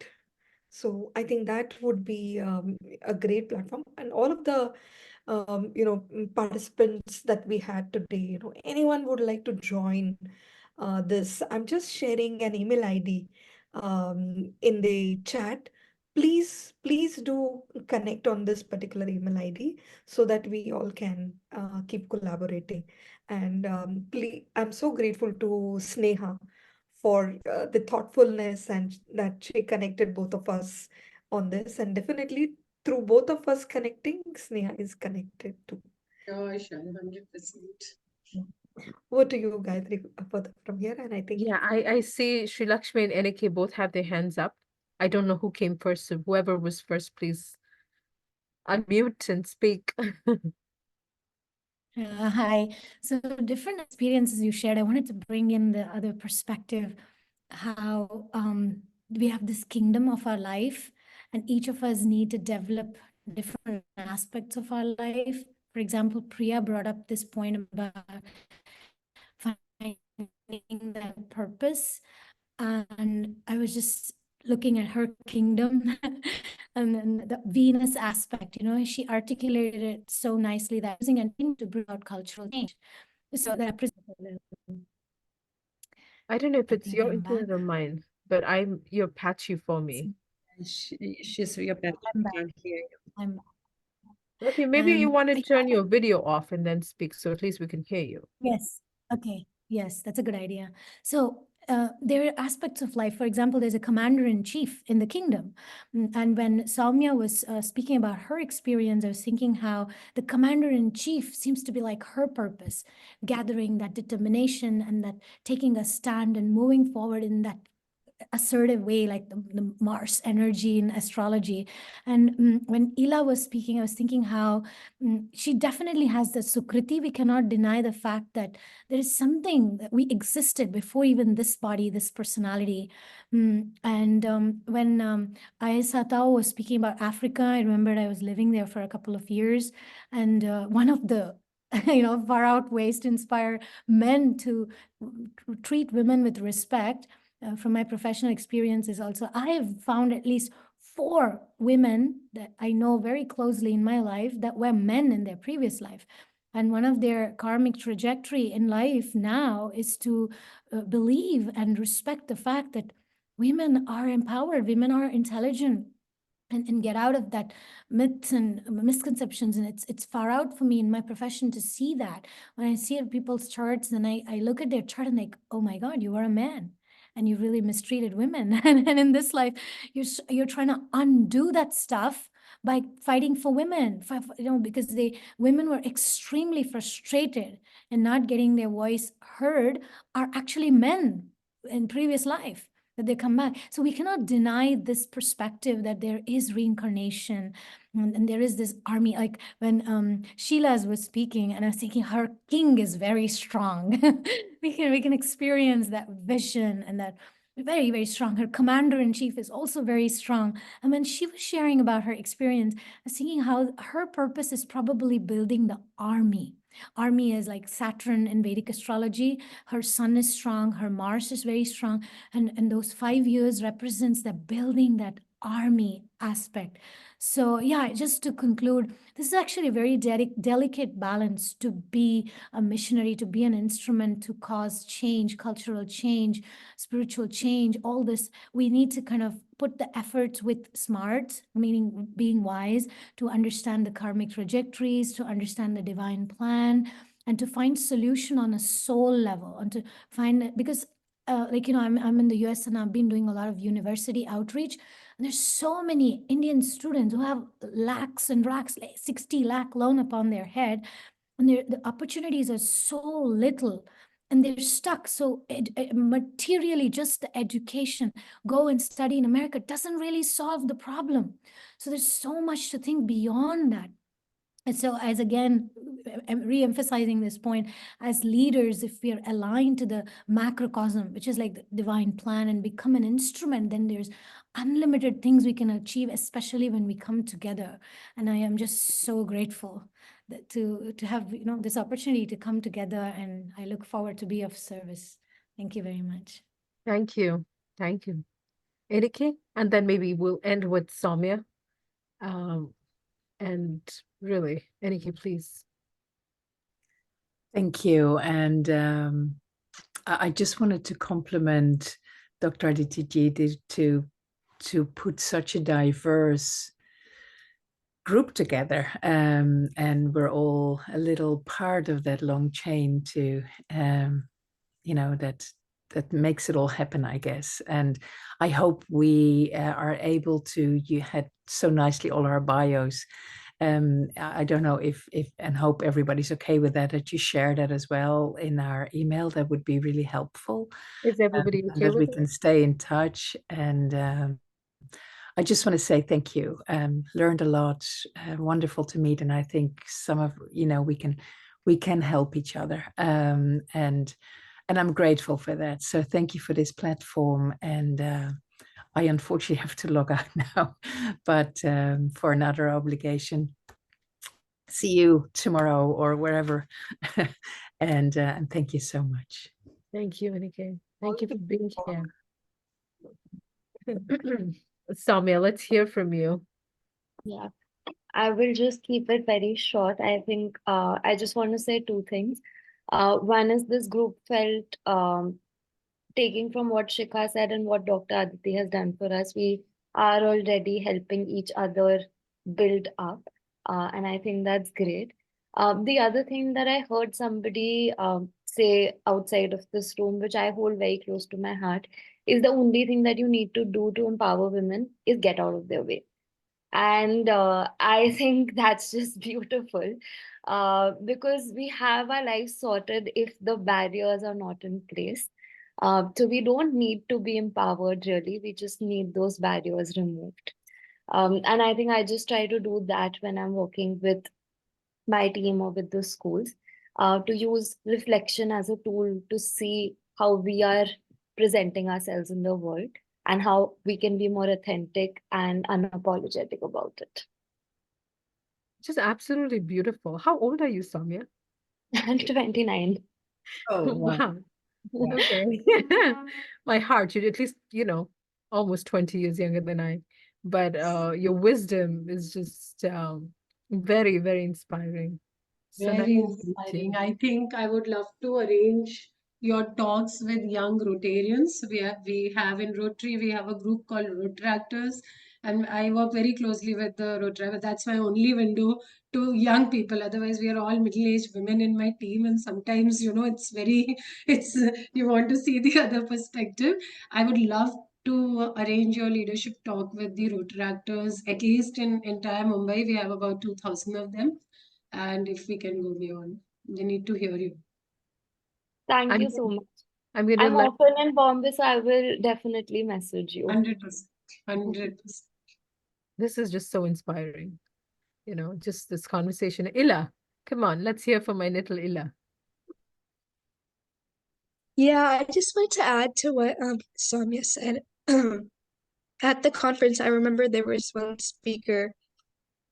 So I think that would be a great platform. And all of the participants that we had today, anyone would like to join this, I'm just sharing an email ID in the chat. Please do connect on this particular email ID so that we all can keep collaborating. And I'm so grateful to Sneha for the thoughtfulness and that she connected both of us on this. And definitely through both of us connecting, Sneha is connected too. Sure, 100%. Over to you, Gayatri, further from here. And I think Yeah, I see Sri Lakshmi and NK both have their hands up. I don't know who came first, so whoever was first, please unmute and speak. Hi. So different experiences you shared. I wanted to bring in the other perspective, how we have this kingdom of our life, and each of us need to develop different aspects of our life. For example, Priya brought up this point about finding that purpose. And I was just looking at her kingdom and then the Venus aspect, she articulated it so nicely that using an thing to bring out cultural change. So that I don't know if I it's think your I'm back. internet or mine, but you're patchy for me. She's your pet. I'm back. Can't hear you. I'm back. Okay, maybe you want to I turn your video off and then speak, so at least we can hear you. Yes. Okay. Yes, that's a good idea. So there are aspects of life. For example, there's a commander in chief in the kingdom. And when Soumya was speaking about her experience, I was thinking how the commander in chief seems to be like her purpose, gathering that determination and that taking a stand and moving forward in that assertive way, like the Mars energy in astrology. And when Ila was speaking, I was thinking how she definitely has the Sukriti. We cannot deny the fact that there is something that we existed before even this body, this personality. And when Ayesa Tao was speaking about Africa, I remembered I was living there for a couple of years. And one of the far out ways to inspire men to treat women with respect from my professional experiences also, I have found at least 4 women that I know very closely in my life that were men in their previous life. And one of their karmic trajectory in life now is to believe and respect the fact that women are empowered, women are intelligent, and get out of that myths and misconceptions. And it's far out for me in my profession to see that. When I see people's charts and I look at their chart and like, oh my God, you are a man and you really mistreated women. And in this life, you're trying to undo that stuff by fighting for women, because women were extremely frustrated and not getting their voice heard are actually men in previous life that they come back. So we cannot deny this perspective that there is reincarnation and there is this army. Like when Sheila's was speaking, and I was thinking her king is very strong. we can experience that vision and that very, very strong. Her commander in chief is also very strong. And when she was sharing about her experience, I was thinking how her purpose is probably building the army. Army is like Saturn in Vedic astrology. Her sun is strong, her Mars is very strong. And those 5 years represents the building that army aspect. So yeah, just to conclude, this is actually a very delicate balance to be a missionary, to be an instrument to cause change, cultural change, spiritual change, all this. We need to kind of put the efforts with smart, meaning being wise, to understand the karmic trajectories, to understand the divine plan, and to find solution on a soul level, and to find, because I'm in the US and I've been doing a lot of university outreach. And there's so many Indian students who have lakhs and racks, like 60 lakh loan upon their head. And the opportunities are so little and they're stuck. So materially, just the education, go and study in America doesn't really solve the problem. So there's so much to think beyond that. And so as again, I'm re-emphasizing this point, as leaders, if we are aligned to the macrocosm, which is like the divine plan, and become an instrument, then there's unlimited things we can achieve, especially when we come together. And I am just so grateful that to have this opportunity to come together, and I look forward to be of service. Thank you very much. Thank you. Thank you. Enike, and then maybe we'll end with Soumya. And really, Enike, please. Thank you. And I just wanted to compliment Dr. Aditi to put such a diverse group together, and we're all a little part of that long chain to that makes it all happen, I guess. And I hope we are able to, you had so nicely all our bios. I don't know if and hope everybody's okay with that you share that as well in our email. That would be really helpful. Is everybody and okay that we with it? can stay in touch. And I just want to say thank you. Learned a lot. Wonderful to meet, and I think some of we can help each other. And I'm grateful for that. So thank you for this platform. And I unfortunately have to log out now, but for another obligation. See you tomorrow or wherever. And thank you so much. Thank you, Enike. Thank you for being here. Soumya, let's hear from you. Yeah, I will just keep it very short. I think I just want to say two things. One is this group felt taking from what Shikha said and what Dr. Aditi has done for us, we are already helping each other build up. And I think that's great. The other thing that I heard somebody say outside of this room, which I hold very close to my heart, is the only thing that you need to do to empower women is get out of their way. And I think that's just beautiful because we have our lives sorted if the barriers are not in place. So we don't need to be empowered, really. We just need those barriers removed. And I think I just try to do that when I'm working with my team or with the schools, to use reflection as a tool to see how we are presenting ourselves in the world and how we can be more authentic and unapologetic about it. Just absolutely beautiful. How old are you, Soumya? I'm 29. Oh, Wow. wow. Okay. My heart, you're at least, almost 20 years younger than I. But your wisdom is just very, very inspiring. So nice Very to meet you. inspiring. I think I would love to arrange your talks with young Rotarians. We have in Rotary, we have a group called Rotaractors, and I work very closely with the Rotary. That's my only window to young people. Otherwise, we are all middle-aged women in my team, and sometimes, it's very, it's you want to see the other perspective. I would love to arrange your leadership talk with the Rotaractors. At least in entire Mumbai, we have about 2,000 of them. And if we can go beyond, they need to hear you. Thank I'm you so much. I'm going to I'm often in Bombay, so I will definitely message you. 100%. 100%. This is just so inspiring. Just this conversation. Illa, come on, let's hear from my little Illa. Yeah, I just wanted to add to what Soumya said. At the conference, I remember there was one speaker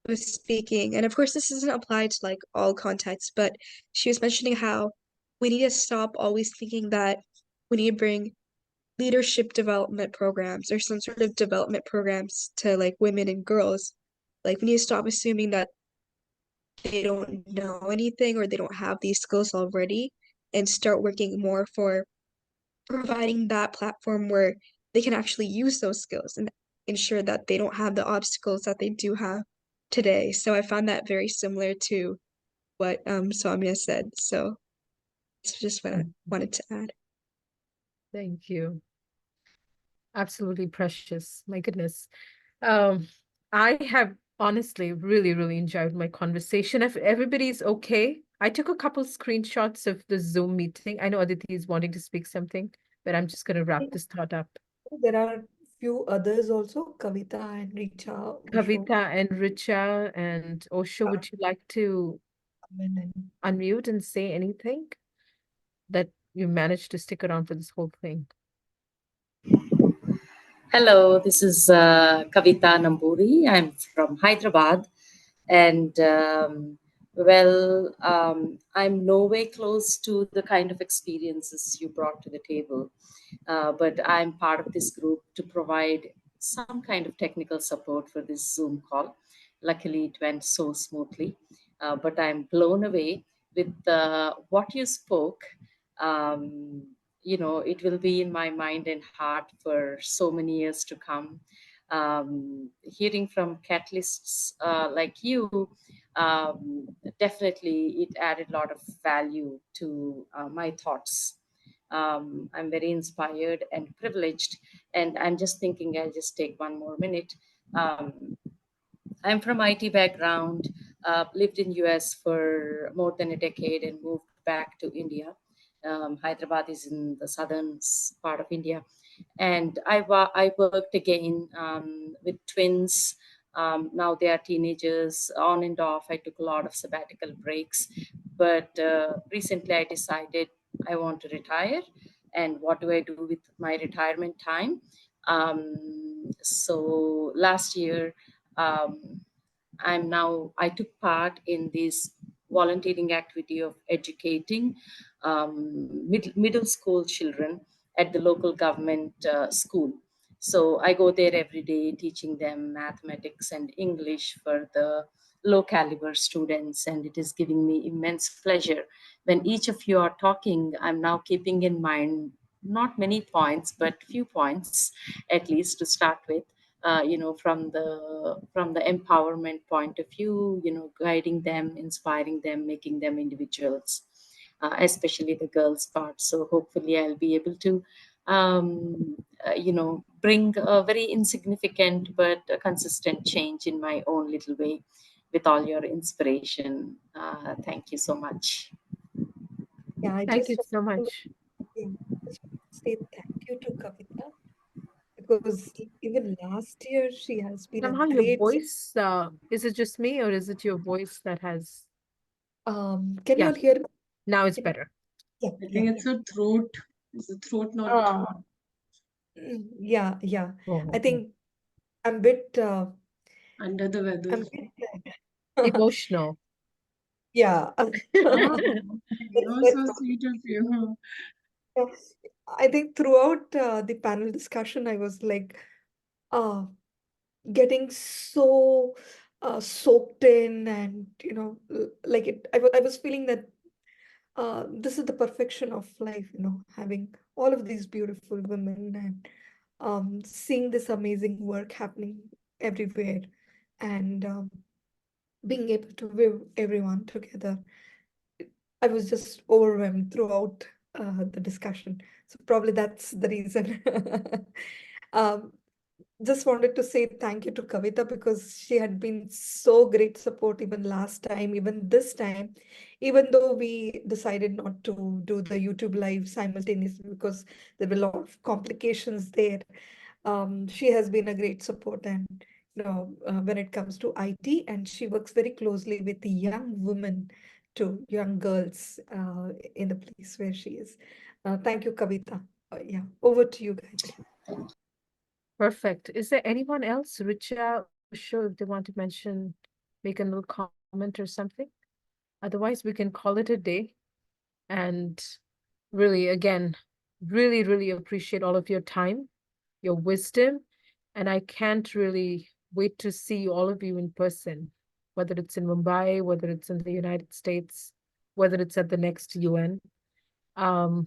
who was speaking, and of course this doesn't apply to like all contexts, but she was mentioning how we need to stop always thinking that we need to bring leadership development programs or some sort of development programs to like women and girls. Like we need to stop assuming that they don't know anything or they don't have these skills already and start working more for providing that platform where they can actually use those skills and ensure that they don't have the obstacles that they do have today. So I found that very similar to what Soumya said. So it's just what I wanted to add. Thank you. Absolutely precious. My goodness. I have honestly really, really enjoyed my conversation. If everybody's okay, I took a couple screenshots of the Zoom meeting. I know Aditi is wanting to speak something, but I'm just going to wrap this thought up. There are few others also, Kavita and Richa. Osho. Kavita and Richa and Osho, would you like to unmute and say anything that you managed to stick around for this whole thing? Hello, this is Kavita Namburi. I'm from Hyderabad. And Well, I'm no way close to the kind of experiences you brought to the table, but I'm part of this group to provide some kind of technical support for this Zoom call. Luckily, it went so smoothly, but I'm blown away with what you spoke. Um, it will be in my mind and heart for so many years to come. Hearing from catalysts like you, definitely it added a lot of value to my thoughts. I'm very inspired and privileged, and I'm just thinking I'll just take one more minute. I'm from IT background, lived in US for more than a decade and moved back to India. Hyderabad is in the southern part of India. And I worked again with twins. Now they are teenagers, on and off. I took a lot of sabbatical breaks. But recently I decided I want to retire. And what do I do with my retirement time? So last year, um, I took part in this volunteering activity of educating middle school children at the local government school. So I go there every day teaching them mathematics and English for the low caliber students, and it is giving me immense pleasure. When each of you are talking, I'm now keeping in mind not many points, but few points at least to start with. From the empowerment point of view, guiding them, inspiring them, making them individuals, especially the girls part. So hopefully I'll be able to bring a very insignificant but a consistent change in my own little way with all your inspiration. Thank you so much. Yeah, I Thank just you want so to, much. yeah, just want to say thank you to Kavita because even last year she has been a Somehow your great. voice, is it just me or is it your voice that has, Can you yeah, all hear me? now it's Can you? better. Yeah, I yeah. think it's a throat. Is the throat not? Yeah, yeah. I Oh, think I'm a bit, Under the weather. I'm a bit, emotional. yeah. Oh, That's, oh, so that's, sweet of you. yeah. I think throughout the panel discussion, I was like, uh, getting so soaked in, and like I was feeling that this is the perfection of life, having all of these beautiful women and seeing this amazing work happening everywhere, and being able to view everyone together. I was just overwhelmed throughout the discussion. So probably that's the reason. um, just wanted to say thank you to Kavita because she had been so great support even last time, even this time, even though we decided not to do the YouTube live simultaneously because there were a lot of complications there. She has been a great support, and when it comes to IT, and she works very closely with the young women to young girls in the place where she is. Thank you, Kavita. Yeah, over to you, Gayatri. Perfect. Is there anyone else, Richa or Usho, if they want to mention, make a little comment or something? Otherwise, we can call it a day. And really, again, really, really appreciate all of your time, your wisdom. And I can't really wait to see all of you in person, whether it's in Mumbai, whether it's in the United States, whether it's at the next UN. Um,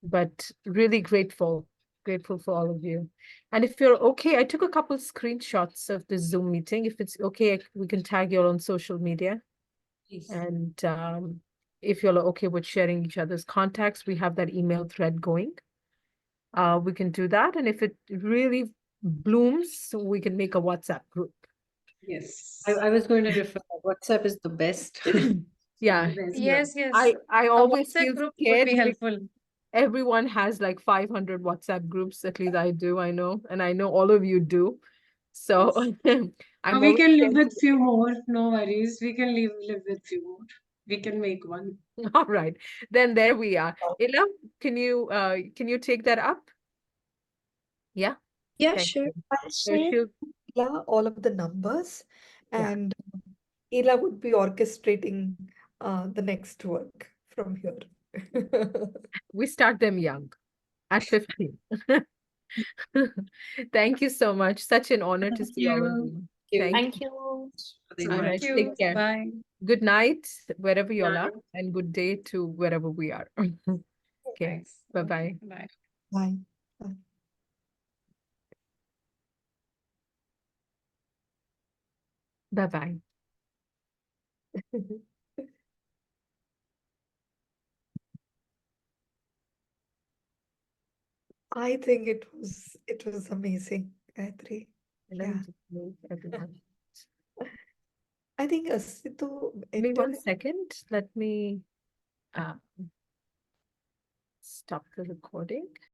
but really grateful for all of you. And if you're okay, I took a couple screenshots of the Zoom meeting. If it's okay, we can tag you all on social media. Please. And if you're okay with sharing each other's contacts, we have that email thread going. We can do that. And if it really blooms, we can make a WhatsApp group. Yes. I was going to refer. WhatsApp is the best. Yeah. Yes, yes. I A always WhatsApp feel group would scared be because helpful. everyone has like 500 WhatsApp groups. At least I do, I know. And I know all of you do. So I'm We always can live scared. with few more. No worries. We can live with few more. We can make one. All right. Then there we are. Ella, can you take that up? Yeah. Yeah, Thank sure. you. I'll So share she'll, all of the numbers, yeah. and Ela would be orchestrating the next work from here. We start them young, at 15. Thank you so much. Such an honor to see all of you. Thank you. All right, take care. Bye. Good night, wherever you all are, and good day to wherever we are. Okay, bye-bye. Bye. Bye. Bye. Bye-bye. I think it was amazing, Gayatri. Let me Yeah. just move everyone. I think Asitu Give me 1 entered. second. Let me stop the recording.